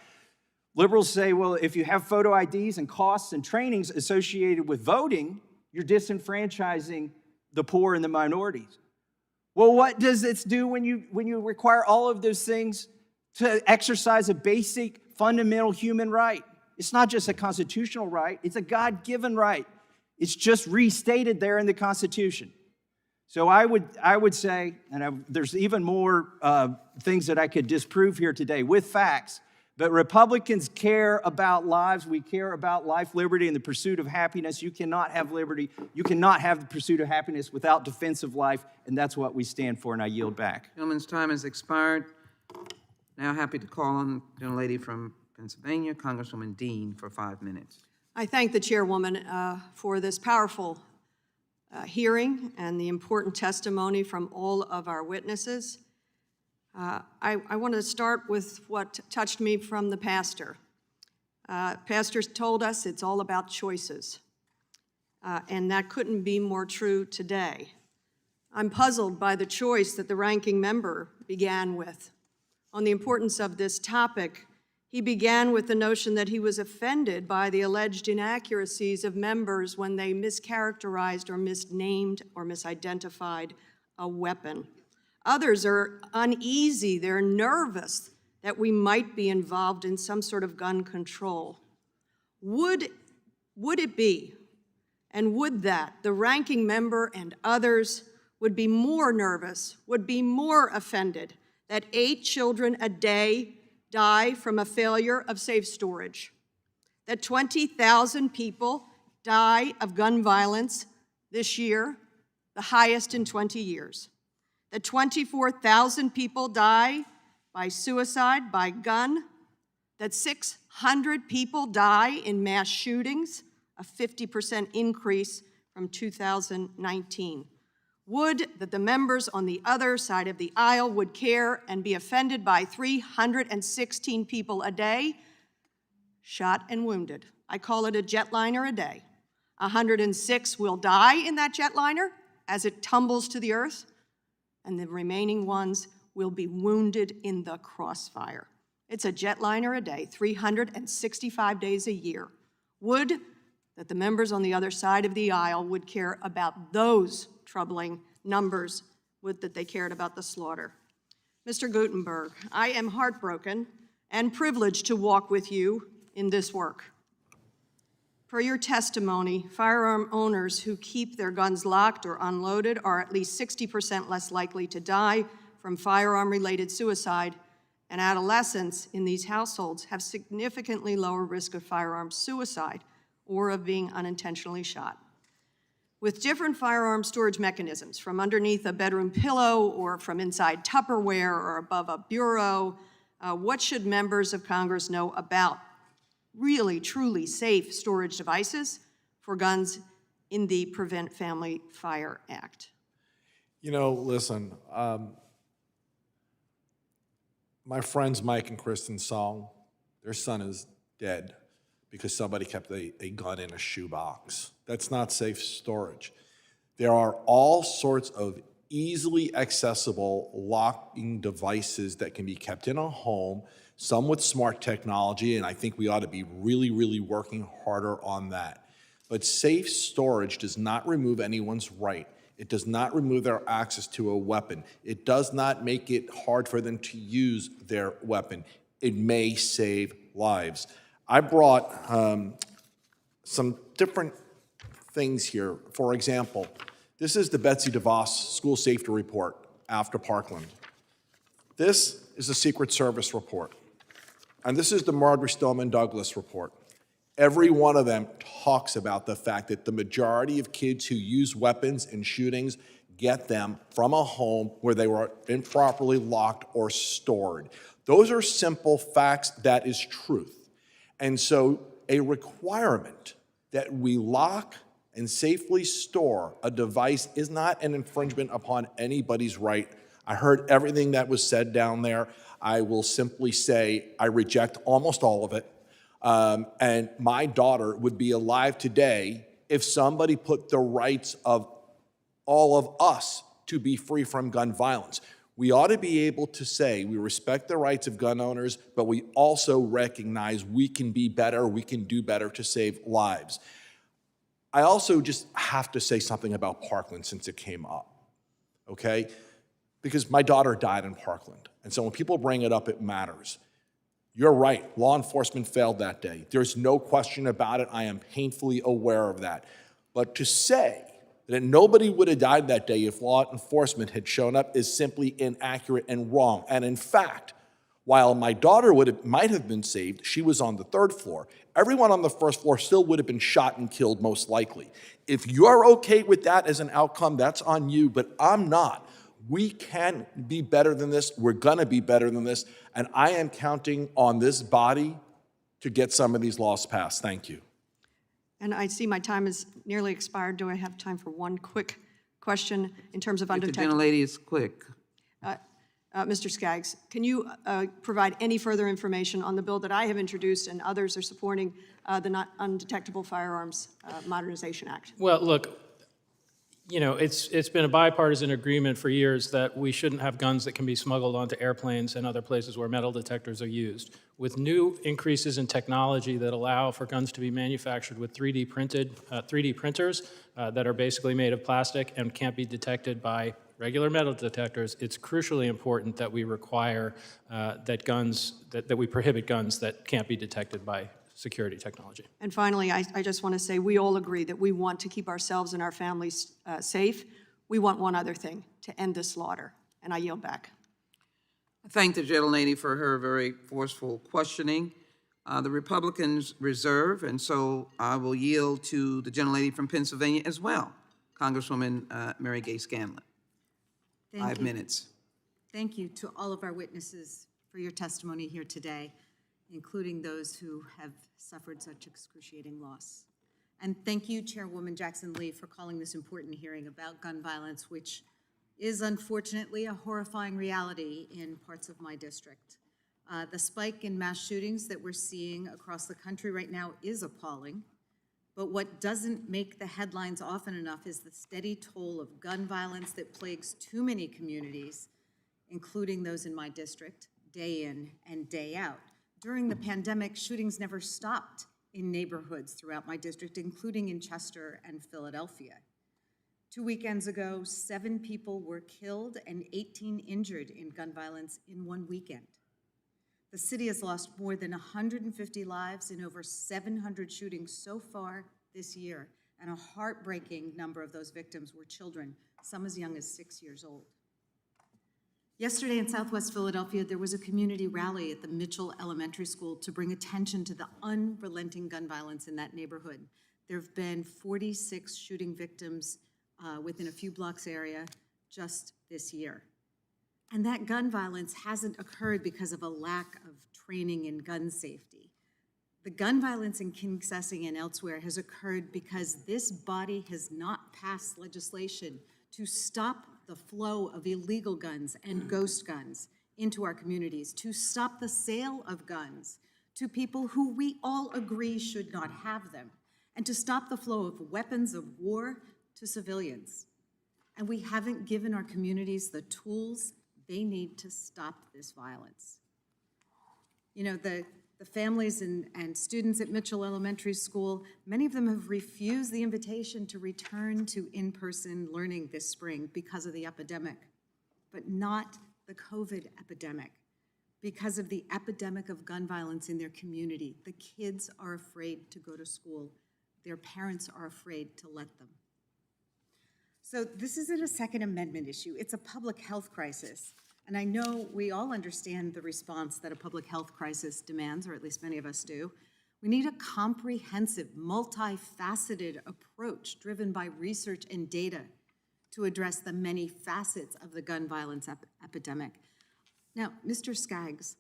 Liberals say, well, if you have photo IDs and costs and trainings associated with voting, you're disenfranchising the poor and the minorities. Well, what does this do when you require all of those things to exercise a basic, fundamental human right? It's not just a constitutional right, it's a God-given right. It's just restated there in the Constitution. So I would say, and there's even more things that I could disprove here today with facts, but Republicans care about lives. We care about life, liberty, and the pursuit of happiness. You cannot have liberty. You cannot have the pursuit of happiness without defense of life, and that's what we stand for, and I yield back. Gentleman's time has expired. Now happy to call on the gentlelady from Pennsylvania, Congresswoman Dean, for 5 minutes. I thank the chairwoman for this powerful hearing and the important testimony from all of our witnesses. I want to start with what touched me from the pastor. Pastors told us it's all about choices, and that couldn't be more true today. I'm puzzled by the choice that the ranking member began with. On the importance of this topic, he began with the notion that he was offended by the alleged inaccuracies of members when they mischaracterized or misnamed or misidentified a weapon. Others are uneasy, they're nervous that we might be involved in some sort of gun control. Would it be, and would that, the ranking member and others would be more nervous, would be more offended that 8 children a day die from a failure of safe storage, that 20,000 people die of gun violence this year, the highest in 20 years, that 24,000 people die by suicide, by gun, that 600 people die in mass shootings, a 50% increase from 2019. Would that the members on the other side of the aisle would care and be offended by 316 people a day shot and wounded. I call it a jetliner a day. 106 will die in that jetliner as it tumbles to the earth, and the remaining ones will be wounded in the crossfire. It's a jetliner a day, 365 days a year. Would that the members on the other side of the aisle would care about those troubling numbers, would that they cared about the slaughter. Mr. Gutenberg, I am heartbroken and privileged to walk with you in this work. Per your testimony, firearm owners who keep their guns locked or unloaded are at least 60% less likely to die from firearm-related suicide, and adolescents in these households have significantly lower risk of firearm suicide or of being unintentionally shot. With different firearm storage mechanisms, from underneath a bedroom pillow or from inside Tupperware or above a bureau, what should members of Congress know about really, truly safe storage devices for guns in the Prevent Family Fire Act? You know, listen, my friends Mike and Kristen Song, their son is dead because somebody kept a gun in a shoebox. That's not safe storage. There are all sorts of easily accessible locking devices that can be kept in a home, some with smart technology, and I think we ought to be really, really working harder on that. But safe storage does not remove anyone's right. It does not remove their access to a weapon. It does not make it hard for them to use their weapon. It may save lives. I brought some different things here. For example, this is the Betsy DeVos School Safety Report after Parkland. This is the Secret Service report. And this is the Marjorie Stoneman Douglas report. Every one of them talks about the fact that the majority of kids who use weapons in shootings get them from a home where they were improperly locked or stored. Those are simple facts. That is truth. And so a requirement that we lock and safely store a device is not an infringement upon anybody's right. I heard everything that was said down there. I will simply say I reject almost all of it. And my daughter would be alive today if somebody put the rights of all of us to be free from gun violence. We ought to be able to say we respect the rights of gun owners, but we also recognize we can be better, we can do better to save lives. I also just have to say something about Parkland since it came up, okay? Because my daughter died in Parkland. And so when people bring it up, it matters. You're right, law enforcement failed that day. There's no question about it. I am painfully aware of that. But to say that nobody would have died that day if law enforcement had shown up is simply inaccurate and wrong. And in fact, while my daughter might have been saved, she was on the 3rd floor. Everyone on the 1st floor still would have been shot and killed, most likely. If you're okay with that as an outcome, that's on you, but I'm not. We can be better than this. We're gonna be better than this. And I am counting on this body to get some of these laws passed. Thank you. And I see my time is nearly expired. Do I have time for one quick question in terms of undetectable? The gentlelady is quick. Mr. Skaggs, can you provide any further information on the bill that I have introduced and others are supporting, the Undetectable Firearms Modernization Act? Well, look, you know, it's been a bipartisan agreement for years that we shouldn't have guns that can be smuggled onto airplanes and other places where metal detectors are used. With new increases in technology that allow for guns to be manufactured with 3D printers that are basically made of plastic and can't be detected by regular metal detectors, it's crucially important that we require that we prohibit guns that can't be detected by security technology. And finally, I just want to say we all agree that we want to keep ourselves and our families safe. We want one other thing, to end this slaughter. And I yield back. I thank the gentlelady for her very forceful questioning. The Republicans reserve, and so I will yield to the gentlelady from Pennsylvania as well, Congresswoman Mary Gay Scanlon. Thank 5 you. minutes. Thank you to all of our witnesses for your testimony here today, including those who have suffered such excruciating loss. And thank you, Chairwoman Jackson-Lee, for calling this important hearing about gun violence, which is unfortunately a horrifying reality in parts of my district. The spike in mass shootings that we're seeing across the country right now is appalling. But what doesn't make the headlines often enough is the steady toll of gun violence that plagues too many communities, including those in my district, day in and day out. During the pandemic, shootings never stopped in neighborhoods throughout my district, including in Chester and Philadelphia. 2 weekends ago, 7 people were killed and 18 injured in gun violence in one weekend. The city has lost more than 150 lives in over 700 shootings so far this year, and a heartbreaking number of those victims were children, some as young as 6 years old. Yesterday in Southwest Philadelphia, there was a community rally at the Mitchell Elementary School to bring attention to the unrelenting gun violence in that neighborhood. There have been 46 shooting victims within a few blocks area just this year. And that gun violence hasn't occurred because of a lack of training in gun safety. The gun violence in Kingsessing and elsewhere has occurred because this body has not passed legislation to stop the flow of illegal guns and ghost guns into our communities, to stop the sale of guns to people who we all agree should not have them, and to stop the flow of weapons of war to civilians. And we haven't given our communities the tools they need to stop this violence. You know, the The families and students at Mitchell Elementary School, many of them have refused the invitation to return to in-person learning this spring because of the epidemic, but not the COVID epidemic, because of the epidemic of gun violence in their community. The kids are afraid to go to school. Their parents are afraid to let them. So this isn't a Second Amendment issue, it's a public health crisis. And I know we all understand the response that a public health crisis demands, or at least many of us do. We need a comprehensive, multifaceted approach driven by research and data to address the many facets of the gun violence epidemic. Now, Mr. Skaggs,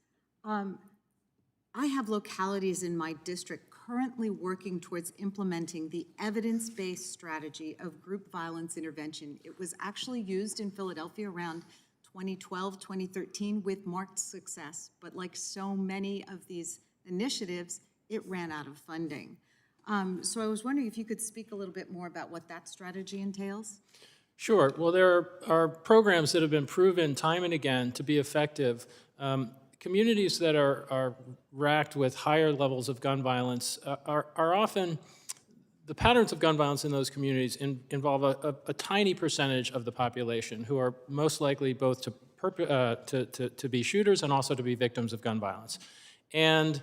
I have localities in my district currently working towards implementing the evidence-based strategy of group violence intervention. It was actually used in Philadelphia around 2012, 2013 with marked success, but like so many of these initiatives, it ran out of funding. So I was wondering if you could speak a little bit more about what that strategy entails? Sure. Well, there are programs that have been proven time and again to be effective. Communities that are racked with higher levels of gun violence are often, the patterns of gun violence in those communities involve a tiny percentage of the population who are most likely both to be shooters and also to be victims of gun violence. And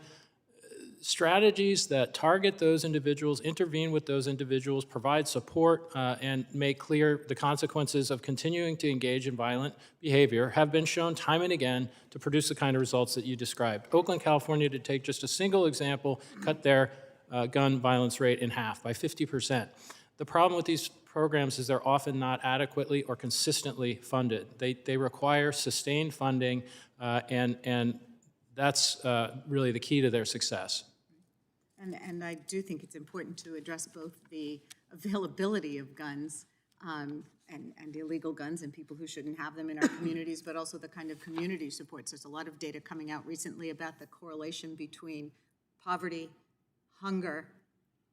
strategies that target those individuals, intervene with those individuals, provide support, and make clear the consequences of continuing to engage in violent behavior have been shown time and again to produce the kind of results that you described. Oakland, California, to take just a single example, cut their gun violence rate in half by 50%. The problem with these programs is they're often not adequately or consistently funded. They require sustained funding, and that's really the key to their success. And I do think it's important to address both the availability of guns and illegal guns and people who shouldn't have them in our communities, but also the kind of community supports. There's a lot of data coming out recently about the correlation between poverty, hunger,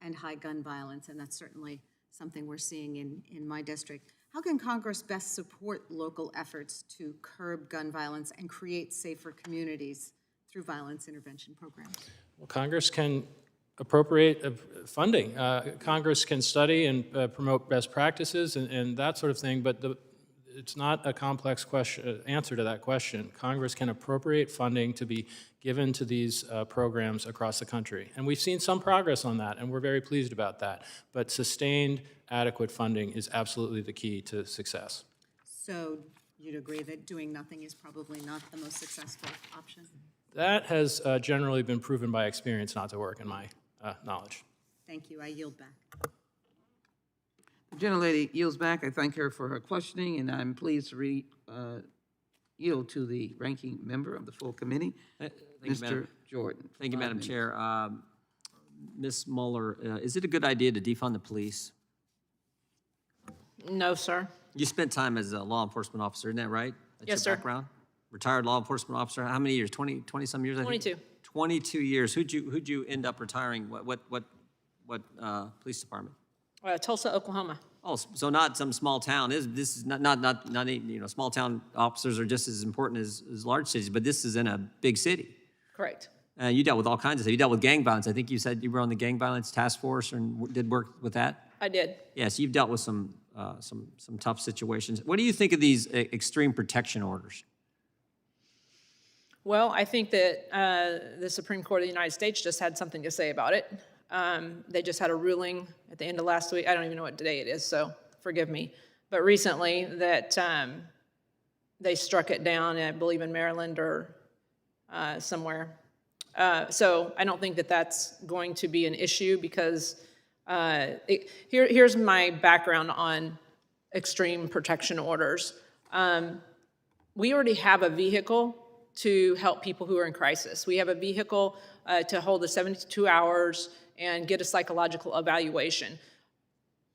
and high gun violence, and that's certainly something we're seeing in my district. How can Congress best support local efforts to curb gun violence and create safer communities through violence intervention programs? Well, Congress can appropriate funding. Congress can study and promote best practices and that sort of thing, but it's not a complex answer to that question. Congress can appropriate funding to be given to these programs across the country. And we've seen some progress on that, and we're very pleased about that. But sustained, adequate funding is absolutely the key to success. So you'd agree that doing nothing is probably not the most successful option? That has generally been proven by experience not to work, in my knowledge. Thank you. I yield back. The gentlelady yields back. I thank her for her questioning, and I'm pleased to yield to the ranking member of the full committee, Mr. Jordan. Thank you, Madam Chair. Ms. Mueller, is it a good idea to defund the police? No, sir. You spent time as a law enforcement officer, isn't that right? That's Yes, your sir. background? Retired law enforcement officer. How many years? 20-some years, I think? 22. 22 years. Who'd you end up retiring? What police department? Tulsa, Oklahoma. Oh, so not some small town. This is not small town officers are just as important as large cities, but this is in a big city. Correct. You dealt with all kinds of stuff. You dealt with gang violence. I think you said you were on the gang violence task force and did work with that. I did. Yes, you've dealt with some tough situations. What do you think of these extreme protection orders? Well, I think that the Supreme Court of the United States just had something to say about it. They just had a ruling at the end of last week. I don't even know what day it is, so forgive me. But recently that they struck it down, I believe in Maryland or somewhere. So I don't think that that's going to be an issue because here's my background on extreme protection orders. We already have a vehicle to help people who are in crisis. We have a vehicle to hold the 72 hours and get a psychological evaluation.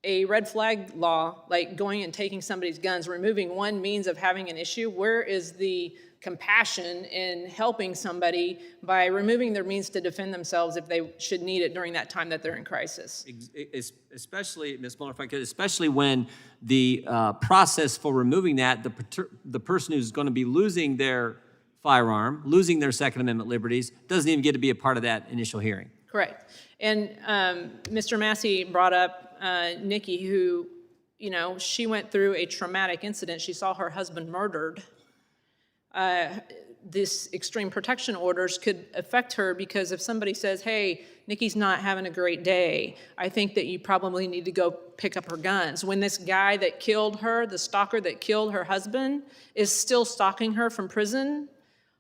A red flag law, like going and taking somebody's guns, removing one means of having an issue, where is the compassion in helping somebody by removing their means to defend themselves if they should need it during that time that they're in crisis? Especially, Ms. Mueller, if I could, especially when the process for removing that, the person who's going to be losing their firearm, losing their Second Amendment liberties, doesn't even get to be a part of that initial hearing. Correct. And Mr. Massey brought up Nikki, who, you know, she went through a traumatic incident. She saw her husband murdered. This extreme protection orders could affect her because if somebody says, hey, Nikki's not having a great day, I think that you probably need to go pick up her guns. When this guy that killed her, the stalker that killed her husband, is still stalking her from prison,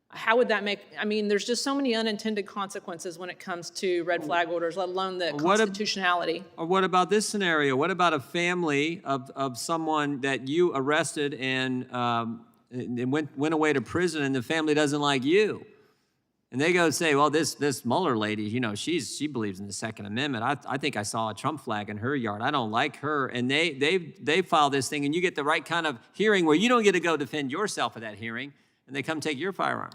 how would that make, I mean, there's just so many unintended consequences when it comes to red flag orders, let alone the constitutionality. Or what about this scenario? What about a family of someone that you arrested and went away to prison, and the family doesn't like you? And they go say, well, this Mueller lady, you know, she believes in the Second Amendment. I think I saw a Trump flag in her yard. I don't like her. And they file this thing, and you get the right kind of hearing where you don't get to go defend yourself at that hearing, and they come take your firearm.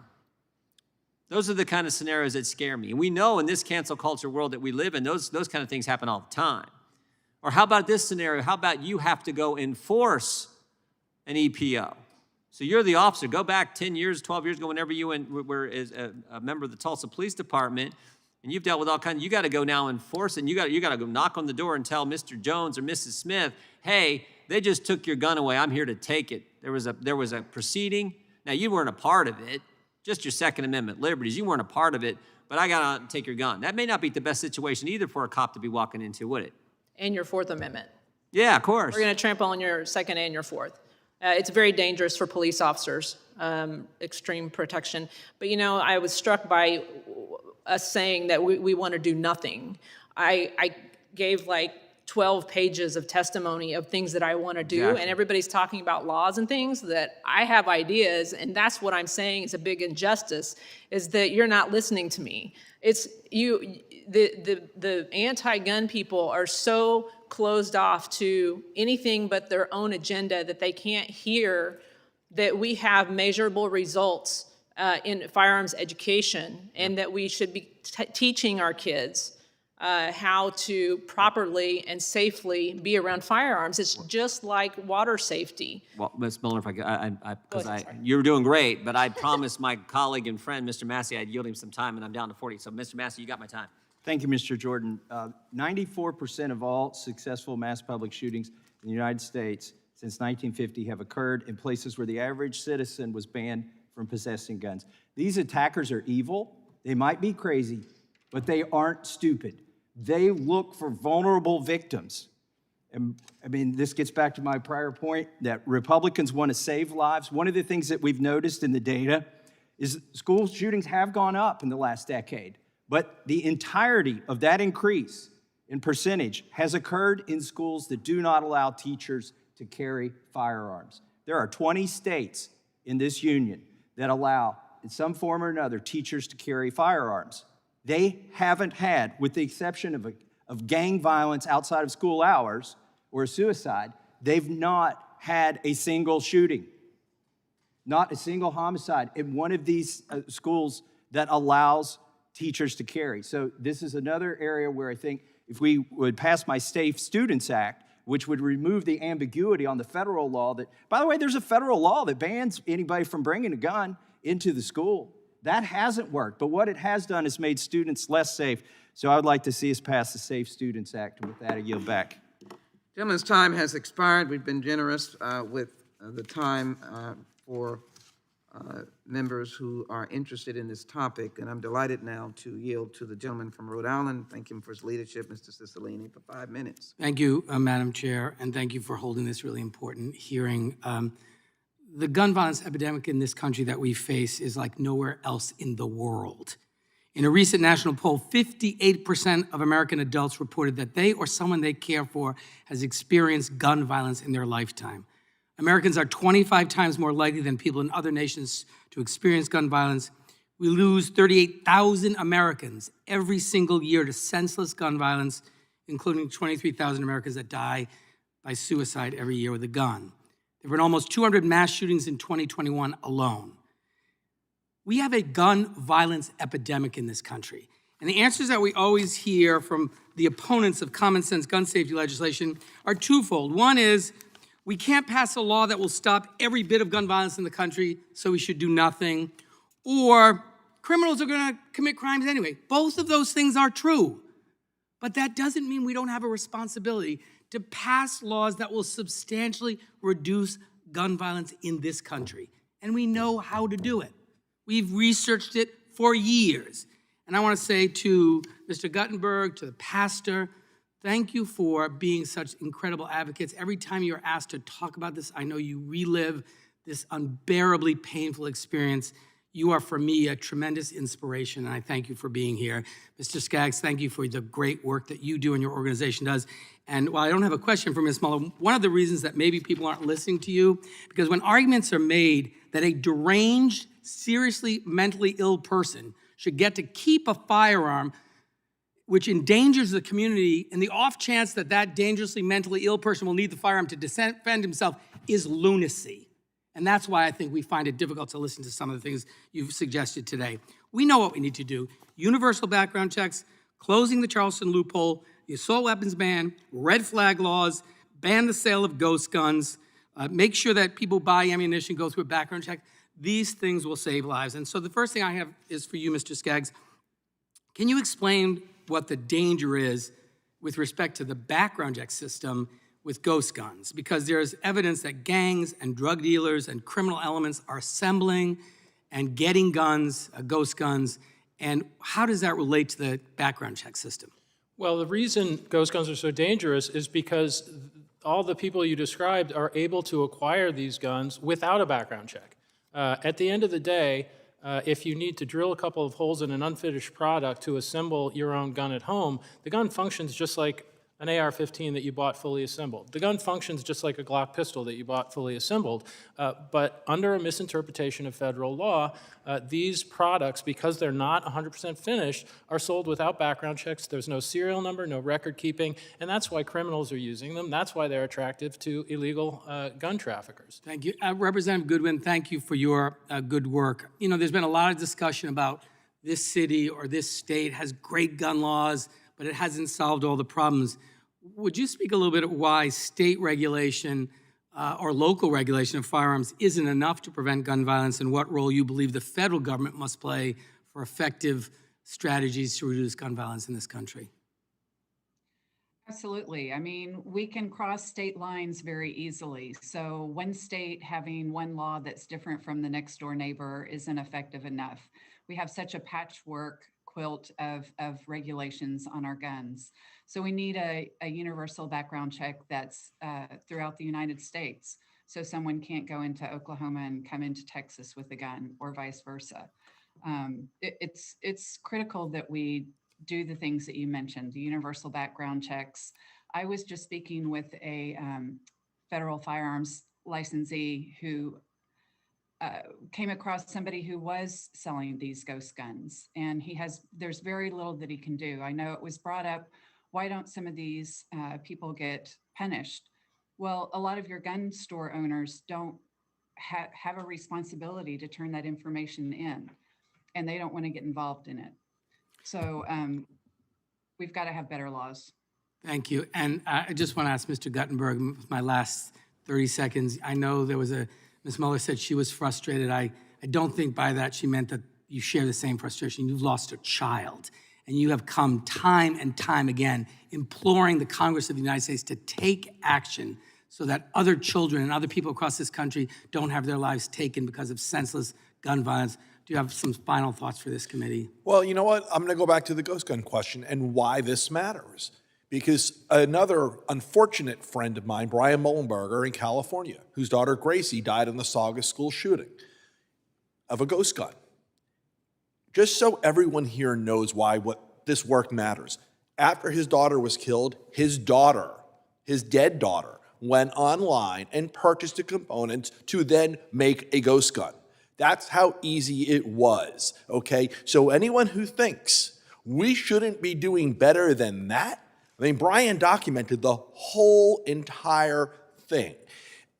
Those are the kind of scenarios that scare me. And we know in this cancel culture world that we live in, those kind of things happen all the time. Or how about this scenario? How about you have to go enforce an EPO? So you're the officer. Go back 10 years, 12 years ago, whenever you were a member of the Tulsa Police Department, and you've dealt with all kinds. You got to go now enforce it. And you got to go knock on the door and tell Mr. Jones or Mrs. Smith, hey, they just took your gun away. I'm here to take it. There was a proceeding. Now you weren't a part of it. Just your Second Amendment liberties. You weren't a part of it. But I got to take your gun. That may not be the best situation either for a cop to be walking into, would it? And your Fourth Amendment. Yeah, of course. We're going to trample on your Second and your Fourth. It's very dangerous for police officers, extreme protection. But, you know, I was struck by us saying that we want to do nothing. I gave like 12 pages of testimony of things that I want to do, and everybody's talking about laws and things that I have ideas, and that's what I'm saying is a big injustice, is that you're not listening to me. It's you, the anti-gun people are so closed off to anything but their own agenda that they can't hear that we have measurable results in firearms education, and that we should be teaching our kids how to properly and safely be around firearms. It's just like water safety. Well, Ms. Miller, if you're doing great, but I promised my colleague and friend, Mr. Massey, I'd yield him some time, and I'm down to 40. So, Mr. Massey, you got my time. Thank you, Mr. Jordan. 94% of all successful mass public shootings in the United States since 1950 have occurred in places where the average citizen was banned from possessing guns. These attackers are evil. They might be crazy, but they aren't stupid. They look for vulnerable victims. And I mean, this gets back to my prior point that Republicans want to save lives. One of the things that we've noticed in the data is school shootings have gone up in the last decade. But the entirety of that increase in percentage has occurred in schools that do not allow teachers to carry firearms. There are 20 states in this union that allow, in some form or another, teachers to carry firearms. They haven't had, with the exception of gang violence outside of school hours or a suicide, they've not had a single shooting, not a single homicide in one of these schools that allows teachers to carry. So this is another area where I think if we would pass my Safe Students Act, which would remove the ambiguity on the federal law that, by the way, there's a federal law that bans anybody from bringing a gun into the school. That hasn't worked, but what it has done is made students less safe. So I would like to see us pass the Safe Students Act, and with that, I yield back. Gentleman's time has expired. We've been generous with the time for members who are interested in this topic, and I'm delighted now to yield to the gentleman from Rhode Island. Thank him for his leadership, Mr. Cicilline, for 5 minutes. Thank you, Madam Chair, and thank you for holding this really important hearing. The gun violence epidemic in this country that we face is like nowhere else in the world. In a recent national poll, 58% of American adults reported that they or someone they care for has experienced gun violence in their lifetime. Americans are 25 times more likely than people in other nations to experience gun violence. We lose 38,000 Americans every single year to senseless gun violence, including 23,000 Americans that die by suicide every year with a gun. There were almost 200 mass shootings in 2021 alone. We have a gun violence epidemic in this country. And the answers that we always hear from the opponents of common sense gun safety legislation are twofold. One is, we can't pass a law that will stop every bit of gun violence in the country, so we should do nothing. or criminals are going to commit crimes anyway. Both of those things are true. But that doesn't mean we don't have a responsibility to pass laws that will substantially reduce gun violence in this country. And we know how to do it. We've researched it for years. And I want to say to Mr. Guttenberg, to the pastor, thank you for being such incredible advocates. Every time you're asked to talk about this, I know you relive this unbearably painful experience. You are, for me, a tremendous inspiration, and I thank you for being here. Mr. Skaggs, thank you for the great work that you do and your organization does. And while I don't have a question for Ms. Muller, one of the reasons that maybe people aren't listening to you, because when arguments are made that a deranged, seriously mentally ill person should get to keep a firearm which endangers the community, and the off chance that that dangerously mentally ill person will need the firearm to defend himself is lunacy. And that's why I think we find it difficult to listen to some of the things you've suggested today. We know what we need to do. Universal background checks, closing the Charleston loophole, the assault weapons ban, red flag laws, ban the sale of ghost guns, make sure that people buy ammunition, go through a background check. These things will save lives. And so the first thing I have is for you, Mr. Skaggs. Can you explain what the danger is with respect to the background check system with ghost guns? Because there's evidence that gangs and drug dealers and criminal elements are assembling and getting guns, ghost guns, and how does that relate to the background check system? Well, the reason ghost guns are so dangerous is because all the people you described are able to acquire these guns without a background check. At the end of the day, if you need to drill a couple of holes in an unfinished product to assemble your own gun at home, the gun functions just like an AR-15 that you bought fully assembled. The gun functions just like a Glock pistol that you bought fully assembled. But under a misinterpretation of federal law, these products, because they're not 100% finished, are sold without background checks. There's no serial number, no record keeping, and that's why criminals are using them. That's why they're attractive to illegal gun traffickers. Thank you. Representative Goodwin, thank you for your good work. You know, there's been a lot of discussion about this city or this state has great gun laws, but it hasn't solved all the problems. Would you speak a little bit of why state regulation or local regulation of firearms isn't enough to prevent gun violence, and what role you believe the federal government must play for effective strategies to reduce gun violence in this country? Absolutely. I mean, we can cross state lines very easily. So one state having one law that's different from the next door neighbor isn't effective enough. We have such a patchwork quilt of regulations on our guns. So we need a universal background check that's throughout the United States. So someone can't go into Oklahoma and come into Texas with a gun, or vice versa. It's critical that we do the things that you mentioned, the universal background checks. I was just speaking with a federal firearms licensee who came across somebody who was selling these ghost guns, and there's very little that he can do. I know it was brought up, why don't some of these people get punished? Well, a lot of your gun store owners don't have a responsibility to turn that information in, and they don't want to get involved in it. So we've got to have better laws. Thank you. And I just want to ask Mr. Guttenberg, my last 30 seconds. I know there was Ms. Muller said she was frustrated. I don't think by that she meant that you share the same frustration. You've lost a child, and you have come time and time again imploring the Congress of the United States to take action so that other children and other people across this country don't have their lives taken because of senseless gun violence. Do you have some final thoughts for this committee? Well, you know what? I'm going to go back to the ghost gun question and why this matters. Because another unfortunate friend of mine, Brian Mullenberger in California, whose daughter Gracie died in the Sauga school shooting of a ghost gun. Just so everyone here knows why this work matters. After his daughter was killed, his dead daughter, went online and purchased the components to then make a ghost gun. That's how easy it was, okay? So anyone who thinks we shouldn't be doing better than that, I mean, Brian documented the whole entire thing.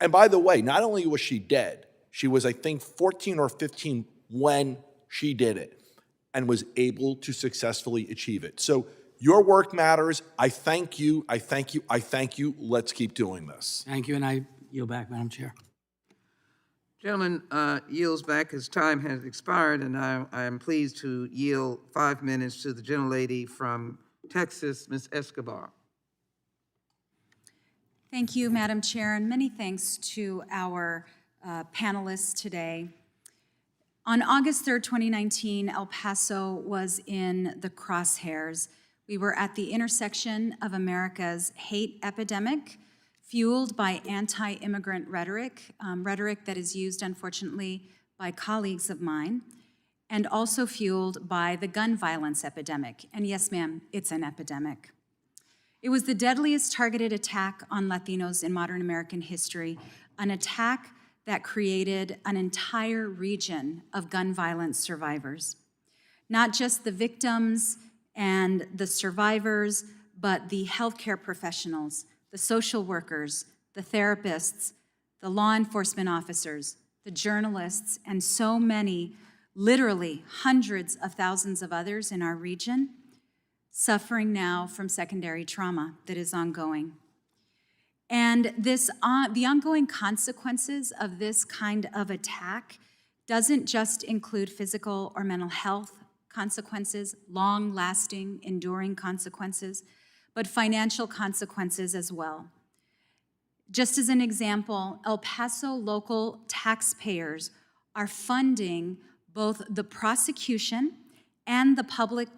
And by the way, not only was she dead, she was, I think, 14 or 15 when she did it and was able to successfully achieve it. So your work matters. I thank you. I thank you. I thank you. Let's keep doing this. Thank you, and I yield back, Madam Chair. Gentleman yields back. His time has expired, and I am pleased to yield 5 minutes to the gentlelady from Texas, Ms. Escobar. Thank you, Madam Chair, and many thanks to our panelists today. On August 3rd, 2019, El Paso was in the crosshairs. We were at the intersection of America's hate epidemic, fueled by anti-immigrant rhetoric, rhetoric that is used, unfortunately, by colleagues of mine, and also fueled by the gun violence epidemic. And yes, ma'am, it's an epidemic. It was the deadliest targeted attack on Latinos in modern American history, an attack that created an entire region of gun violence survivors. Not just the victims and the survivors, but the healthcare professionals, the social workers, the therapists, the law enforcement officers, the journalists, and so many, literally hundreds of thousands of others in our region, suffering now from secondary trauma that is ongoing. And the ongoing consequences of this kind of attack doesn't just include physical or mental health consequences, long-lasting, enduring consequences, but financial consequences as well. Just as an example, El Paso local taxpayers are funding both the prosecution and the public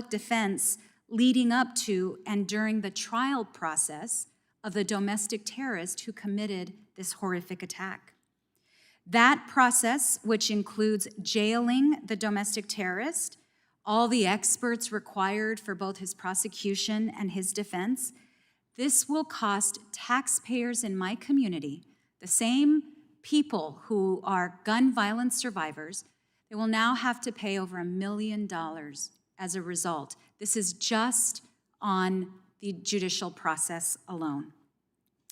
defense leading up to and during the trial process of the domestic terrorist who committed this horrific attack. That process, which includes jailing the domestic terrorist, all the experts required for both his prosecution and his defense, this will cost taxpayers in my community, the same people who are gun violence survivors, they will now have to pay over $1 million as a result. This is just on the judicial process alone.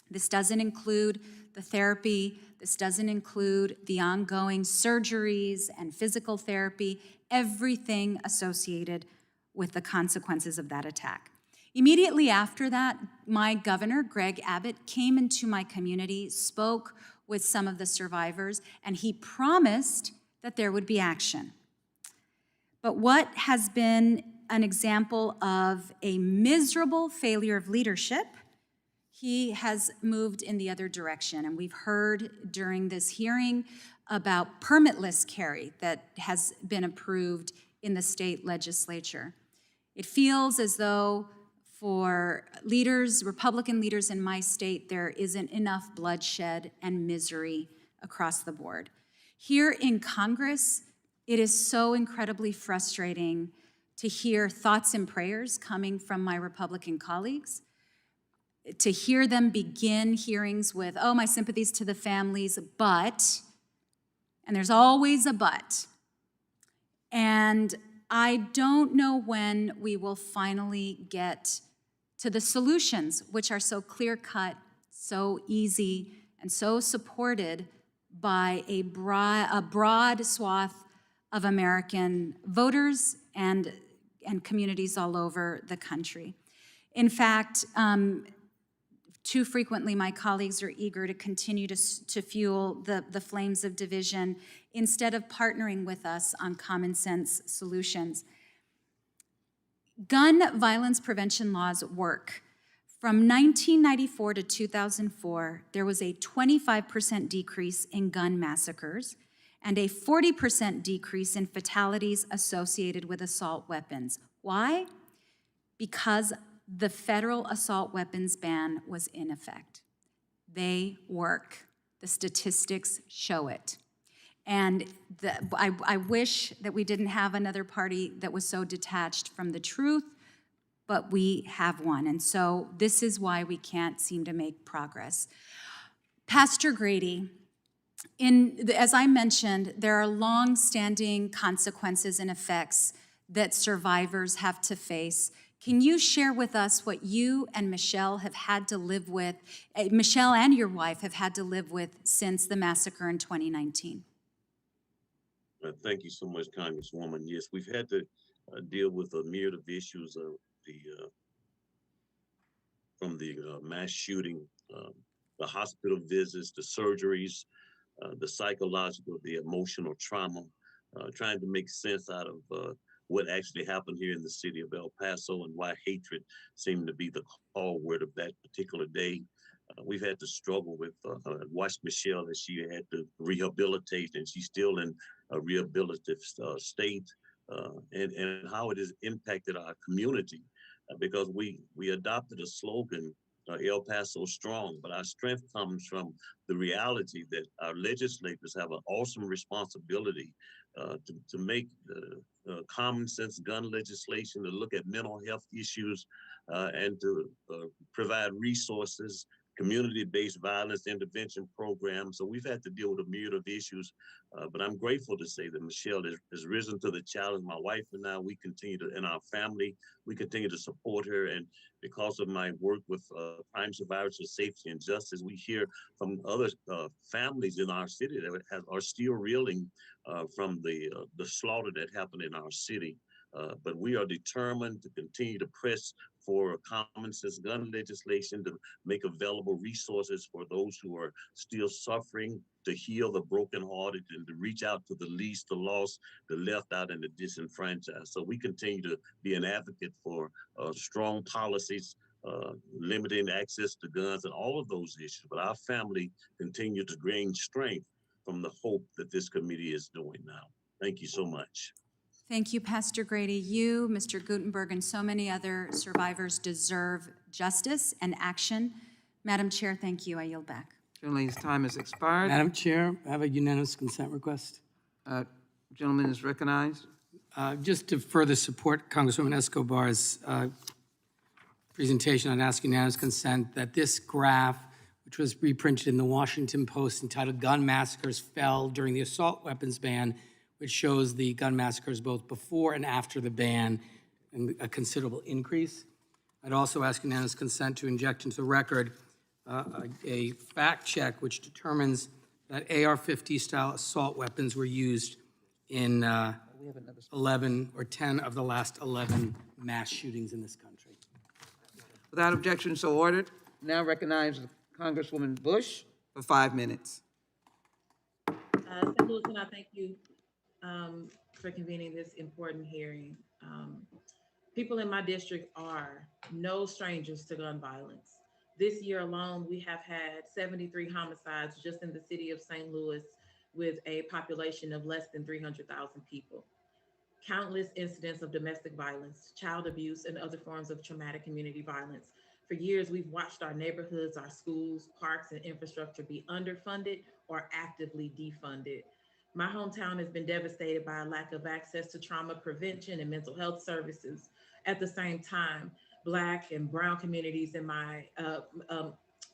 This doesn't include the therapy. This doesn't include the ongoing surgeries and physical therapy, everything associated with the consequences of that attack. Immediately after that, my governor, Greg Abbott, came into my community, spoke with some of the survivors, and he promised that there would be action. But what has been an example of a miserable failure of leadership, he has moved in the other direction. And we've heard during this hearing about permitless carry that has been approved in the state legislature. It feels as though for leaders, Republican leaders in my state, there isn't enough bloodshed and misery across the board. Here in Congress, it is so incredibly frustrating to hear thoughts and prayers coming from my Republican colleagues, to hear them begin hearings with, oh, my sympathies to the families, but, and there's always a but. And I don't know when we will finally get to the solutions, which are so clear-cut, so easy, and so supported by a broad swath of American voters and communities all over the country. In fact, too frequently my colleagues are eager to continue to fuel the flames of division instead of partnering with us on common sense solutions. Gun violence prevention laws work. From 1994 to 2004, there was a 25% decrease in gun massacres and a 40% decrease in fatalities associated with assault weapons. Why? Because the federal assault weapons ban was in effect. They work. The statistics show it. And I wish that we didn't have another party that was so detached from the truth, but we have one. And so this is why we can't seem to make progress. Pastor Grady, as I mentioned, there are long-standing consequences and effects that survivors have to face. Can you share with us what you and Michelle have had to live with, Michelle and your wife have had to live with since the massacre in 2019? Thank you so much, Congresswoman. Yes, we've had to deal with a myriad of issues of from the mass shooting, the hospital visits, the surgeries, the psychological, the emotional trauma, trying to make sense out of what actually happened here in the city of El Paso and why hatred seemed to be the call word of that particular day. We've had to struggle with, watch Michelle as she had to rehabilitate, and she's still in a rehabilitative state, and how it has impacted our community, because we adopted a slogan, El Paso Strong, but our strength comes from the reality that our legislators have an awesome responsibility to make common sense gun legislation, to look at mental health issues, and to provide resources, community-based violence intervention programs. So we've had to deal with a myriad of issues, but I'm grateful to say that Michelle has risen to the challenge. My wife and I, we continue to, in our family, we continue to support her. And because of my work with crime survivors for safety and justice, we hear from other families in our city that are still reeling from the slaughter that happened in our city. But we are determined to continue to press for common sense gun legislation, to make available resources for those who are still suffering, to heal the brokenhearted, and to reach out to the least, the lost, the left out, and the disenfranchised. So we continue to be an advocate for strong policies, limiting access to guns, and all of those issues. But our family continue to gain strength from the hope that this committee is doing now. Thank you so much. Thank you, Pastor Grady. You, Mr. Gutenberg, and so many other survivors deserve justice and action. Madam Chair, thank you. I yield back. Gentleman's time has expired. Madam Chair, I have a unanimous consent request. Gentleman is recognized. Just to further support Congresswoman Escobar's presentation, I'd ask unanimous consent that this graph, which was reprinted in the Washington Post entitled "Gun Massacres Fell During the Assault Weapons Ban," which shows the gun massacres both before and after the ban, and a considerable increase. I'd also ask unanimous consent to inject into the record a fact check which determines that AR-15 style assault weapons were used in 11 or 10 of the last 11 mass shootings in this country. Without objection, so ordered. Now recognize Congresswoman Bush for 5 minutes. St. Louis, and I thank you for convening this important hearing. People in my district are no strangers to gun violence. This year alone, we have had 73 homicides just in the city of St. Louis, with a population of less than 300,000 people. Countless incidents of domestic violence, child abuse, and other forms of traumatic community violence. For years, we've watched our neighborhoods, our schools, parks, and infrastructure be underfunded or actively defunded. My hometown has been devastated by a lack of access to trauma prevention and mental health services. At the same time, Black and Brown communities in my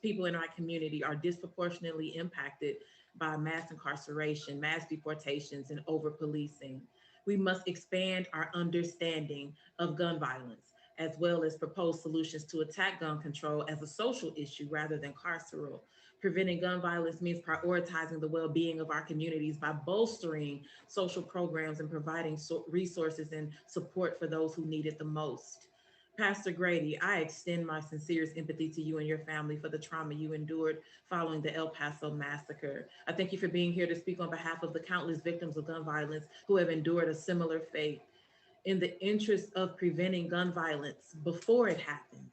people in our community are disproportionately impacted by mass incarceration, mass deportations, and over-policing. We must expand our understanding of gun violence, as well as propose solutions to attack gun control as a social issue rather than carceral. Preventing gun violence means prioritizing the well-being of our communities by bolstering social programs and providing resources and support for those who need it the most. Pastor Grady, I extend my sincerest empathy to you and your family for the trauma you endured following the El Paso massacre. I thank you for being here to speak on behalf of the countless victims of gun violence who have endured a similar fate. In the interest of preventing gun violence before it happens,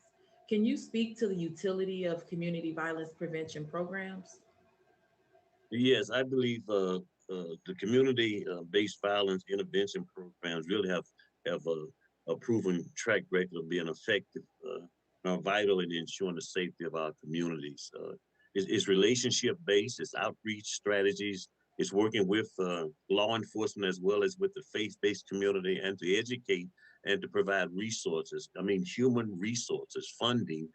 can you speak to the utility of community violence prevention programs? Yes, I believe the community-based violence intervention programs really have a proven track record of being effective, are vital in ensuring the safety of our communities. It's relationship-based, it's outreach strategies, it's working with law enforcement as well as with the faith-based community, and to educate and to provide resources, human resources, funding,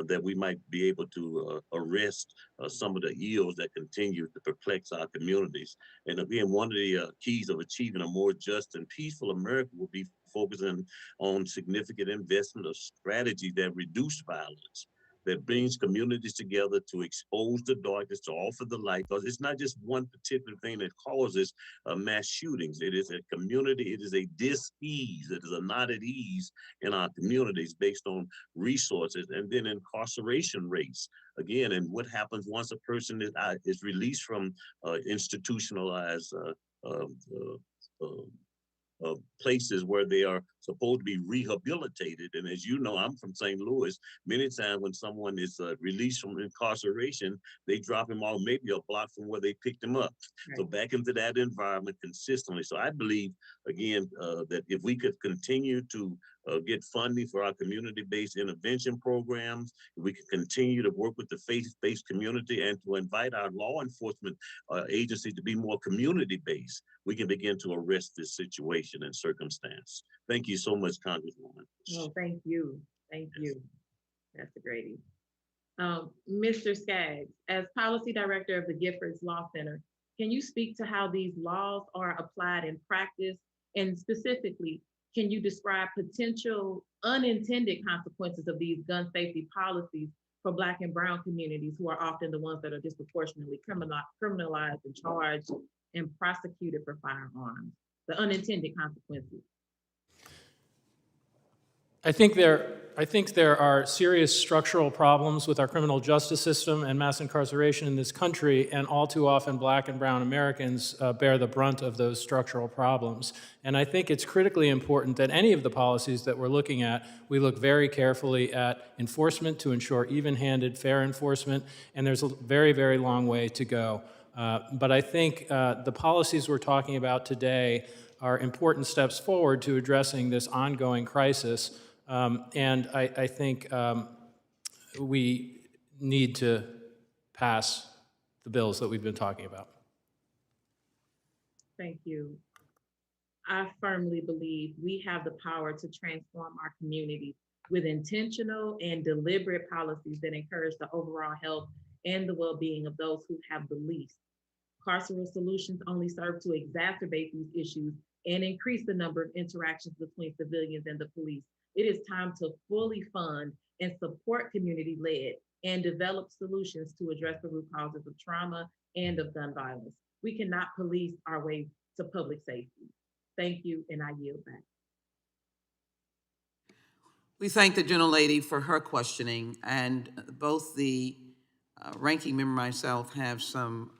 that we might be able to arrest some of the ills that continue to perplex our communities. And again, one of the keys of achieving a more just and peaceful America will be focusing on significant investment of strategies that reduce violence. that brings communities together to expose the darkness, to offer the light, because it's not just one particular thing that causes mass shootings. It is a community, it is a dis-ease, it is a not at ease in our communities based on resources, and then incarceration rates. Again, and what happens once a person is released from institutionalized places where they are supposed to be rehabilitated. And as you know, I'm from St. Louis. Many times when someone is released from incarceration, they drop him off maybe a block from where they picked him up. Right. So back into that environment consistently. So I believe, again, that if we could continue to get funding for our community-based intervention programs, if we could continue to work with the faith-based community and to invite our law enforcement agencies to be more community-based, we can begin to arrest this situation and circumstance. Thank you so much, Congresswoman. Oh, thank you. Thank you. That's Grady. Mr. Skaggs, as Policy Director of the Giffords Law Center, can you speak to how these laws are applied in practice? And specifically, can you describe potential unintended consequences of these gun safety policies for Black and Brown communities, who are often the ones that are disproportionately criminalized and charged and prosecuted for firearms? The unintended consequences. I think there are serious structural problems with our criminal justice system and mass incarceration in this country, and all too often Black and Brown Americans bear the brunt of those structural problems. And I think it's critically important that any of the policies that we're looking at, we look very carefully at enforcement to ensure even-handed, fair enforcement, and there's a very, very long way to go. But I think the policies we're talking about today are important steps forward to addressing this ongoing crisis. And I think we need to pass the bills that we've been talking about. Thank you. I firmly believe we have the power to transform our community with intentional and deliberate policies that encourage the overall health and the well-being of those who have the least. Carceral solutions only serve to exacerbate these issues and increase the number of interactions between civilians and the police. It is time to fully fund and support community-led and develop solutions to address the root causes of trauma and of gun violence. We cannot police our way to public safety. Thank you, and I yield back. We thank the gentlelady for her questioning, and both the ranking member and myself have some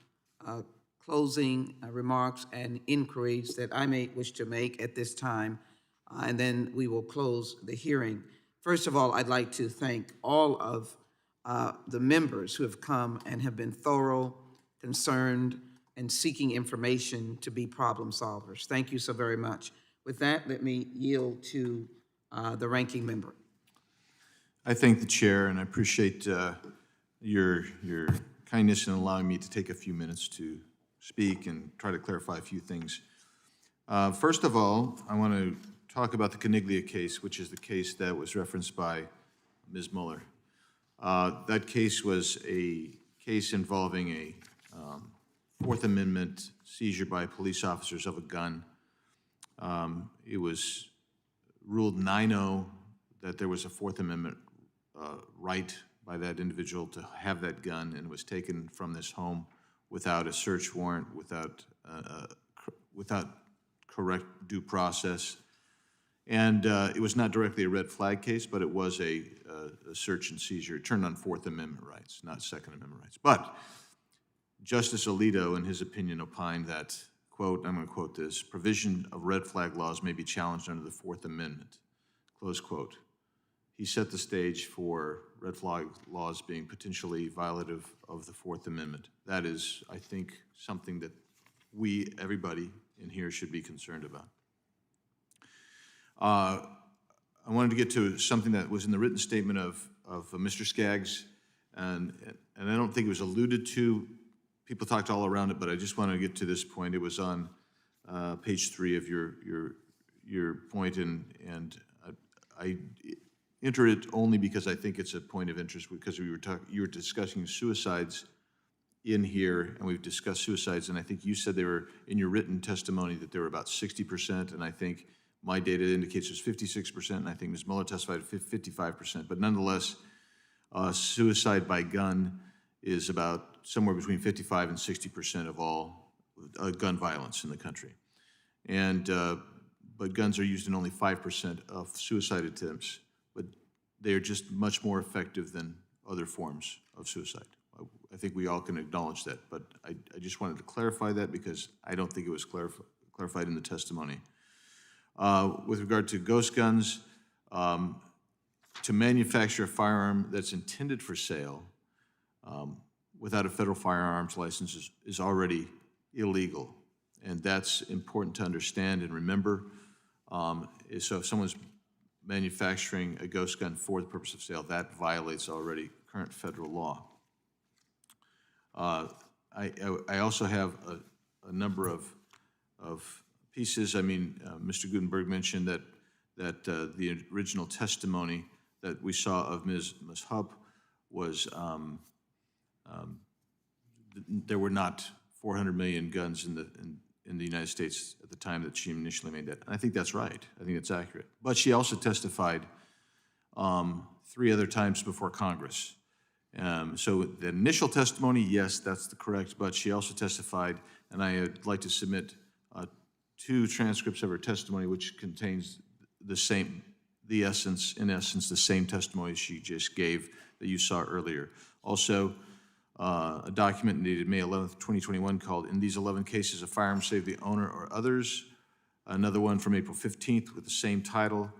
closing remarks and inquiries that I may wish to make at this time, and then we will close the hearing. First of all, I'd like to thank all of the members who have come and have been thorough, concerned, and seeking information to be problem solvers. Thank you so very much. With that, let me yield to the ranking member. I thank the chair, and I appreciate your kindness in allowing me to take a few minutes to speak and try to clarify a few things. First of all, I want to talk about the Coniglia case, which is the case that was referenced by Ms. Mueller. That case was a case involving a Fourth Amendment seizure by police officers of a gun. It was ruled 9-0 that there was a Fourth Amendment right by that individual to have that gun, and was taken from this home without a search warrant, without correct due process. And it was not directly a red flag case, but it was a search and seizure. It turned on Fourth Amendment rights, not Second Amendment rights. But Justice Alito, in his opinion, opined that, quote, I'm going to quote this, provision of red flag laws may be challenged under the Fourth Amendment, close quote. He set the stage for red flag laws being potentially violative of the Fourth Amendment. That is, I think, something that everybody in here should be concerned about. I wanted to get to something that was in the written statement of Mr. Skaggs, and I don't think it was alluded to. People talked all around it, but I just want to get to this point. It was on page 3 of your point, and I enter it only because I think it's a point of interest, because you were discussing suicides in here, and we've discussed suicides, and I think you said they were, in your written testimony, that they were about 60%, and I think my data indicates it's 56%, and I think Ms. Mueller testified 55%. But nonetheless, Suicide by gun is about somewhere between 55 and 60% of all gun violence in the country. And, but guns are used in only 5% of suicide attempts, but they are just much more effective than other forms of suicide. I think we all can acknowledge that, but I just wanted to clarify that because I don't think it was clarified in the testimony. With regard to ghost guns, to manufacture a firearm that's intended for sale without a federal firearms license is already illegal. And that's important to understand and remember. So if someone's manufacturing a ghost gun for the purpose of sale, that violates already current federal law. I also have a number of pieces. I mean, Mr. Gutenberg mentioned that the original testimony that we saw of Ms. Hupp was there were not 400 million guns in the United States at the time that she initially made that. And I think that's right. I think it's accurate. But she also testified 3 other times before Congress. So the initial testimony, yes, that's correct, but she also testified, and I'd like to submit 2 transcripts of her testimony, which contains in essence, the same testimony she just gave that you saw earlier. Also, a document dated May 11th, 2021 called "In These 11 Cases, a Firearm Saved the Owner or Others." Another one from April 15th with the same title.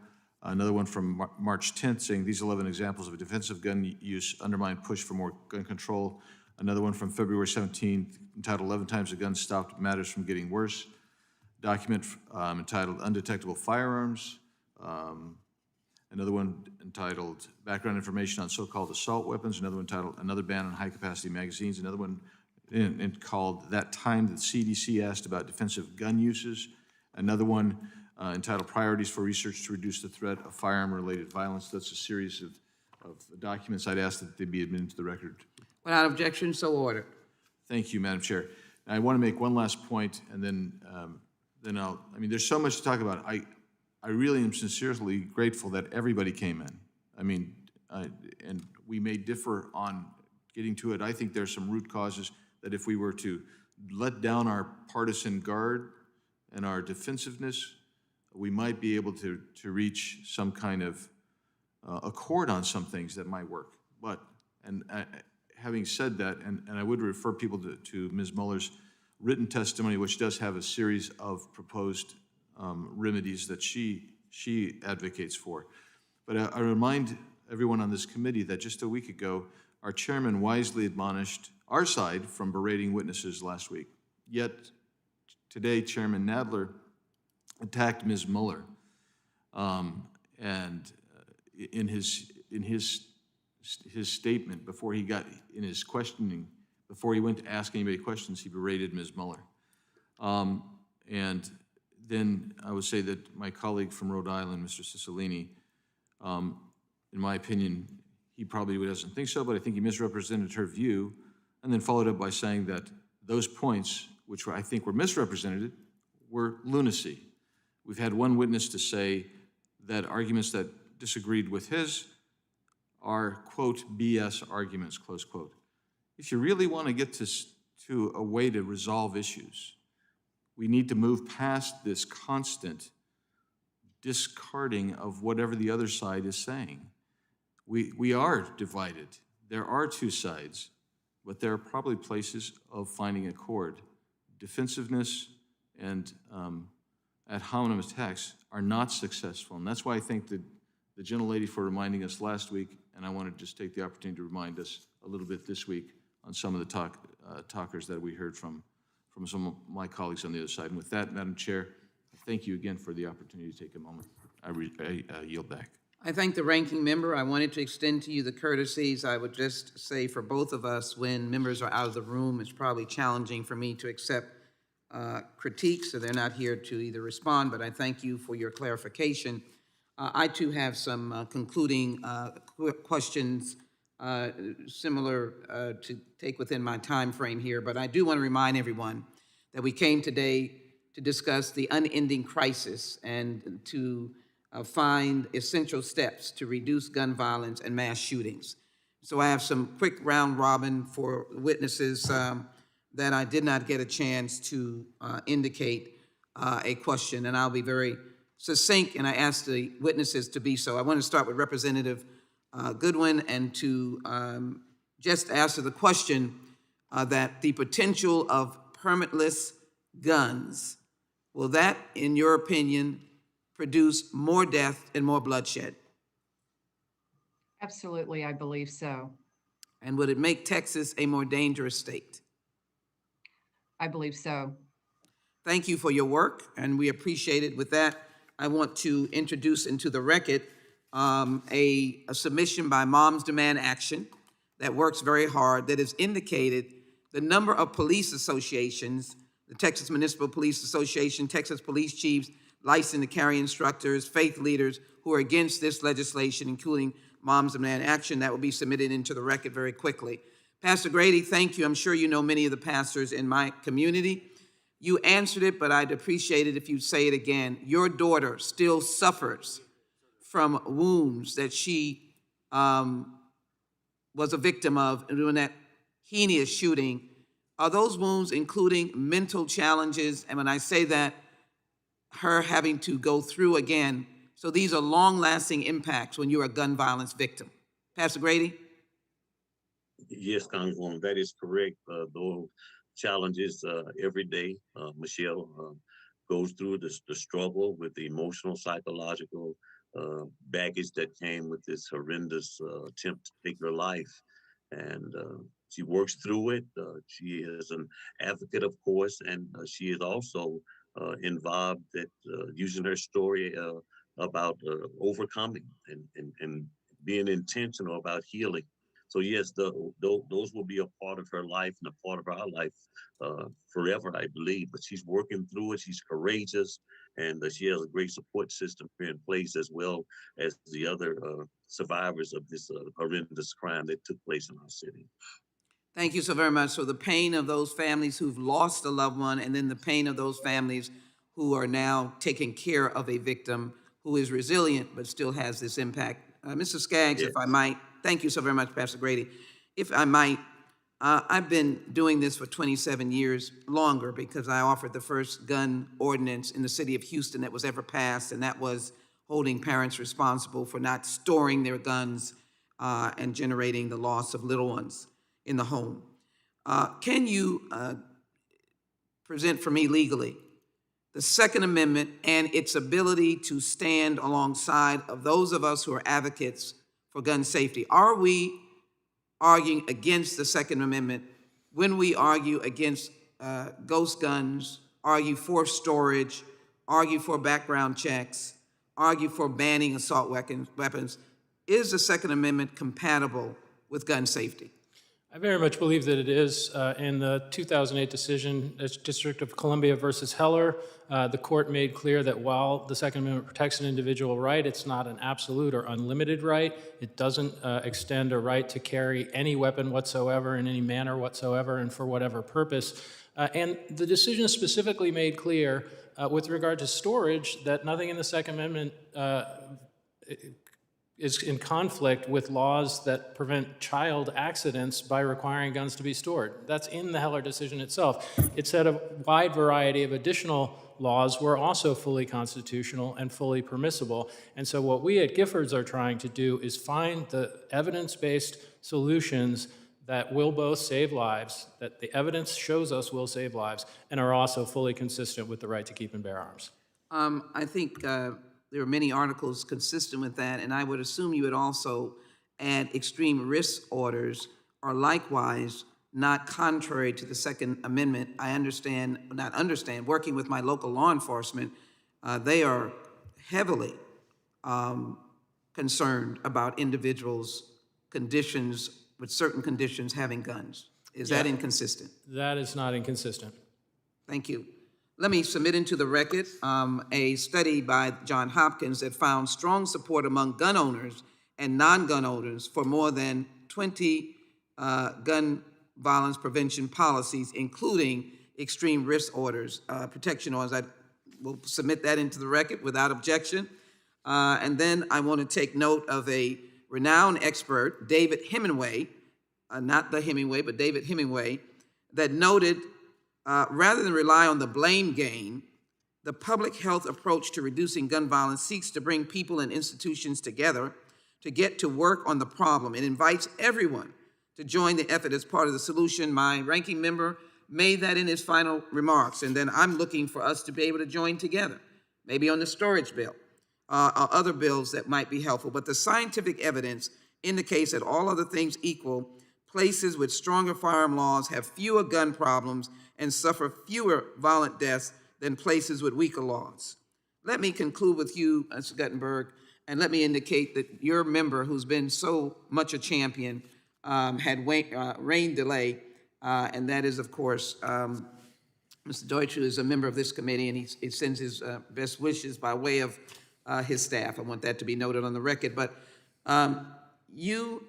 Another one from March 10th saying "These 11 examples of defensive gun use undermine push for more gun control." Another one from February 17th entitled "11 Times a Gun Stopped Matters from Getting Worse." Document entitled "Undetectable Firearms." Another one entitled "Background Information on So-Called Assault Weapons." Another one entitled "Another Ban on High-Capacity Magazines." Another one called "That Time the CDC Asked About Defensive Gun Uses." Another one entitled "Priorities for Research to Reduce the Threat of Firearm-Related Violence." That's a series of documents. I'd ask that they be admitted to the record. Without objection, so ordered. Thank you, Madam Chair. And I want to make one last point, and then there's so much to talk about. I really am sincerely grateful that everybody came in. I mean, and we may differ on getting to it. I think there's some root causes that if we were to let down our partisan guard and our defensiveness, we might be able to reach some kind of accord on some things that might work. But, having said that, and I would refer people to Ms. Muller's written testimony, which does have a series of proposed remedies that she advocates for. But I remind everyone on this committee that just a week ago, our chairman wisely admonished our side from berating witnesses last week. Yet today, Chairman Nadler attacked Ms. Mueller, and in his statement before he got in his questioning, before he went to ask anybody questions, he berated Ms. Mueller. And then I would say that my colleague from Rhode Island, Mr. Cicilline, in my opinion, he probably doesn't think so, but I think he misrepresented her view, and then followed up by saying that those points, which I think were misrepresented, were lunacy. We've had one witness to say that arguments that disagreed with his are, quote, BS arguments, close quote. If you really want to get to a way to resolve issues, we need to move past this constant discarding of whatever the other side is saying. We are divided. There are 2 sides, but there are probably places of finding accord. Defensiveness and ad hominem attacks are not successful, and that's why I thank the gentlelady for reminding us last week, and I want to just take the opportunity to remind us a little bit this week on some of the talkers that we heard from some of my colleagues on the other side. And with that, Madam Chair, thank you again for the opportunity to take a moment. I yield back. I thank the ranking member. I wanted to extend to you the courtesies. I would just say for both of us, when members are out of the room, it's probably challenging for me to accept critiques, so they're not here to either respond, but I thank you for your clarification. I too have some concluding questions similar to take within my time frame here, but I do want to remind everyone that we came today to discuss the unending crisis and to find essential steps to reduce gun violence and mass shootings. So I have some quick round robin for witnesses that I did not get a chance to indicate a question, and I'll be very succinct, and I ask the witnesses to be so. I want to start with Representative Goodwin and to just answer the question that the potential of permitless guns, will that, in your opinion, produce more death and more bloodshed? Absolutely, I believe so. And would it make Texas a more dangerous state? I believe so. Thank you for your work, and we appreciate it. With that, I want to introduce into the record a submission by Moms Demand Action that works very hard, that has indicated the number of police associations, the Texas Municipal Police Association, Texas Police Chiefs, licensed to carry instructors, faith leaders who are against this legislation, including Moms Demand Action. That will be submitted into the record very quickly. Pastor Grady, thank you. I'm sure you know many of the pastors in my community. You answered it, but I'd appreciate it if you'd say it again. Your daughter still suffers from wounds that she was a victim of during that heinous shooting. Are those wounds including mental challenges? And when I say that, her having to go through again. So these are long-lasting impacts when you're a gun violence victim. Pastor Grady? Yes, Congresswoman, that is correct. Those challenges every day. Michelle goes through the struggle with the emotional, psychological baggage that came with this horrendous attempt to take her life. And she works through it. She is an advocate, of course, and she is also involved that using her story about overcoming and being intentional about healing. So yes, those will be a part of her life and a part of our life forever, I believe. But she's working through it. She's courageous, and she has a great support system here in place, as well as the other survivors of this horrendous crime that took place in our city. Thank you so very much. So the pain of those families who've lost a loved one, and then the pain of those families who are now taking care of a victim who is resilient but still has this impact. Mr. Skaggs, Yes. if I might, thank you so very much, Pastor Grady. If I might, I've been doing this for 27 years, longer, because I offered the first gun ordinance in the city of Houston that was ever passed, and that was holding parents responsible for not storing their guns and generating the loss of little ones in the home. Can you present for me legally the Second Amendment and its ability to stand alongside of those of us who are advocates for gun safety? Are we arguing against the Second Amendment when we argue against ghost guns, argue for storage, argue for background checks, argue for banning assault weapons? Is the Second Amendment compatible with gun safety? I very much believe that it is. In the 2008 decision, District of Columbia versus Heller, the court made clear that while the Second Amendment protects an individual right, it's not an absolute or unlimited right. It doesn't extend a right to carry any weapon whatsoever in any manner whatsoever and for whatever purpose. And the decision specifically made clear with regard to storage that nothing in the Second Amendment is in conflict with laws that prevent child accidents by requiring guns to be stored. That's in the Heller decision itself. It said a wide variety of additional laws were also fully constitutional and fully permissible. And so what we at Giffords are trying to do is find the evidence-based solutions that will both save lives, that the evidence shows us will save lives, and are also fully consistent with the right to keep and bear arms. I think there are many articles consistent with that, and I would assume you would also add extreme risk orders are likewise not contrary to the Second Amendment. Working with my local law enforcement, they are heavily concerned about individuals' conditions, with certain conditions, having guns. Is that inconsistent? That is not inconsistent. Thank you. Let me submit into the record a study by Johns Hopkins that found strong support among gun owners and non-gun owners for more than 20 gun violence prevention policies, including extreme risk orders, protection orders. I will submit that into the record without objection. And then I want to take note of a renowned expert, David Hemingway, not the Hemingway, but David Hemingway, that noted, rather than rely on the blame game, the public health approach to reducing gun violence seeks to bring people and institutions together to get to work on the problem. It invites everyone to join the effort as part of the solution. My ranking member made that in his final remarks, and then I'm looking for us to be able to join together, maybe on the storage bill, or other bills that might be helpful. But the scientific evidence indicates that all other things equal, places with stronger firearm laws have fewer gun problems and suffer fewer violent deaths than places with weaker laws. Let me conclude with you, Mr. Guttenberg, and let me indicate that your member, who's been so much a champion, had rain delay, and that is, of course, Mr. Deutsch, who is a member of this committee, and he sends his best wishes by way of his staff. I want that to be noted on the record. But you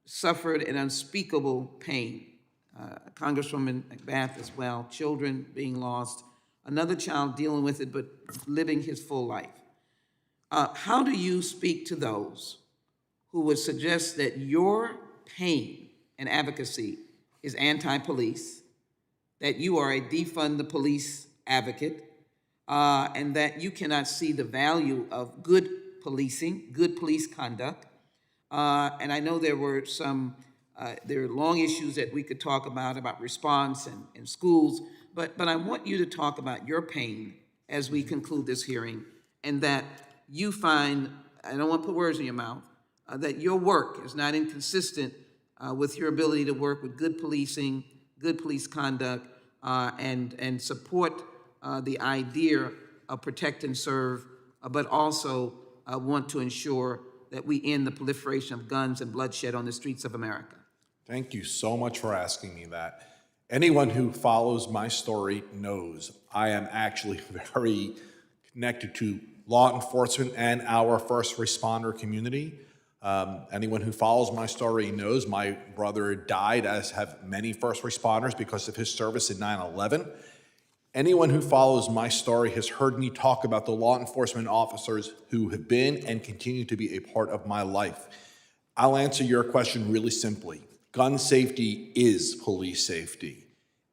suffered an unspeakable pain. Congresswoman McBath as well, children being lost, another child dealing with it, but living his full life. How do you speak to those who would suggest that your pain and advocacy is anti-police, that you are a defund the police advocate, and that you cannot see the value of good policing, good police conduct? And I know there were there are long issues that we could talk about response and schools, but I want you to talk about your pain as we conclude this hearing, and that you find, I don't want to put words in your mouth, that your work is not inconsistent with your ability to work with good policing, good police conduct, and support the idea of protect and serve, but also want to ensure that we end the proliferation of guns and bloodshed on the streets of America. Thank you so much for asking me that. Anyone who follows my story knows I am actually very connected to law enforcement and our first responder community. Anyone who follows my story knows my brother died, as have many first responders, because of his service in 9/11. Anyone who follows my story has heard me talk about the law enforcement officers who have been and continue to be a part of my life. I'll answer your question really simply. Gun safety is police safety.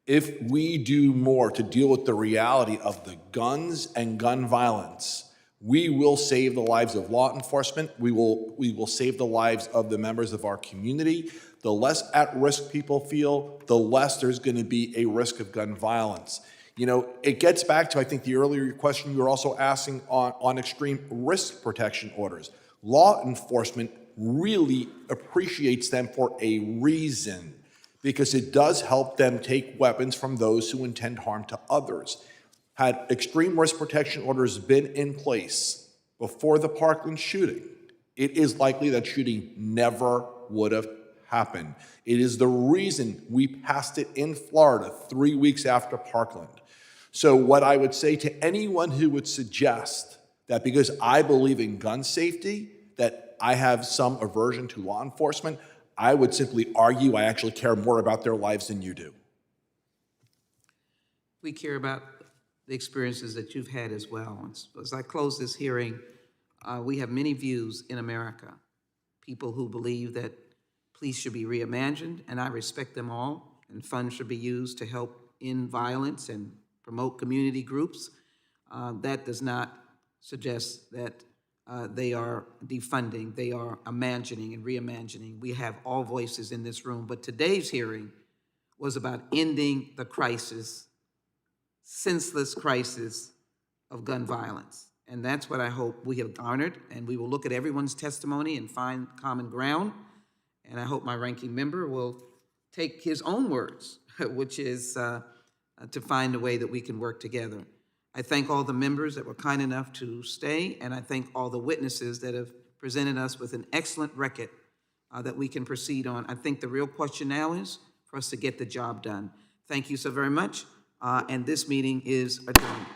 If we do more to deal with the reality of the guns and gun violence, we will save the lives of law enforcement. We will save the lives of the members of our community. The less at risk people feel, the less there's going to be a risk of gun violence. You know, it gets back to, I think, the earlier question you were also asking on extreme risk protection orders. Law enforcement really appreciates them for a reason, because it does help them take weapons from those who intend harm to others. Had extreme risk protection orders been in place before the Parkland shooting, it is likely that shooting never would have happened. It is the reason we passed it in Florida 3 weeks after Parkland. So what I would say to anyone who would suggest that because I believe in gun safety, that I have some aversion to law enforcement, I would simply argue I actually care more about their lives than you do. We care about the experiences that you've had as well. As I close this hearing, we have many views in America. People who believe that police should be reimagined, and I respect them all, and funds should be used to help end violence and promote community groups. That does not suggest that they are defunding, they are imagining and reimagining. We have all voices in this room, but today's hearing was about ending the crisis, senseless crisis of gun violence. And that's what I hope we have garnered, and we will look at everyone's testimony and find common ground. And I hope my ranking member will take his own words, which is to find a way that we can work together. I thank all the members that were kind enough to stay, and I thank all the witnesses that have presented us with an excellent record that we can proceed on. I think the real question now is for us to get the job done. Thank you so very much, and this meeting is adjourned.